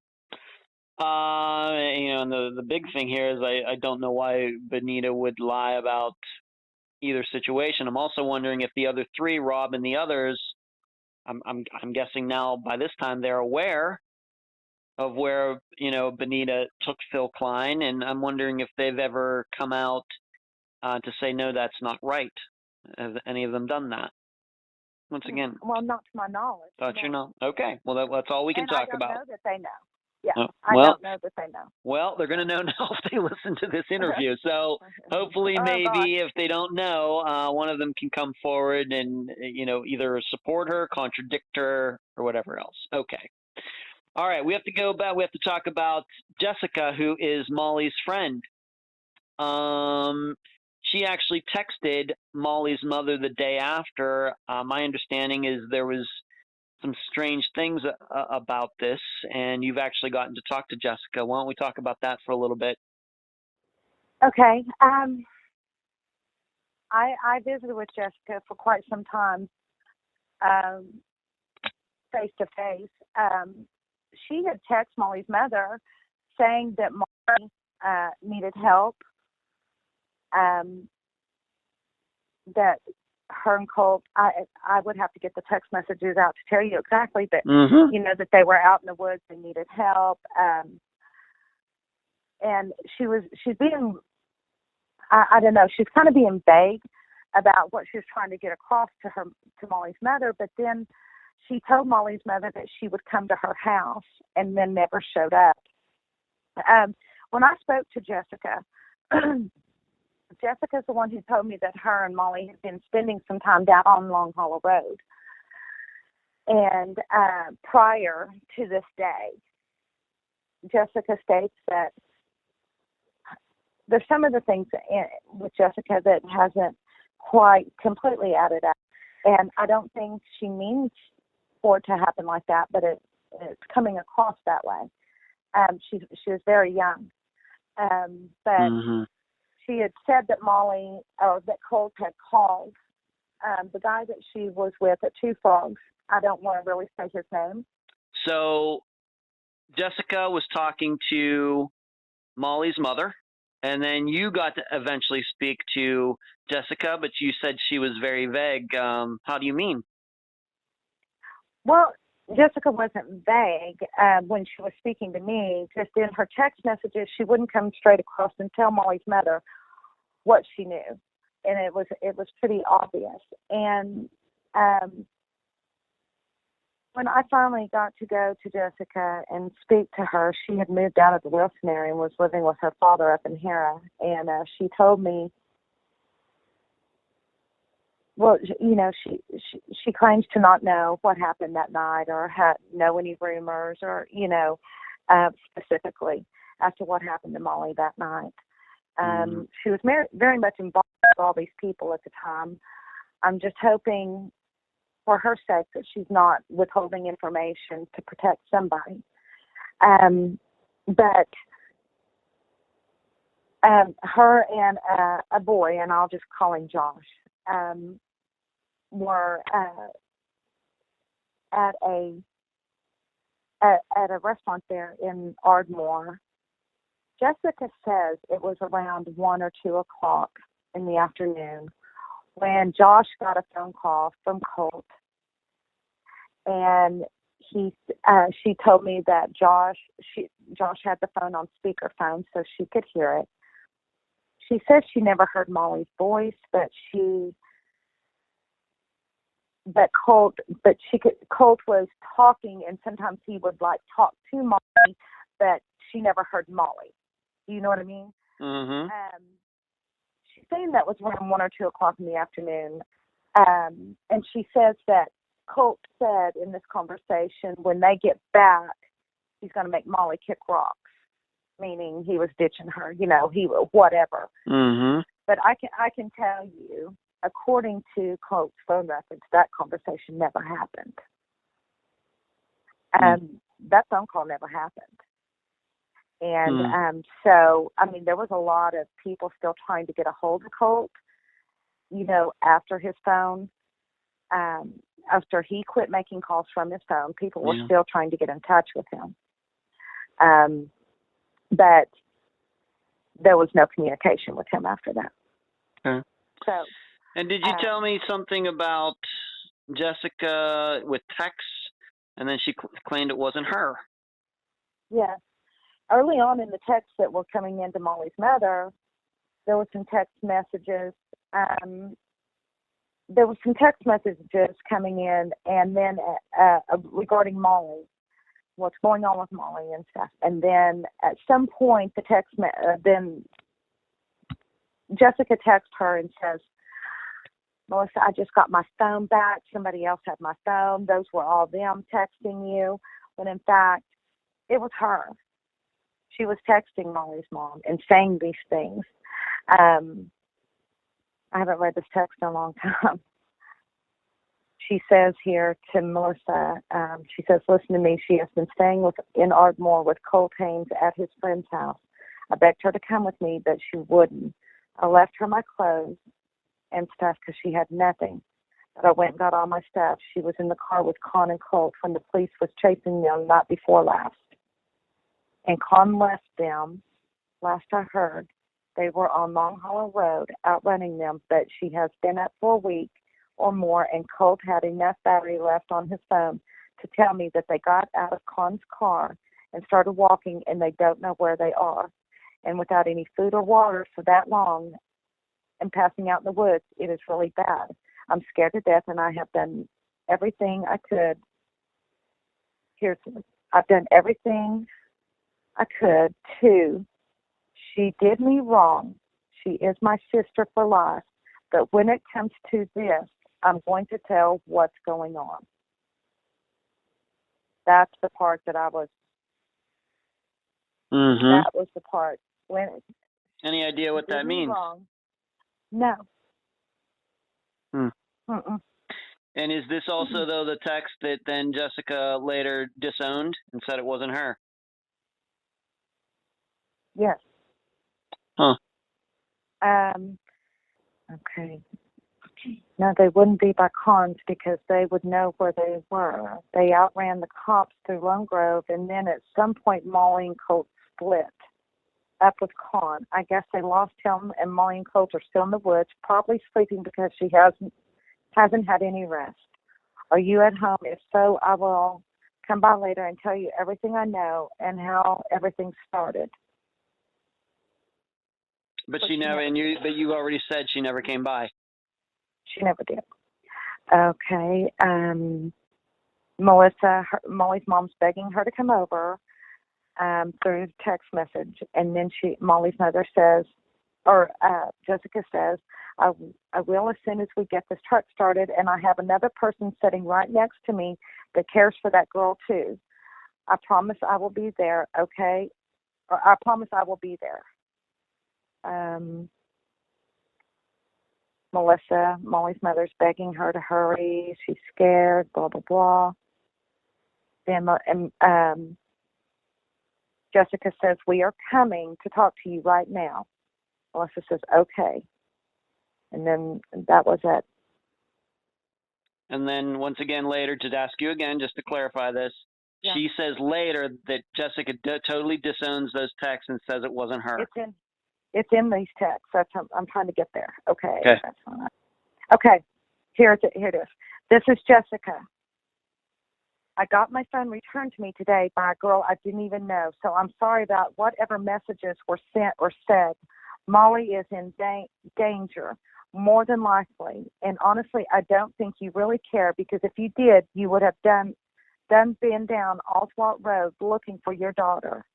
And the big thing here is I don't know why Benita would lie about either situation. I'm also wondering if the other three, Rob and the others, I'm guessing now by this time they're aware of where Benita took Phil Klein, and I'm wondering if they've ever come out to say no, that's not right. Have any of them done that? Once again, well, not to my knowledge. thought you know. Okay, well that's all we can talk about. I don't know that they know. Yeah, I don't know that they know. Well, they're going to know now if they listen to this interview. So hopefully, maybe if they don't know, one of them can come forward and either support her, contradict her, or whatever else. Okay. All right, we have to go back. We have to talk about Jessica, who is Molly's friend. She actually texted Molly's mother the day after. My understanding is there was some strange things about this, and you've actually gotten to talk to Jessica. Why don't we talk about that for a little bit? Okay. I visited with Jessica for quite some time, face to face. She had texted Molly's mother saying that Molly needed help, that her and Colt, I would have to get the text messages out to tell you exactly, but that they were out in the woods and needed help. And she's being, I don't know, she's kind of being vague about what she was trying to get across to Molly's mother, but then she told Molly's mother that she would come to her house and then never showed up. When I spoke to Jessica, Jessica's the one who told me that her and Molly had been spending some time down on Long Hollow Road. And prior to this day, Jessica states that there's some of the things with Jessica that hasn't quite completely added up. And I don't think she means for it to happen like that, but it's coming across that way. She was very young. But she had said that that Colt had called the guy that she was with at Two Frogs. I don't want to really say his name. So Jessica was talking to Molly's mother, and then you got to eventually speak to Jessica, but you said she was very vague. How do you mean? Well, Jessica wasn't vague when she was speaking to me. Just in her text messages, she wouldn't come straight across and tell Molly's mother what she knew, and it was pretty obvious. And when I finally got to go to Jessica and speak to her, she had moved out of the Wilson area and was living with her father up in Hera, and she told me, well, she claims to not know what happened that night or know any rumors or, specifically as to what happened to Molly that night. She was very much involved with all these people at the time. I'm just hoping for her sake that she's not withholding information to protect somebody. But her and a boy, and I'll just call him Josh, were at a restaurant there in Ardmore. Jessica says it was around 1 or 2 o'clock in the afternoon when Josh got a phone call from Colt, and she told me that Josh had the phone on speakerphone so she could hear it. She said she never heard Molly's voice, Colt was talking, and sometimes he would talk to Molly, but she never heard Molly. Do you know what I mean? assume that was around 1 or 2 o'clock in the afternoon. And she says that Colt said in this conversation, when they get back, he's going to make Molly kick rocks, meaning he was ditching her, whatever. Mm-hmm. But I can tell you, according to Colt's phone records, that conversation never happened. That phone call never happened. And so, I mean, there was a lot of people still trying to get a hold of Colt, after his phone. After he quit making calls from his phone, people were still trying to get in touch with him. But there was no communication with him after that. Okay. So. And did you tell me something about Jessica with texts, and then she claimed it wasn't her? Yes. Early on in the texts that were coming into Molly's mother, there were some text messages. There were some text messages coming in, and then regarding Molly, what's going on with Molly and stuff. And then at some point, then Jessica texts her and says, "Melissa, I just got my phone back. Somebody else had my phone. Those were all them texting you." When in fact, it was her. She was texting Molly's mom and saying these things. I haven't read this text in a long time. She says here to Melissa, she says, "Listen to me. She has been staying in Ardmore with Colt Haynes at his friend's house. I begged her to come with me, but she wouldn't. I left her my clothes and stuff because she had nothing. But I went and got all my stuff. She was in the car with Con and Colt when the police was chasing them night before last. And Con left them. Last I heard, they were on Long Hollow Road outrunning them, but she has been up for a week or more, and Colt had enough battery left on his phone to tell me that they got out of Con's car and started walking, and they don't know where they are. And without any food or water for that long and passing out in the woods, it is really bad. I'm scared to death, and I have done everything I could. I've done everything I could to. She did me wrong. She is my sister for life. But when it comes to this, I'm going to tell what's going on." That's the part that I was. Mm-hmm. That was the part when. Any idea what that means? Wrong. No. And is this also, though, the text that then Jessica later disowned and said it wasn't her? Yes. Huh. Okay. No, they wouldn't be by Cons because they would know where they were. They outran the cops through Lone Grove, and then at some point Molly and Colt split up with Con. I guess they lost him, and Molly and Colt are still in the woods, probably sleeping because she hasn't had any rest. Are you at home? If so, I will come by later and tell you everything I know and how everything started. But she never, but you already said she never came by. She never did. Okay. Melissa, Molly's mom's begging her to come over through text message, and then Molly's mother says, or Jessica says, I will as soon as we get this truck started, and I have another person sitting right next to me that cares for that girl too. I promise I will be there, okay? Or I promise I will be there. Melissa, Molly's mother's begging her to hurry. She's scared, blah, blah, blah. Then Jessica says, "We are coming to talk to you right now." Melissa says, "Okay." And then that was it. And then once again later, to ask you again, just to clarify this, she says later that Jessica totally disowns those texts and says it wasn't her. It's in these texts. I'm trying to get there. Okay. Okay. That's fine. Okay. Here it is. This is Jessica. I got my phone returned to me today by a girl I didn't even know, so I'm sorry about whatever messages were sent or said. Molly is in danger, more than likely, and honestly, I don't think you really care, because if you did, you would have been down Oswald Road looking for your daughter,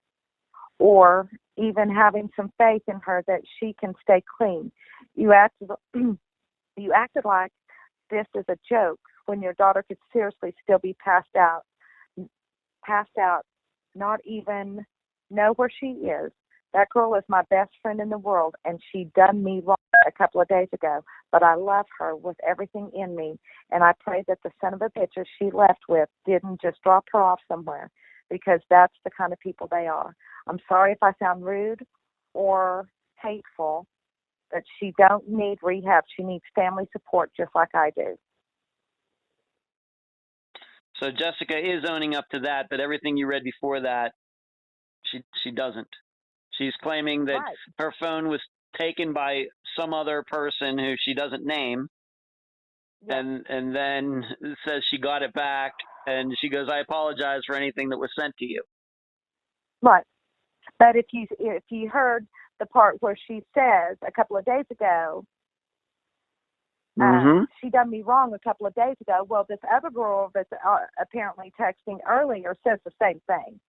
or even having some faith in her that she can stay clean. You acted you acted like this is a joke when your daughter could seriously still be passed out, not even know where she is. That girl is my best friend in the world, and she done me wrong a couple of days ago, but I love her with everything in me, and I pray that the son of a bitch she left with didn't just drop her off somewhere, because that's the kind of people they are. I'm sorry if I sound rude or hateful, but she don't need rehab. She needs family support just like I do. So Jessica is owning up to that, but everything you read before that, she doesn't. She's claiming that her phone was taken by some other person who she doesn't name, and then says she got it back, and she goes, "I apologize for anything that was sent to you." Right. But if you heard the part where she says a couple of days ago, she done me wrong a couple of days ago. Well, this other girl that's apparently texting earlier says the same thing.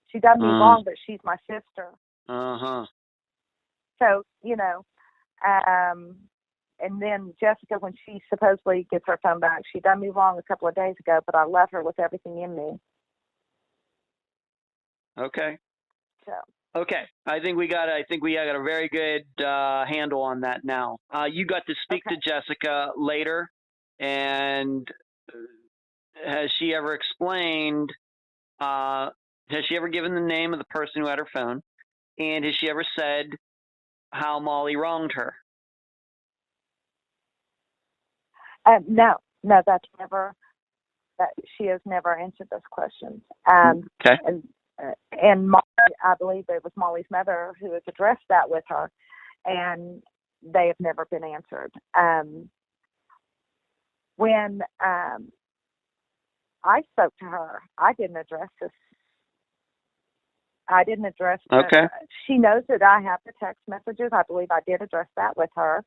She done me wrong, but she's my sister. So, and then Jessica, when she supposedly gets her phone back, she done me wrong a couple of days ago, but I love her with everything in me. Okay. So. Okay, I think we got a very good handle on that now. You got to speak to Jessica later, and has she ever explained? Has she ever given the name of the person who had her phone? And has she ever said how Molly wronged her? No, that's never. She has never answered those questions. Okay. And Molly, I believe it was Molly's mother who has addressed that with her, and they have never been answered. When I spoke to her, I didn't address this. She knows that I have the text messages. I believe I did address that with her.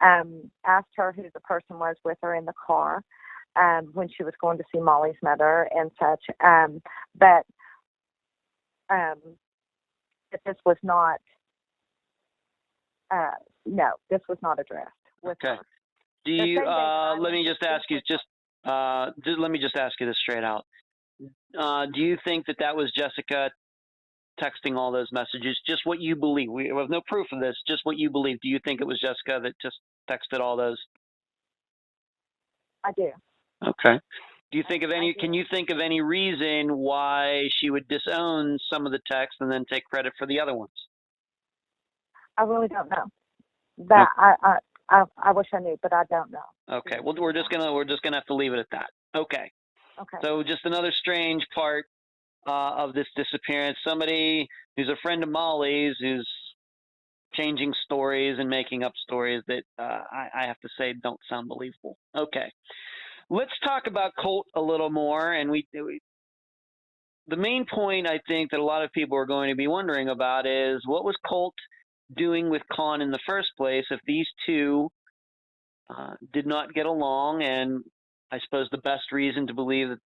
Asked her who the person was with her in the car when she was going to see Molly's mother and such. But this was not. No, this was not addressed with her. Do you? Let me just ask you. Let me just ask you this straight out. Do you think that was Jessica texting all those messages? Just what you believe. We have no proof of this. Just what you believe. Do you think it was Jessica that just texted all those? I do. Okay. Do you think of any? Can you think of any reason why she would disown some of the texts and then take credit for the other ones? I really don't know. That I wish I knew, but I don't know. Okay. Well, we're just gonna have to leave it at that. Okay. Okay. So just another strange part of this disappearance. Somebody who's a friend of Molly's who's changing stories and making up stories that I have to say don't sound believable. Okay. Let's talk about Colt a little more. And the main point I think that a lot of people are going to be wondering about is what was Colt doing with Con in the first place if these two did not get along? And I suppose the best reason to believe that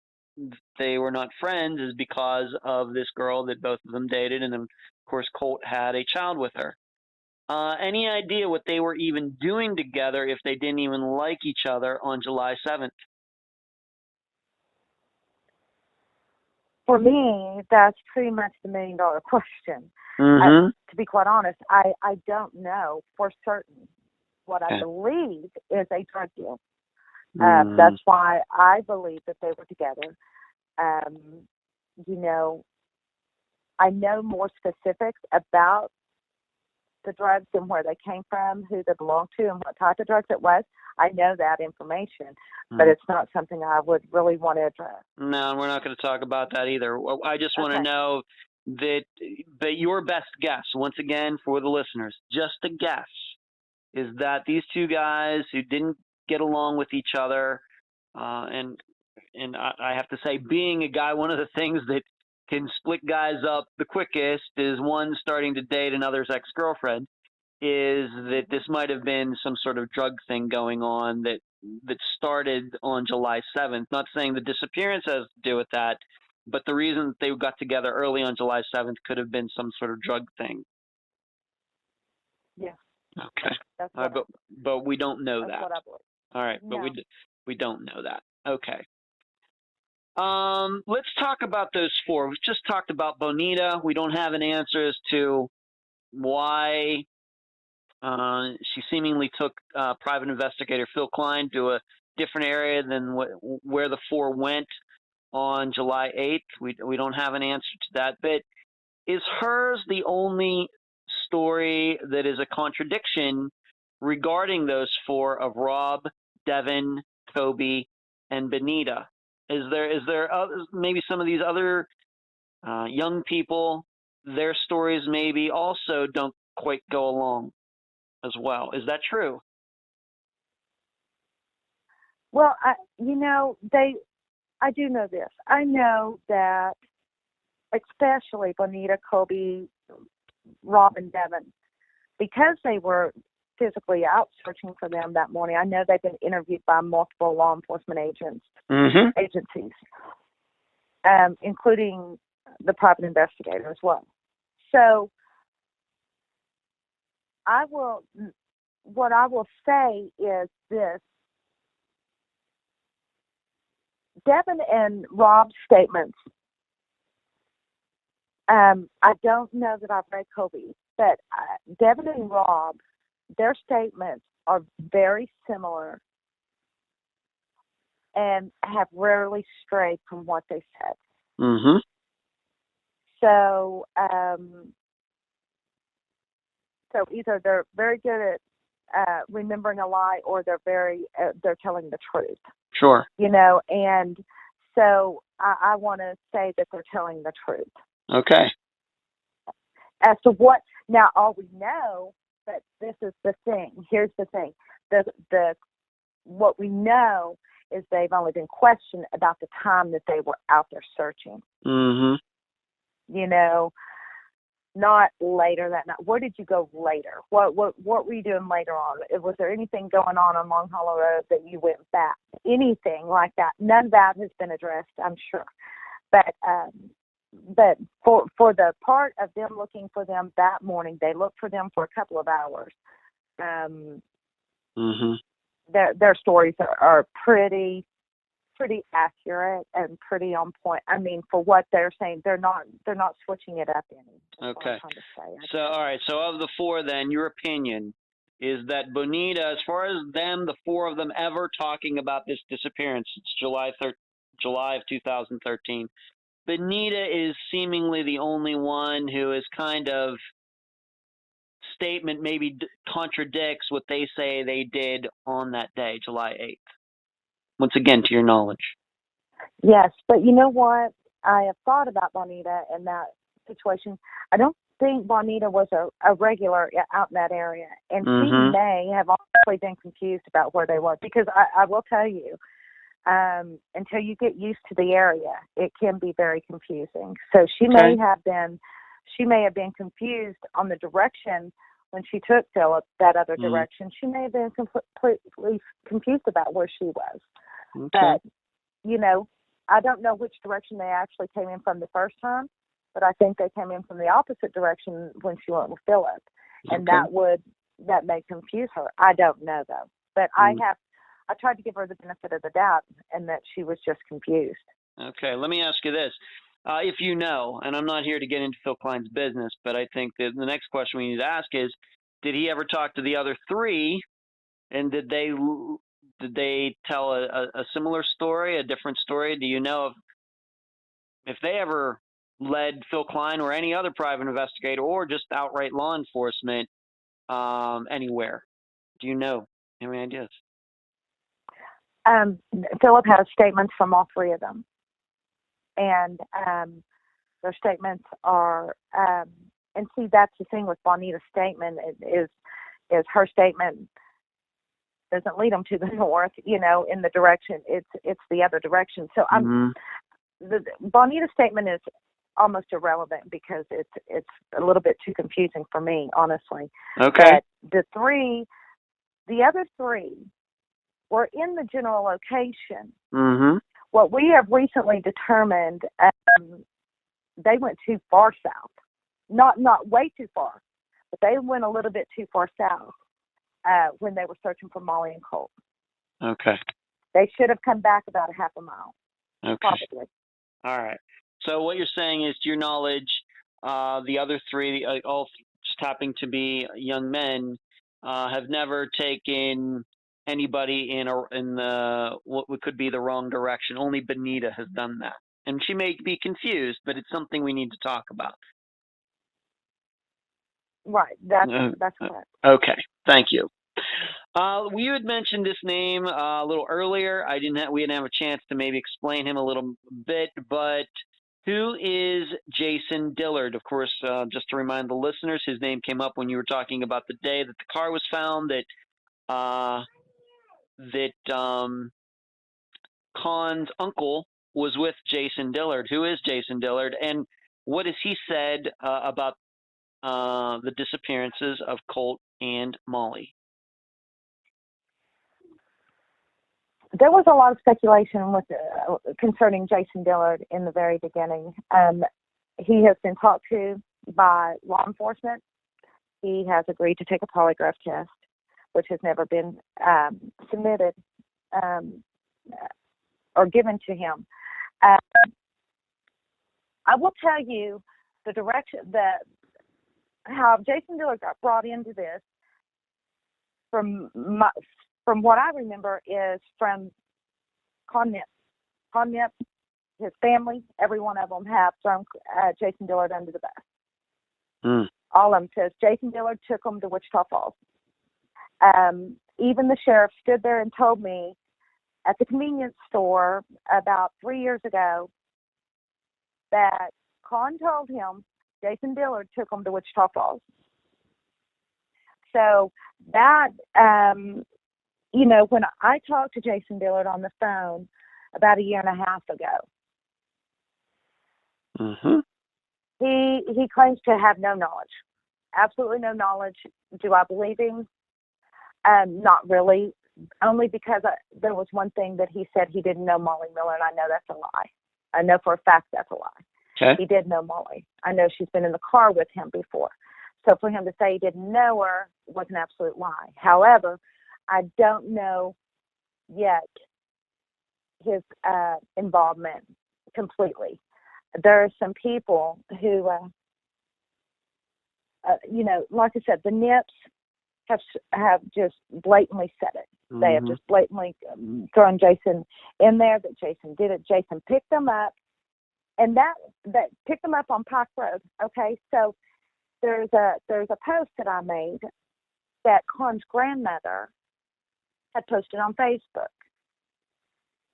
they were not friends is because of this girl that both of them dated, and of course Colt had a child with her. Any idea what they were even doing together if they didn't even like each other on July 7th? For me, that's pretty much the $1 million question. To be quite honest, I don't know for certain. What I believe is a drug deal. That's why I believe that they were together. I know more specifics about the drugs and where they came from, who they belonged to, and what type of drugs it was. I know that information, but it's not something I would really want to address. No, we're not going to talk about that either. I just want to know that your best guess, once again, for the listeners, just a guess, is that these two guys who didn't get along with each other, and I have to say, being a guy, one of the things that can split guys up the quickest is one starting to date another's ex-girlfriend, is that this might have been some sort of drug thing going on that started on July 7th. Not saying the disappearance has to do with that, but the reason that they got together early on July 7th could have been some sort of drug thing. Yeah. Okay. That's but we don't know that's that. what I believe. All right, but No. we don't know that. Okay. Let's talk about those four. We've just talked about Bonita. We don't have an answer as to why she seemingly took private investigator Phil Klein to a different area than where the four went on July 8th. We don't have an answer to that. But is hers the only story that is a contradiction regarding those four of Rob, Devin, Toby, and Bonita? Is there maybe some of these other young people, their stories maybe also don't quite go along as well? Is that true? Well, I do know this. I know that especially Bonita, Kobe, Rob, and Devin, because they were physically out searching for them that morning. I know they've been interviewed by multiple law enforcement agencies, including the private investigator as well. So what I will say is this: Devin and Rob's statements. I don't know that I've read Kobe, but Devin and Rob, their statements are very similar and have rarely strayed from what they said. Mm-hmm. So, so either they're very good at remembering a lie, or they're telling the truth. Sure. And so I want to say that they're telling the truth. Okay. As to what now, all we know, but this is the thing. Here's the thing: what we know is they've only been questioned about the time that they were out there searching. Mm-hmm. Not later that night. Where did you go later? What were you doing later on? Was there anything going on Long Hollow Road that you went back? Anything like that? None of that has been addressed, I'm sure. But for the part of them looking for them that morning, they looked for them for a couple of hours. Mm-hmm. Their stories are pretty accurate and pretty on point. I mean, for what they're saying, they're not switching it up any. Okay. So all right. So of the four, then your opinion is that Bonita, as far as them, the four of them ever talking about this disappearance, it's July of 2013. Bonita is seemingly the only one who is kind of statement maybe contradicts what they say they did on that day, July 8th. Once again, to your knowledge. Yes, but you know what? I have thought about Bonita in that situation. I don't think Bonita was a regular out in that area, and she may have honestly been confused about where they were, because I will tell you, until you get used to the area, it can be very confusing. So she may have been confused on the direction when she took Philip that other direction. She may have been completely confused about where she was. Okay. But, I don't know which direction they actually came in from the first time, but I think they came in from the opposite direction when she went with Philip. And that may confuse her. I don't know, though. But I tried to give her the benefit of the doubt, and that she was just confused. Okay, let me ask you this. If you know, and I'm not here to get into Phil Klein's business, but I think that the next question we need to ask is, did he ever talk to the other three, and did they tell a similar story, a different story? Do you know if they ever led Phil Klein or any other private investigator or just outright law enforcement anywhere? Do you know? Any ideas? Philip has statements from all three of them. And their statements are, and see, that's the thing with Bonita's statement is her statement doesn't lead them to the north, in the direction. It's the other direction. So the Bonita's statement is almost irrelevant, because it's a little bit too confusing for me, honestly. Okay. But the other three were in the general location. Mm-hmm. What we have recently determined, they went too far south. Not way too far, but they went a little bit too far south. when they were searching for Molly and Colt. Okay. They should have come back about a half a mile. Okay. Probably. All right. So what you're saying is, to your knowledge, the other three, all just happening to be young men, have never taken anybody in the what could be the wrong direction. Only Benita has done that, and she may be confused, but it's something we need to talk about. Right. That's correct. Okay. Thank you. You had mentioned this name a little earlier. We didn't have a chance to maybe explain him a little bit, but who is Jason Dillard? Of course, just to remind the listeners, his name came up when you were talking about the day that the car was found, that Con's uncle was with Jason Dillard. Who is Jason Dillard, and what has he said about the disappearances of Colt and Molly? There was a lot of speculation concerning Jason Dillard in the very beginning. He has been talked to by law enforcement. He has agreed to take a polygraph test, which has never been submitted or given to him. I will tell you the direction how Jason Dillard got brought into this from what I remember is from Con Nip. Con Nip, his family, every one of them have thrown Jason Dillard under the bus. All of them says Jason Dillard took them to Wichita Falls. Even the sheriff stood there and told me at the convenience store about 3 years ago that Con told him Jason Dillard took them to Wichita Falls. So that, when I talked to Jason Dillard on the phone about 1.5 years ago, he claims to have no knowledge, absolutely no knowledge. Do I believe him? Not really, only because there was one thing that he said he didn't know Molly Miller, and I know that's a lie. I know for a fact that's a lie. Okay. He did know Molly. I know she's been in the car with him before. So for him to say he didn't know her was an absolute lie. However, I don't know yet his involvement completely. There are some people who, like I said, the Nips have just blatantly said it. They have just blatantly thrown Jason in there, that Jason did it. Jason picked them up, and that picked them up on Pike Road. Okay, so there's a post that I made that Con's grandmother had posted on Facebook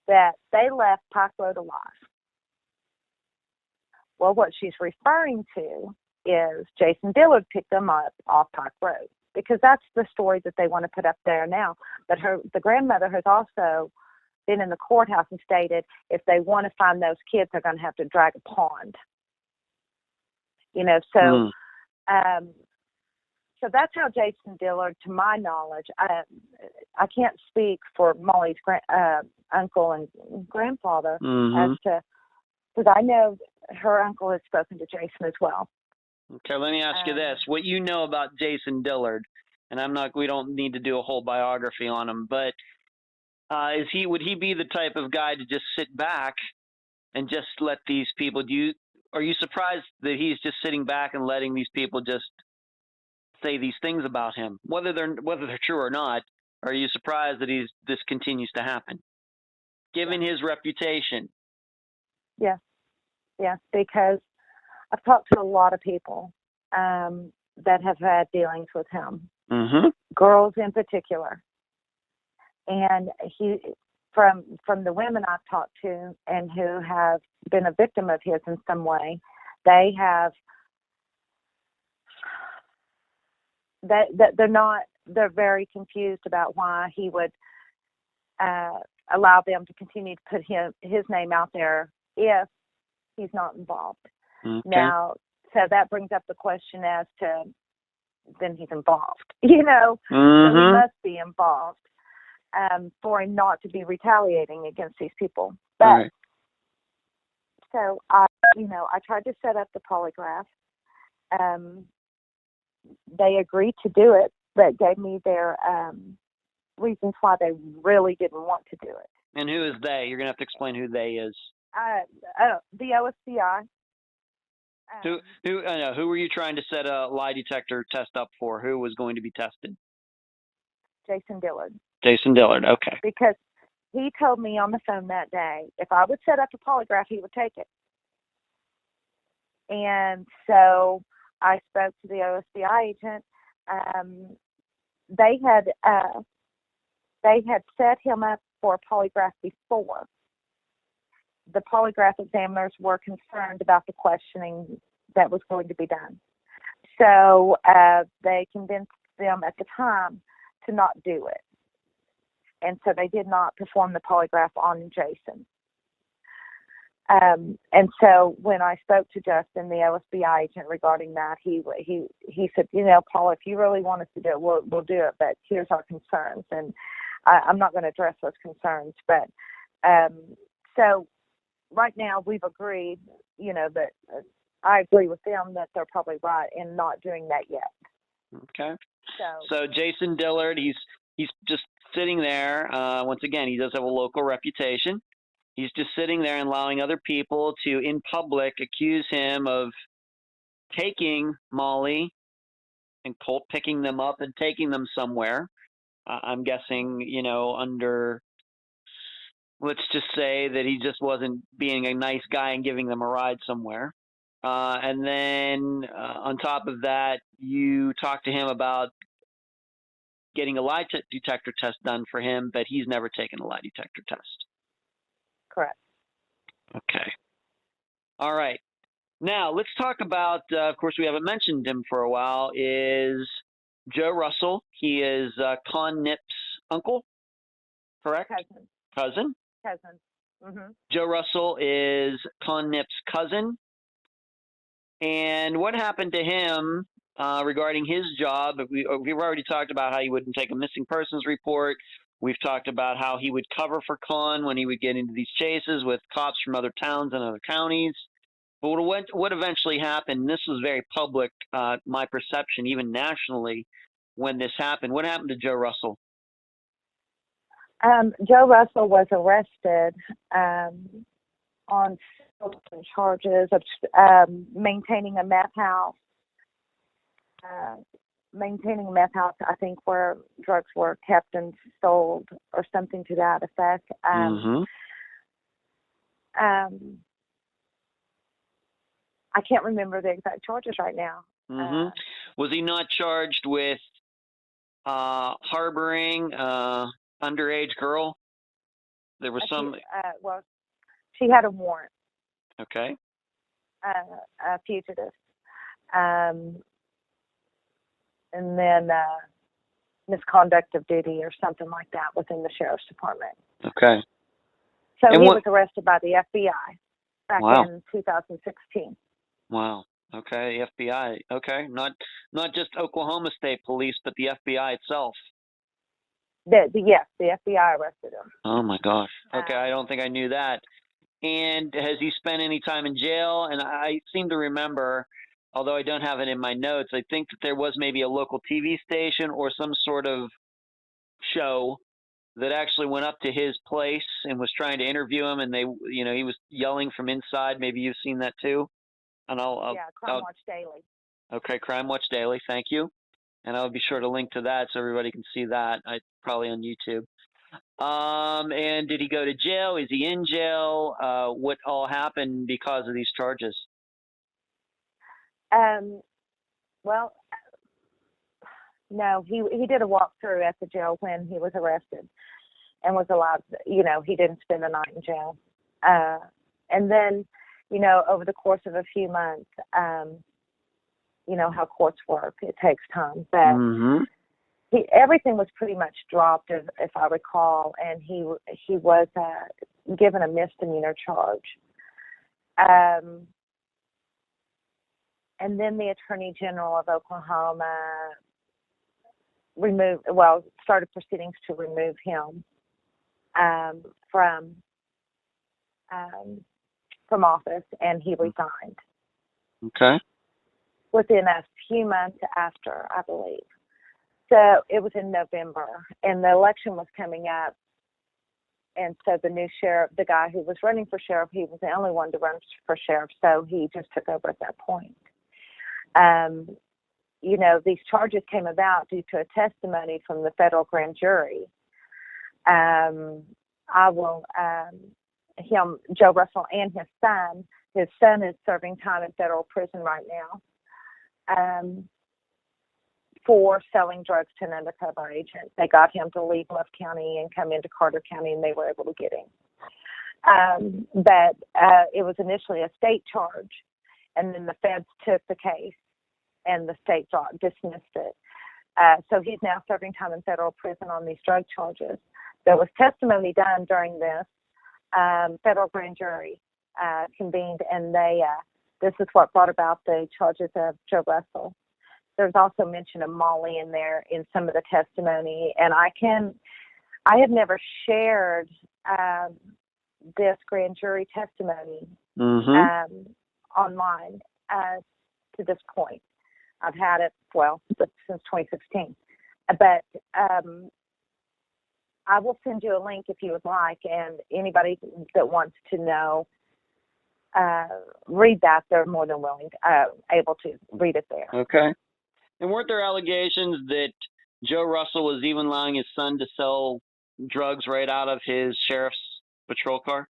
that they left Pike Road alive. Well, what she's referring to is Jason Dillard picked them up off Pike Road, because that's the story that they want to put up there now. But the grandmother has also been in the courthouse and stated if they want to find those kids, they're going to have to drag a pond. So that's how Jason Dillard, to my knowledge, I can't speak for Molly's uncle and grandfather as to, because I know her uncle has spoken to Jason as well. Okay, let me ask you this: what you know about Jason Dillard, and we don't need to do a whole biography on him, but would he be the type of guy to just sit back and just let these people? Are you surprised that he's just sitting back and letting these people just say these things about him, whether they're true or not? Are you surprised that this continues to happen, given his reputation? Yes, because I've talked to a lot of people that have had dealings with him, girls in particular, and he, from the women I've talked to and who have been a victim of his in some way, they're very confused about why he would allow them to continue to put his name out there if he's not involved. Okay. Now, so that brings up the question as to, then he's involved, so he must be involved for him not to be retaliating against these people. But so I tried to set up the polygraph. They agreed to do it. that gave me their reasons why they really didn't want to do it. And who is they? You're going to have to explain who they is. The OSBI. Who were you trying to set a lie detector test up for? Who was going to be tested? Jason Dillard. Jason Dillard, okay. Because he told me on the phone that day, if I would set up a polygraph, he would take it. And so I spoke to the OSBI agent. They had set him up for a polygraph before. The polygraph examiners were concerned about the questioning that was going to be done. So they convinced them at the time to not do it. And so they did not perform the polygraph on Jason. And so when I spoke to Justin, the OSBI agent, regarding that, he said, Paula, if you really want us to do it, we'll do it, but here's our concerns. And I'm not going to address those concerns. But so right now we've agreed, that I agree with them that they're probably right in not doing that yet. Okay. So Jason Dillard, he's just sitting there. Once again, he does have a local reputation. He's just sitting there and allowing other people to, in public, accuse him of taking Molly and Colt, picking them up and taking them somewhere. I'm guessing, under, let's just say that he just wasn't being a nice guy and giving them a ride somewhere. And then on top of that, you talk to him about getting a lie detector test done for him, but he's never taken a lie detector test. Correct. Okay. All right. Now, let's talk about, of course, we haven't mentioned him for a while, is Joe Russell. He is Con Nip's uncle, correct? Cousin. Mm-hmm. Joe Russell is Con Nip's cousin. And what happened to him regarding his job? We've already talked about how he wouldn't take a missing persons report. We've talked about how he would cover for Con when he would get into these chases with cops from other towns and other counties. But what eventually happened, this was very public, my perception, even nationally, when this happened. What happened to Joe Russell? Joe Russell was arrested on charges of maintaining a meth house. I think, where drugs were kept and sold, or something to that effect. I can't remember the exact charges right now. Was he not charged with harboring underage girl? There was some. Well, she had a warrant. Okay. A fugitive. And then misconduct of duty or something like that within the sheriff's department. Okay. So he was arrested by the FBI back in 2016. Wow. Okay, the FBI. Okay, not just Oklahoma State Police, but the FBI itself. Yes, the FBI arrested him. Oh my gosh. Okay, I don't think I knew that. And has he spent any time in jail? And I seem to remember, although I don't have it in my notes, I think that there was maybe a local TV station or some sort of show that actually went up to his place and was trying to interview him, and he was yelling from inside. Maybe you've seen that too. And Crime Watch Daily. Okay, Crime Watch Daily. Thank you. And I'll be sure to link to that so everybody can see that. Probably on YouTube. And did he go to jail? Is he in jail? What all happened because of these charges? Well, no, he did a walkthrough at the jail when he was arrested, and was allowed. He didn't spend the night in jail. And then, over the course of a few months, how courts work, it takes time. But everything was pretty much dropped, if I recall, and he was given a misdemeanor charge. And then the Attorney General of Oklahoma started proceedings to remove him from office, and he resigned. Okay. Within a few months after, I believe. So it was in November, and the election was coming up. And so the new sheriff, the guy who was running for sheriff, he was the only one to run for sheriff, so he just took over at that point. You know, these charges came about due to a testimony from the federal grand jury. Joe Russell and his son is serving time in federal prison right now for selling drugs to an undercover agent. They got him to leave Love County and come into Carter County, and they were able to get him. But it was initially a state charge, and then the feds took the case, and the state dismissed it. So he's now serving time in federal prison on these drug charges. There was testimony done during this. Federal grand jury convened, and this is what brought about the charges of Joe Russell. There's also mention of Molly in there in some of the testimony, and I have never shared this grand jury testimony online to this point. I've had it, since 2016. But I will send you a link if you would like, and anybody that wants to know, read that. They're more than able to read it there. Okay. And weren't there allegations that Joe Russell was even allowing his son to sell drugs right out of his sheriff's patrol car?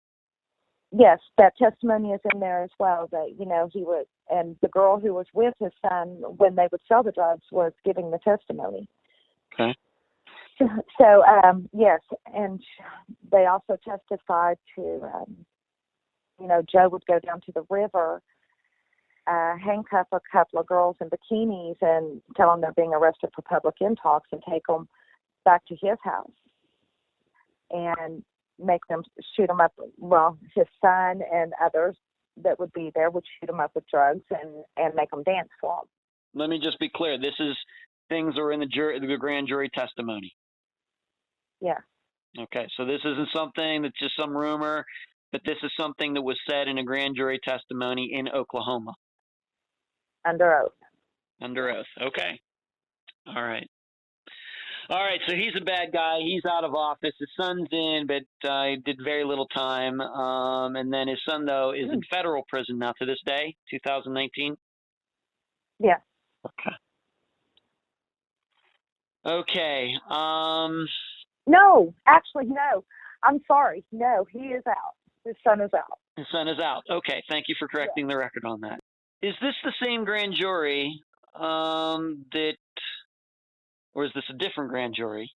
Yes, that testimony is in there as well. That, you know, he would, and the girl who was with his son when they would sell the drugs was giving the testimony. Okay. So yes, and they also testified to, you know, Joe would go down to the river, handcuff a couple of girls in bikinis and tell them they're being arrested for public intox and take them back to his house and make them shoot them up. Well, his son and others that would be there would shoot them up with drugs and make them dance for him. Let me just be clear. This is things that are in the grand jury testimony. Yeah. Okay, so this isn't something that's just some rumor, but this is something that was said in a grand jury testimony in Oklahoma. Under oath. Under oath. Okay. All right. All right, so he's a bad guy. He's out of office. His son's in, but he did very little time. And then his son, though, is in federal prison now to this day, 2019? Yeah. Okay. Okay. No, actually, no. I'm sorry. No, he is out. His son is out. His son is out. Okay, thank you for correcting the record on that. Is this the same grand jury or is this a different grand jury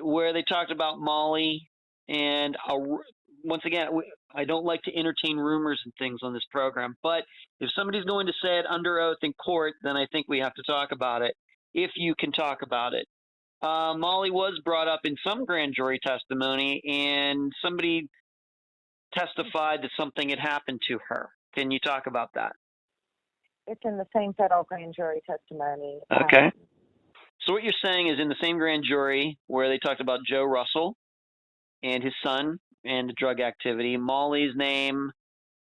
where they talked about Molly and once again, I don't like to entertain rumors and things on this program, but if somebody's going to say it under oath in court, then I think we have to talk about it, if you can talk about it. Molly was brought up in some grand jury testimony, and somebody testified that something had happened to her. Can you talk about that? It's in the same federal grand jury testimony. Okay. So what you're saying is in the same grand jury where they talked about Joe Russell and his son and the drug activity, Molly's name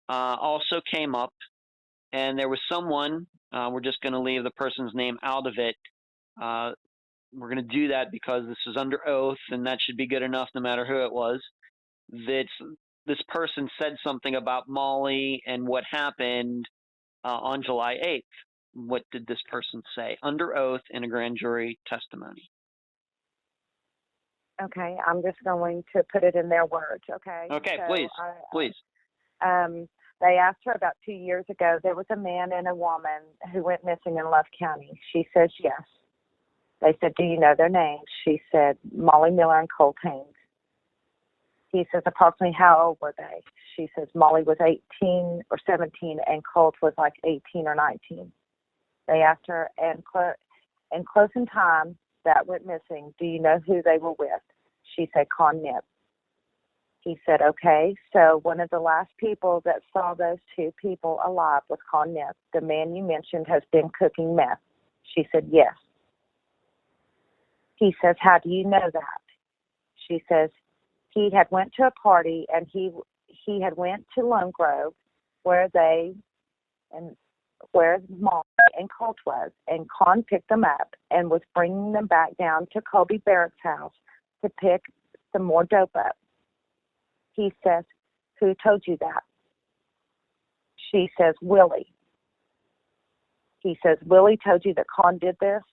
also came up, and there was someone, we're just going to leave the person's name out of it. We're going to do that because this is under oath, and that should be good enough no matter who it was. This person said something about Molly and what happened on July 8th. What did this person say under oath in a grand jury testimony? Okay, I'm just going to put it in their words, okay? Okay, so please, please. They asked her about 2 years ago, there was a man and a woman who went missing in Love County. She says yes. They said, do you know their names? She said, Molly, Miller, and Colt Haynes. He says, approximately how old were they? She says, Molly was 18 or 17, and Colt was like 18 or 19. They asked her, and close in time that went missing, do you know who they were with? She said, Con Nip. He said, okay, so one of the last people that saw those two people alive was Con Nip. The man you mentioned has been cooking meth. She said, yes. He says, how do you know that? She says, he had went to a party, and he had went to Lone Grove where Molly and Colt was, and Con picked them up and was bringing them back down to Colby Barrett's house to pick some more dope up. He says, "Who told you that?" She says, "Willie." He says, "Willie told you that Con did this?"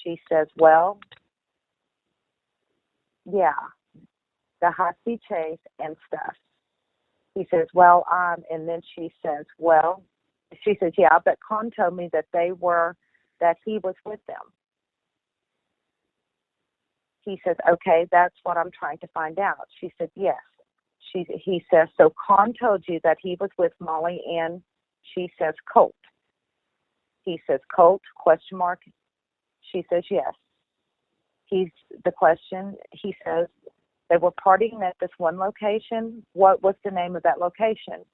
She says, "Well, yeah, the high-speed chase and stuff." He says, "Well, and then she says, "Well," she says, "Yeah, but Con told me that that he was with them." He says, "Okay, that's what I'm trying to find out." She said, "Yes." He says, "So Con told you that he was with Molly and," she says, "Colt." He says, "Colt, question mark?" She says, "Yes." He says, "They were partying at this one location. What was the name of that location?"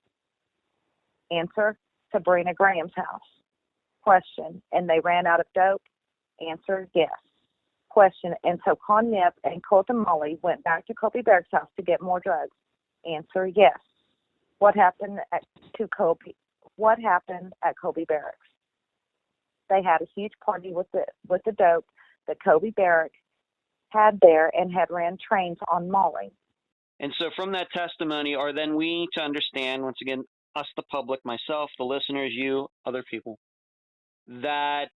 Answer, Sabrina Graham's house. Question, and they ran out of dope? Answer, yes. Question, and so Con Nip and Colt and Molly went back to Colby Barrett's house to get more drugs? Answer, yes. What happened at Colby Barracks? They had a huge party with the dope that Colby Barrett had there and had ran trains on Molly. And so from that testimony, are then we to understand, once again, us, the public, myself, the listeners, you, other people, that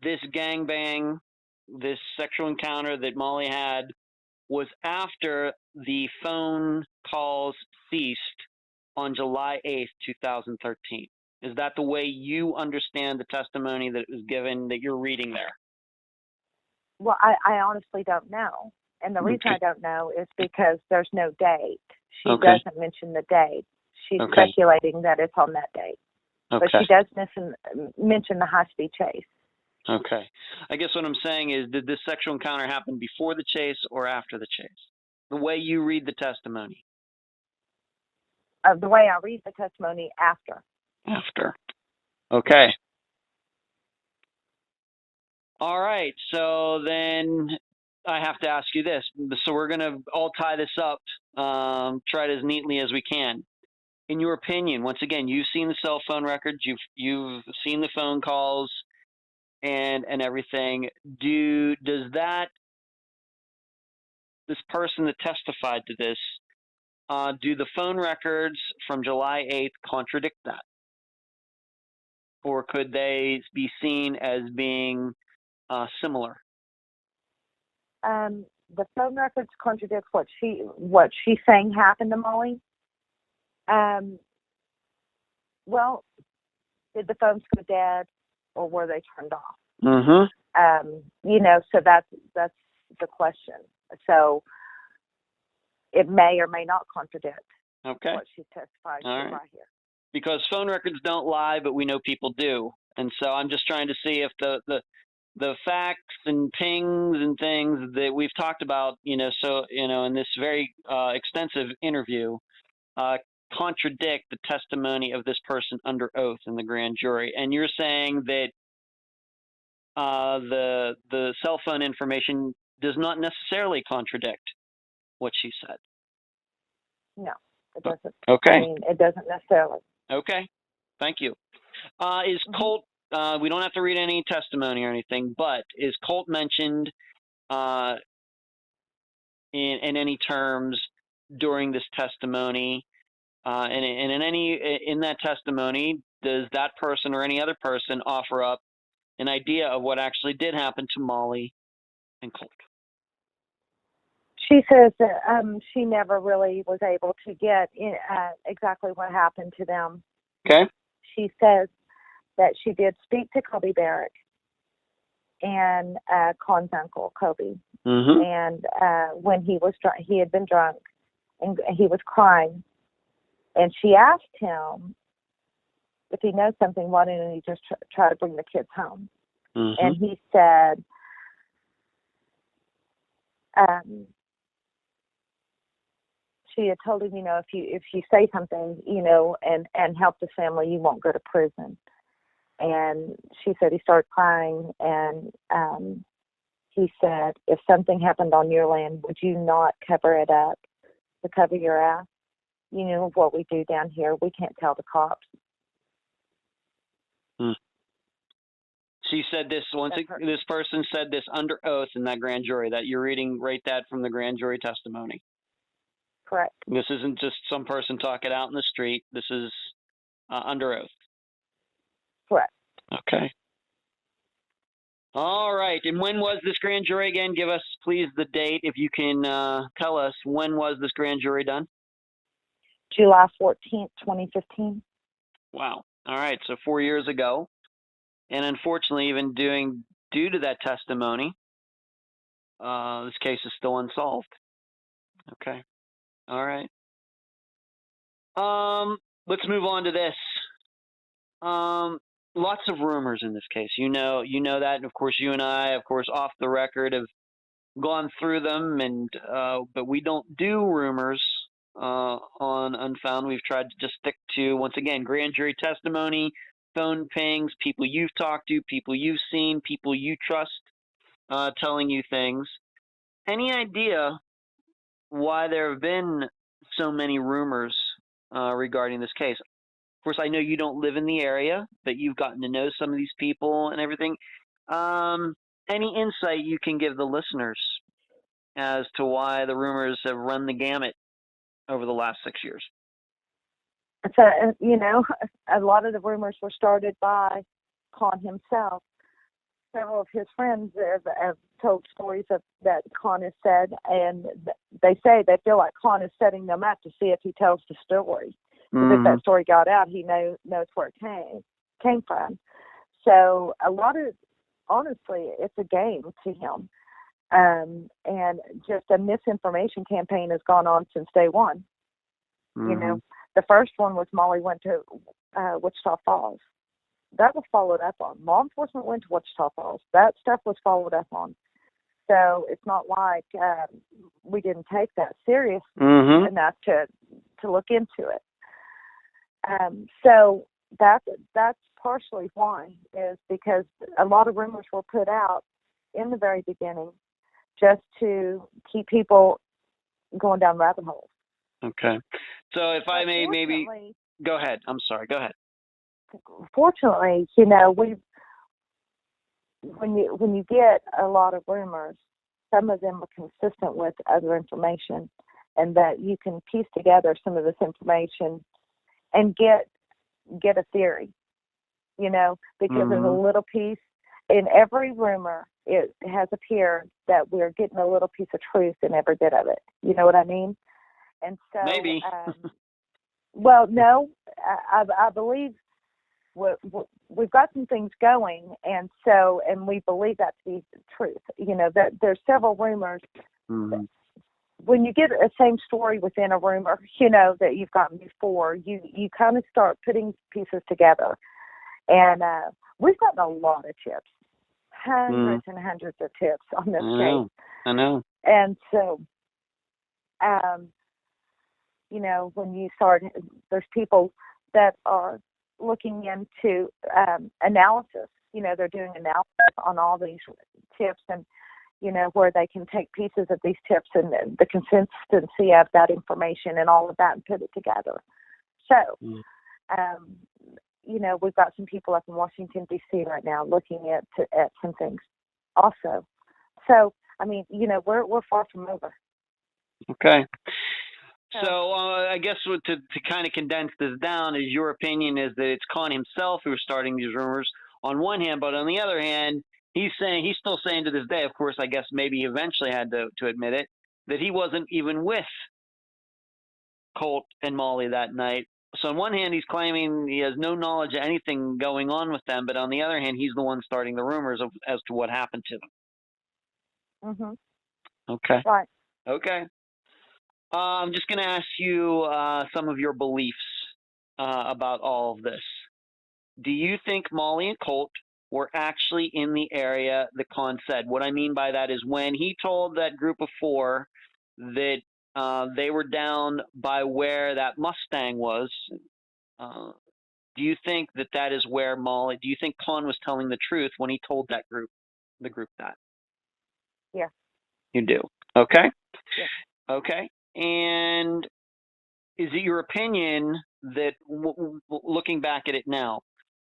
this gangbang, this sexual encounter that Molly had was after the phone calls ceased on July 8th, 2013. Is that the way you understand the testimony that was given that you're reading there? Well, I honestly don't know. And the reason I don't know is because there's no date. She doesn't mention the date. She's speculating that it's on that date. But she does mention the high-speed chase. Okay. I guess what I'm saying is, did this sexual encounter happen before the chase or after the chase? The way you read the testimony. The way I read the testimony, after. After. Okay. All right. So then I have to ask you this. So we're going to all tie this up, try it as neatly as we can. In your opinion, once again, you've seen the cell phone records, you've seen the phone calls and everything. Does this person that testified to this, do the phone records from July 8th contradict that? Or could they be seen as being similar? The phone records contradict what she's saying happened to Molly. Well, did the phones go dead or were they turned off? Mm-hmm. So that's the question. So it may or may not contradict what she testified to right here. Because phone records don't lie, but we know people do. And so I'm just trying to see if the facts and pings and things that we've talked about, in this very extensive interview, contradict the testimony of this person under oath in the grand jury. And you're saying that the cell phone information does not necessarily contradict what she said. No, it doesn't. Okay. I mean, it doesn't necessarily. Okay. Thank you. Is Colt, we don't have to read any testimony or anything, but is Colt mentioned in any terms during this testimony? And in that testimony, does that person or any other person offer up an idea of what actually did happen to Molly and Colt? She says that she never really was able to get exactly what happened to them. Okay. She says that she did speak to Colby Barrett and Con's uncle, Colby. Mm-hmm. And when he was drunk, he had been drunk, and he was crying. And she asked him if he knows something, why didn't he just try to bring the kids home? Mm-hmm. And he said, she had told him, if you say something, and help the family, you won't go to prison. And she said he started crying, and he said, if something happened on your land, would you not cover it up to cover your ass? You know what we do down here. We can't tell the cops. She said this this person said this under oath in that grand jury, that you're reading right that from the grand jury testimony. Correct. This isn't just some person talking out in the street. This is under oath. Correct. Okay. All right. And when was this grand jury again? Give us, please, the date. If you can tell us, when was this grand jury done? July 14th, 2015. Wow. All right. So 4 years ago. And unfortunately, even due to that testimony, this case is still unsolved. Okay. All right. Let's move on to this. Lots of rumors in this case. You know that, and of course you and I, of course, off the record, have gone through them, and but we don't do rumors on Unfound. We've tried to just stick to, once again, grand jury testimony, phone pings, people you've talked to, people you've seen, people you trust telling you things. Any idea why there have been so many rumors regarding this case? Of course, I know you don't live in the area, but you've gotten to know some of these people and everything. Any insight you can give the listeners as to why the rumors have run the gamut over the last 6 years? So, a lot of the rumors were started by Con himself. Several of his friends have told stories that Con has said, and they say they feel like Con is setting them up to see if he tells the story. Because if that story got out, he knows where it came from. So honestly, it's a game to him. And just a misinformation campaign has gone on since day one. Mm-hmm. The first one was Molly went to Wichita Falls. That was followed up on. Law enforcement went to Wichita Falls. That stuff was followed up on. So it's not like we didn't take that serious enough to look into it. So that's partially why, is because a lot of rumors were put out in the very beginning just to keep people going down rabbit holes. Okay. So if I may maybe go ahead. I'm sorry. Go ahead. Fortunately, when you get a lot of rumors, some of them are consistent with other information, and that you can piece together some of this information and get a theory, because there's a little piece in every rumor. It has appeared that we're getting a little piece of truth in every bit of it. You know what I mean? And so maybe. Well, no, I believe we've got some things going, and we believe that to be the truth. That there's several rumors. Mm-hmm. When you get a same story within a rumor, that you've gotten before, you kind of start putting pieces together. And we've gotten a lot of tips, hundreds and hundreds of tips on this case. I know. And so, when you start, there's people that are looking into analysis. They're doing analysis on all these tips, and where they can take pieces of these tips and the consistency of that information and all of that and put it together. So, we've got some people up in Washington, D.C. right now looking at some things also. So, we're far from over. Okay. So I guess to kind of condense this down, is your opinion is that it's Con himself who's starting these rumors on one hand, but on the other hand, he's still saying to this day, of course, I guess maybe he eventually had to admit it, that he wasn't even with Colt and Molly that night. So on one hand, he's claiming he has no knowledge of anything going on with them, but on the other hand, he's the one starting the rumors as to what happened to them. Mm-hmm. Okay. Right. Okay. I'm just going to ask you some of your beliefs about all of this. Do you think Molly and Colt were actually in the area that Con said? What I mean by that is when he told that group of four that they were down by where that Mustang was, do you think that is where Molly, do you think Con was telling the truth when he told the group that? Yeah. You do. Okay. Yeah. Okay. And is it your opinion that, looking back at it now,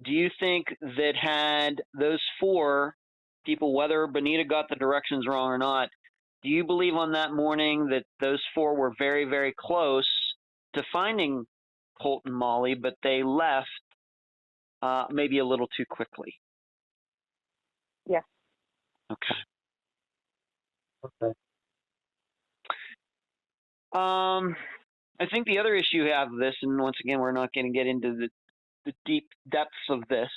do you think that had those 4 people, whether Benita got the directions wrong or not, do you believe on that morning that those 4 were very, very close to finding Colt and Molly, but they left maybe a little too quickly? Yes. Okay. I think the other issue you have with this, and once again, we're not going to get into the deep depths of this,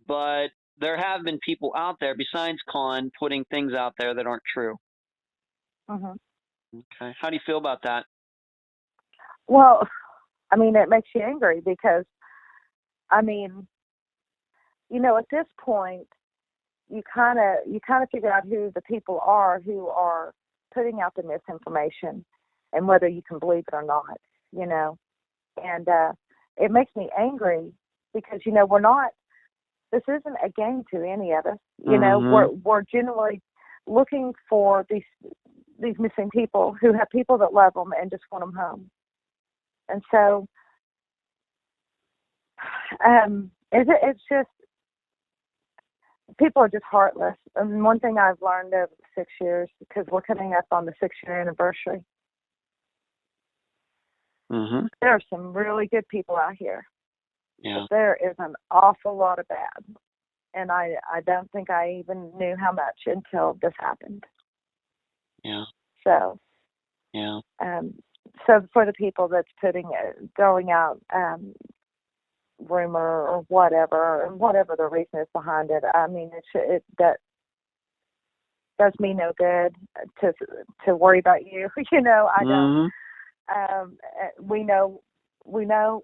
but there have been people out there besides Con putting things out there that aren't true. Mhm. Okay. How do you feel about that? Well, I mean, it makes you angry because, I mean, you know, at this point, you kind of figure out who the people are who are putting out the misinformation and whether you can believe it or not, you know. And it makes me angry because, you know, this isn't a game to any of us. You know, we're generally looking for these missing people who have people that love them and just want them home. And so it's just, people are just heartless. And one thing I've learned over 6 years, because we're coming up on the 6-year anniversary, there are some really good people out here. Yeah. But there is an awful lot of bad. And I don't think I even knew how much until this happened. Yeah. So, yeah. So for the people that's throwing out rumor or whatever, and whatever the reason is behind it, I mean, that does me no good to worry about you. You know, I don't.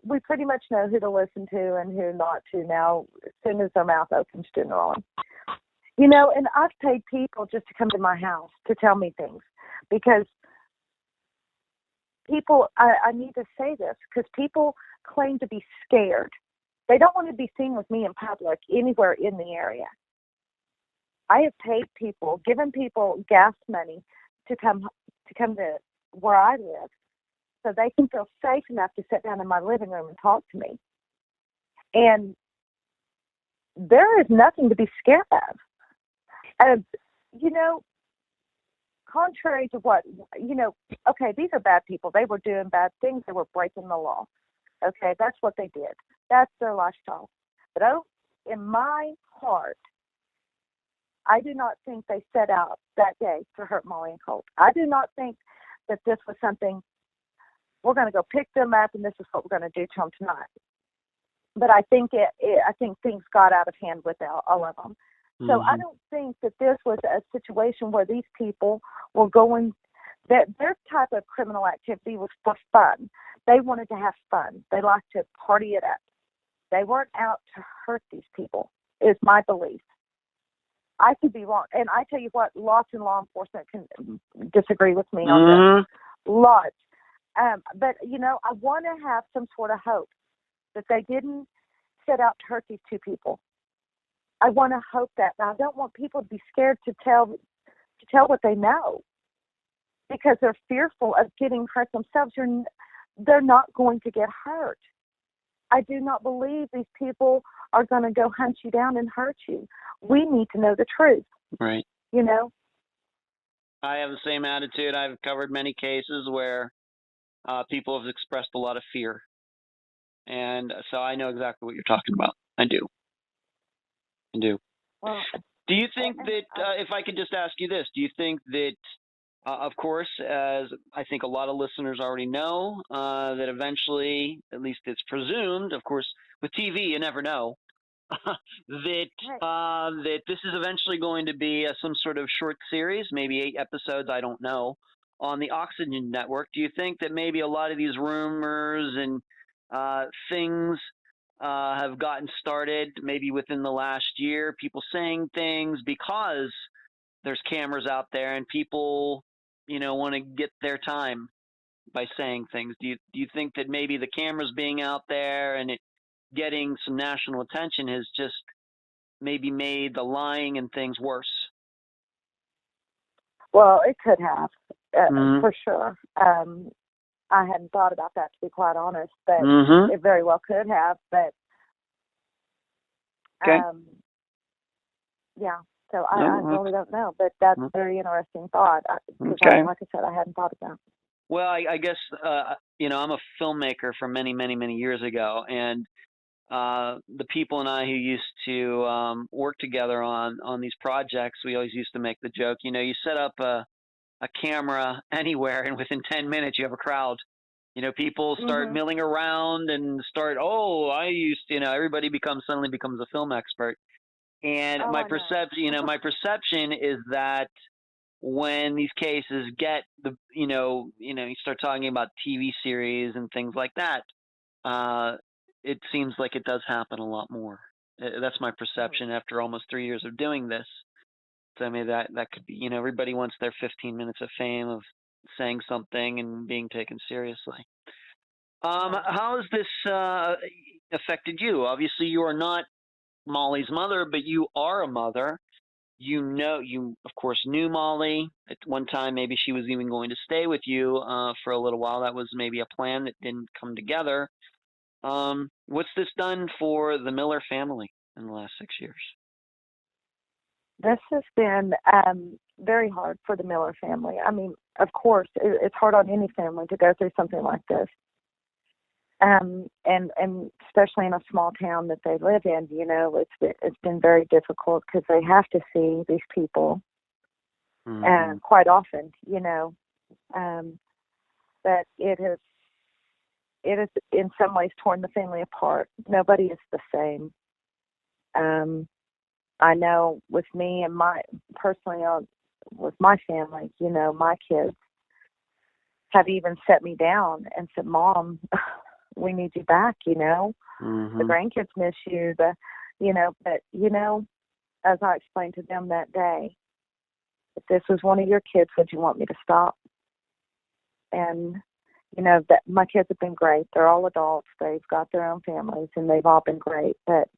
We pretty much know who to listen to and who not to now as soon as their mouth opens generally. You know, and I've paid people just to come to my house to tell me things because people, I need to say this, because people claim to be scared. They don't want to be seen with me in public anywhere in the area. I have paid people, given people gas money to come to where I live, so they can feel safe enough to sit down in my living room and talk to me. And there is nothing to be scared of. You know, contrary to what, you know, okay, these are bad people. They were doing bad things. They were breaking the law. Okay, that's what they did. That's their lifestyle. But in my heart, I do not think they set out that day to hurt Molly and Colt. I do not think that this was something, we're going to go pick them up and this is what we're going to do to them tonight. But I think I think things got out of hand with all of them. So I don't think that this was a situation where these people were going, that their type of criminal activity was for fun. They wanted to have fun. They liked to party it up. They weren't out to hurt these people, is my belief. I could be wrong. And I tell you what, lots in law enforcement can disagree with me on this. Lots. But, you know, I want to have some sort of hope that they didn't set out to hurt these 2 people. I want to hope that. Now, I don't want people to be scared to tell what they know because they're fearful of getting hurt themselves. They're not going to get hurt. I do not believe these people are going to go hunt you down and hurt you. We need to know the truth. Right. You know? I have the same attitude. I've covered many cases where people have expressed a lot of fear. And so I know exactly what you're talking about. I do. Well, do you think that, if I could just ask you this, do you think that, of course, as I think a lot of listeners already know, that eventually, at least it's presumed, of course, with TV, you never know, that this is eventually going to be some sort of short series, maybe 8 episodes, I don't know, on the Oxygen Network. Do you think that maybe a lot of these rumors and things have gotten started maybe within the last year, people saying things because there's cameras out there and people, you know, want to get their time by saying things? Do you think that maybe the cameras being out there and it getting some national attention has just maybe made the lying and things worse? Well, it could have, for sure. I hadn't thought about that, to be quite honest, but it very well could have. But Okay. Yeah. So I really don't know, but that's a very interesting thought. Okay. Like I said, I hadn't thought about it. Well, I guess I'm a filmmaker from many, many, many years ago, and the people and I who used to work together on these projects, we always used to make the joke. You set up a camera anywhere, and within 10 minutes, you have a crowd. People start milling around and start. Oh, everybody suddenly becomes a film expert. And my perception is that when these cases get you start talking about TV series and things like that, it seems like it does happen a lot more. That's my perception after almost 3 years of doing this. So I mean that could be, everybody wants their 15 minutes of fame of saying something and being taken seriously. How has this affected you? Obviously, you are not Molly's mother, but you are a mother. You of course knew Molly at one time. Maybe she was even going to stay with you for a little while. That was maybe a plan that didn't come together. What's this done for the Miller family in the last 6 years? This has been very hard for the Miller family. I mean, of course, it's hard on any family to go through something like this. And especially in a small town that they live in, it's been very difficult because they have to see these people quite often, but it has in some ways torn the family apart. Nobody is the same. I know with me and with my family, my kids have even set me down and said, "Mom, we need you back, the grandkids miss you, but as I explained to them that day, if this was one of your kids, would you want me to stop?" And, that my kids have been great. They're all adults. They've got their own families, and they've all been great, but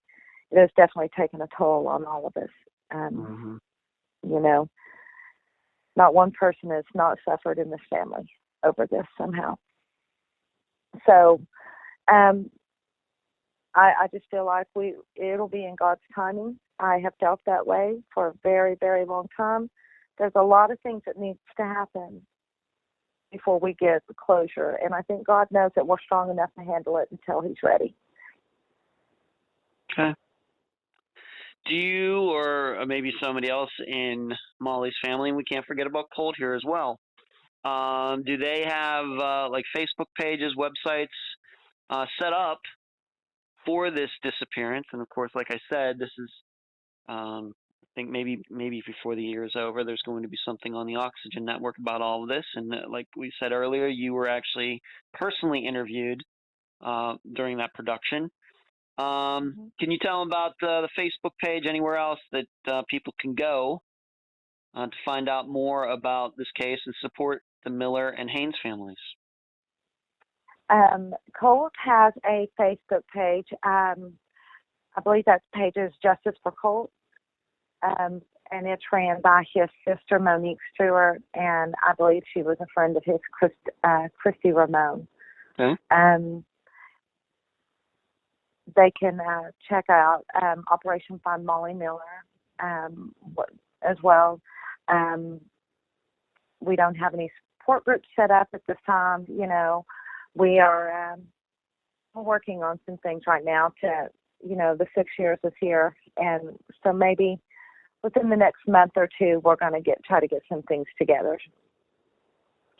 it has definitely taken a toll on all of us. Not one person has not suffered in this family over this somehow. So, I just feel like it'll be in God's timing. I have felt that way for a very, very long time. There's a lot of things that needs to happen before we get closure, and I think God knows that we're strong enough to handle it until He's ready. Okay. Do you, or maybe somebody else in Molly's family, and we can't forget about Colt here as well, do they have like Facebook pages, websites set up for this disappearance? And of course, like I said, this is, I think maybe before the year is over, there's going to be something on the Oxygen Network about all of this. And like we said earlier, you were actually personally interviewed during that production. Can you tell them about the Facebook page, anywhere else that people can go to find out more about this case and support the Miller and Haynes families? Colt has a Facebook page. I believe that page is Justice for Colt, and it's ran by his sister, Monique Stewart, and I believe she was a friend of his, Christy Ramone. Okay. They can check out Operation Find Molly Miller as well. We don't have any support groups set up at this time. We are working on some things right now to, the 6 years is here. And so maybe within the next month or two, we're going to try to get some things together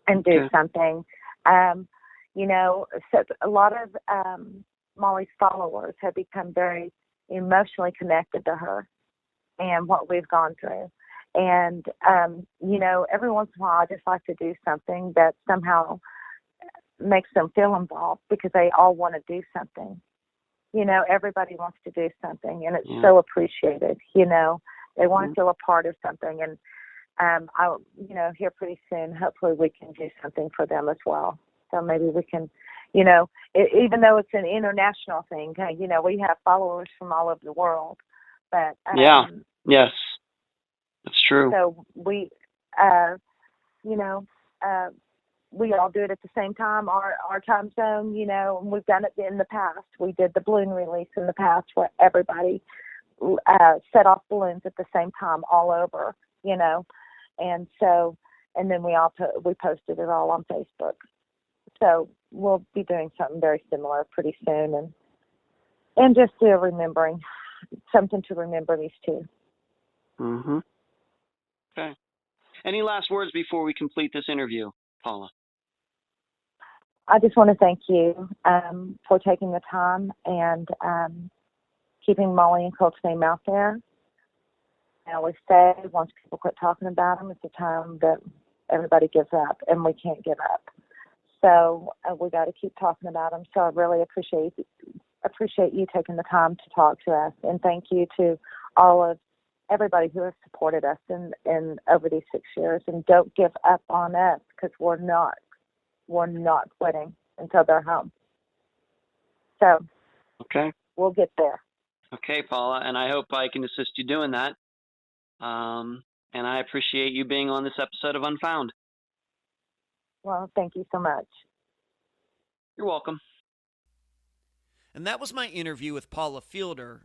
and do something. So a lot of Molly's followers have become very emotionally connected to her and what we've gone through. And, every once in a while, I just like to do something that somehow makes them feel involved, because they all want to do something. Everybody wants to do something, and it's so appreciated. They want to feel a part of something. And I'll, here pretty soon, hopefully we can do something for them as well. So maybe we can, even though it's an international thing, we have followers from all over the world. But yes, that's true. So we, we all do it at the same time, our time zone, and we've done it in the past. We did the balloon release in the past for everybody. set off balloons at the same time all over, and so, and then we posted it all on Facebook. So we'll be doing something very similar pretty soon, and just something to remember these two. Mm-hmm. Okay. Any last words before we complete this interview, Paula? I just want to thank you for taking the time and keeping Molly and Colt's name out there. I always say, once people quit talking about them, it's a time that everybody gives up, and we can't give up. So we got to keep talking about them. So I really appreciate you taking the time to talk to us, and thank you to everybody who has supported us in over these 6 years. And don't give up on us, because we're not quitting until they're home. So okay, we'll get there. Okay, Paula, and I hope I can assist you doing that. And I appreciate you being on this episode of Unfound. Well, thank you so much. You're welcome. And that was my interview with Paula Fielder,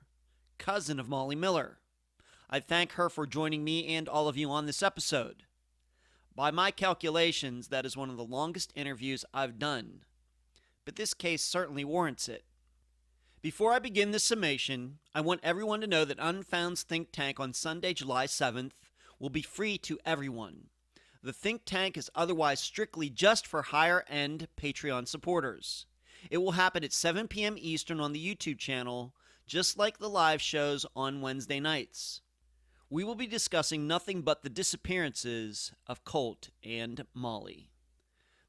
cousin of Molly Miller. I thank her for joining me and all of you on this episode. By my calculations, that is one of the longest interviews I've done, but this case certainly warrants it. Before I begin this summation, I want everyone to know that Unfound's think tank on Sunday, July 7th will be free to everyone. The think tank is otherwise strictly just for higher-end Patreon supporters. It will happen at 7 p.m. Eastern on the YouTube channel, just like the live shows on Wednesday nights. We will be discussing nothing but the disappearances of Colt and Molly.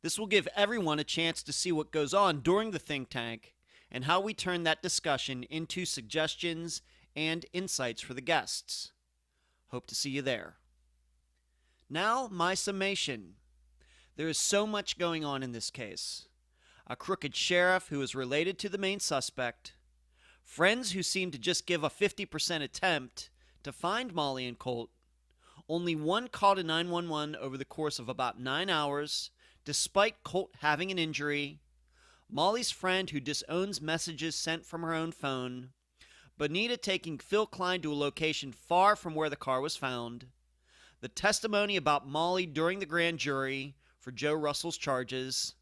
This will give everyone a chance to see what goes on during the think tank and how we turn that discussion into suggestions and insights for the guests. Hope to see you there. Now, my summation. There is so much going on in this case. A crooked sheriff who is related to the main suspect, friends who seem to just give a 50% attempt to find Molly and Colt, only one call to 911 over the course of about 9 hours, despite Colt having an injury, Molly's friend who disowns messages sent from her own phone, Bonita taking Phil Klein to a location far from where the car was found, the testimony about Molly during the grand jury for Joe Russell's charges.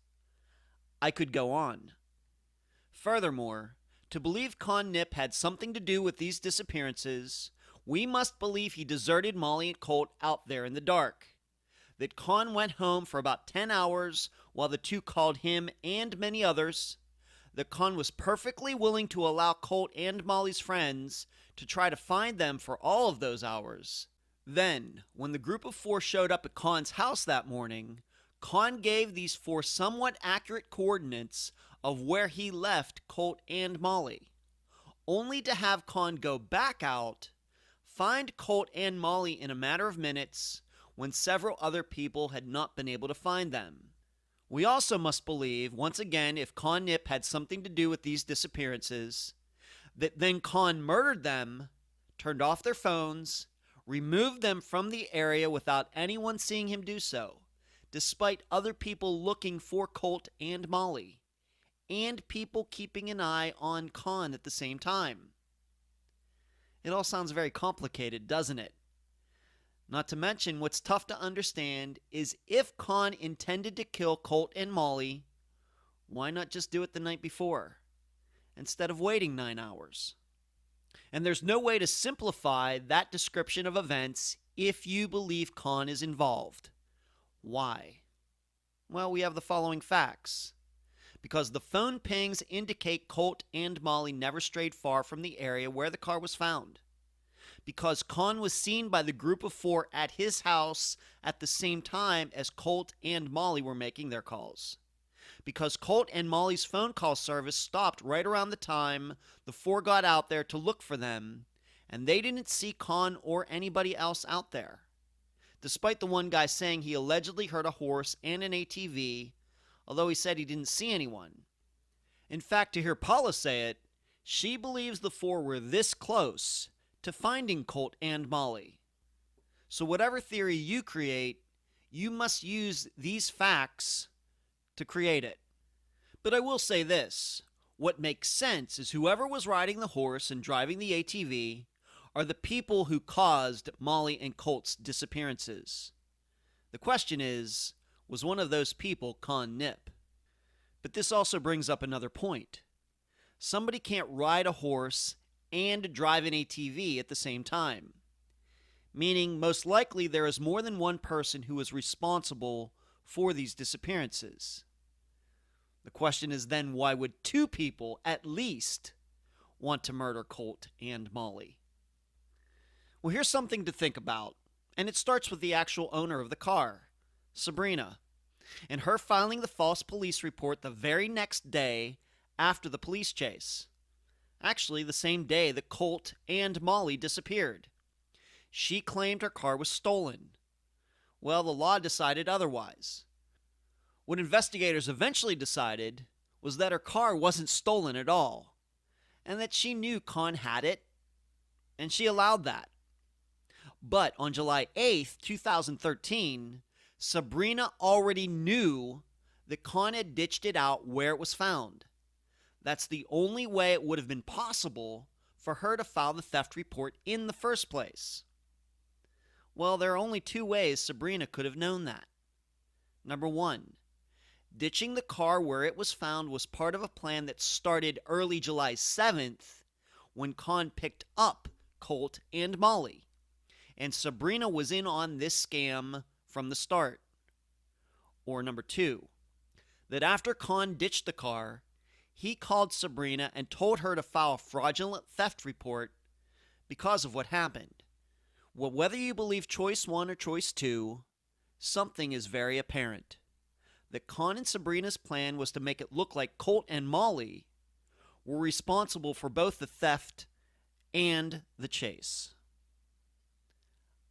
I could go on. Furthermore, to believe Con Nip had something to do with these disappearances, we must believe he deserted Molly and Colt out there in the dark. That Con went home for about 10 hours while the two called him and many others. That Con was perfectly willing to allow Colt and Molly's friends to try to find them for all of those hours. Then, when the group of 4 showed up at Con's house that morning, Con gave these 4 somewhat accurate coordinates of where he left Colt and Molly, only to have Con go back out, find Colt and Molly in a matter of minutes when several other people had not been able to find them. We also must believe, once again, if Con Nip had something to do with these disappearances, that then Con murdered them, turned off their phones, removed them from the area without anyone seeing him do so, despite other people looking for Colt and Molly, and people keeping an eye on Con at the same time. It all sounds very complicated, doesn't it? Not to mention, what's tough to understand is if Con intended to kill Colt and Molly, why not just do it the night before, instead of waiting 9 hours? And there's no way to simplify that description of events if you believe Con is involved. Why? Well, we have the following facts. Because the phone pings indicate Colt and Molly never strayed far from the area where the car was found. Because Con was seen by the group of 4 at his house at the same time as Colt and Molly were making their calls. Because Colt and Molly's phone call service stopped right around the time the 4 got out there to look for them, and they didn't see Con or anybody else out there. Despite the one guy saying he allegedly heard a horse and an ATV, although he said he didn't see anyone. In fact, to hear Paula say it, she believes the 4 were this close to finding Colt and Molly. So whatever theory you create, you must use these facts to create it. But I will say this, what makes sense is whoever was riding the horse and driving the ATV are the people who caused Molly and Colt's disappearances. The question is, was one of those people Con Nip? But this also brings up another point. Somebody can't ride a horse and drive an ATV at the same time, meaning most likely there is more than one person who is responsible for these disappearances. The question is then, why would two people at least want to murder Colt and Molly? Well, here's something to think about, and it starts with the actual owner of the car, Sabrina, and her filing the false police report the very next day after the police chase. Actually, the same day that Colt and Molly disappeared. She claimed her car was stolen. Well, the law decided otherwise. What investigators eventually decided was that her car wasn't stolen at all, and that she knew Con had it, and she allowed that. But on July 8th, 2013, Sabrina already knew that Con had ditched it out where it was found. That's the only way it would have been possible for her to file the theft report in the first place. Well, there are only two ways Sabrina could have known that. Number one, ditching the car where it was found was part of a plan that started early July 7th when Con picked up Colt and Molly. And Sabrina was in on this scam from the start. Or number two, that after Con ditched the car, he called Sabrina and told her to file a fraudulent theft report because of what happened. Well, whether you believe choice one or choice two, something is very apparent. That Con and Sabrina's plan was to make it look like Colt and Molly were responsible for both the theft and the chase.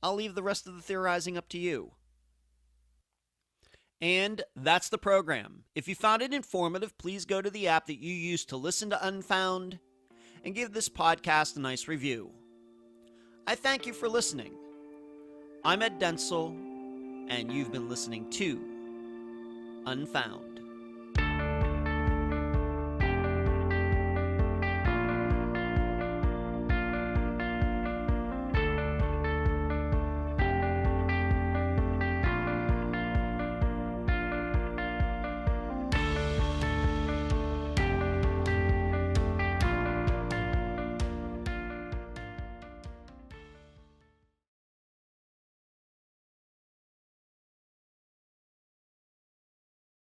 I'll leave the rest of the theorizing up to you. And that's the program. If you found it informative, please go to the app that you use to listen to Unfound and give this podcast a nice review. I thank you for listening. I'm Ed Densel, and you've been listening to Unfound.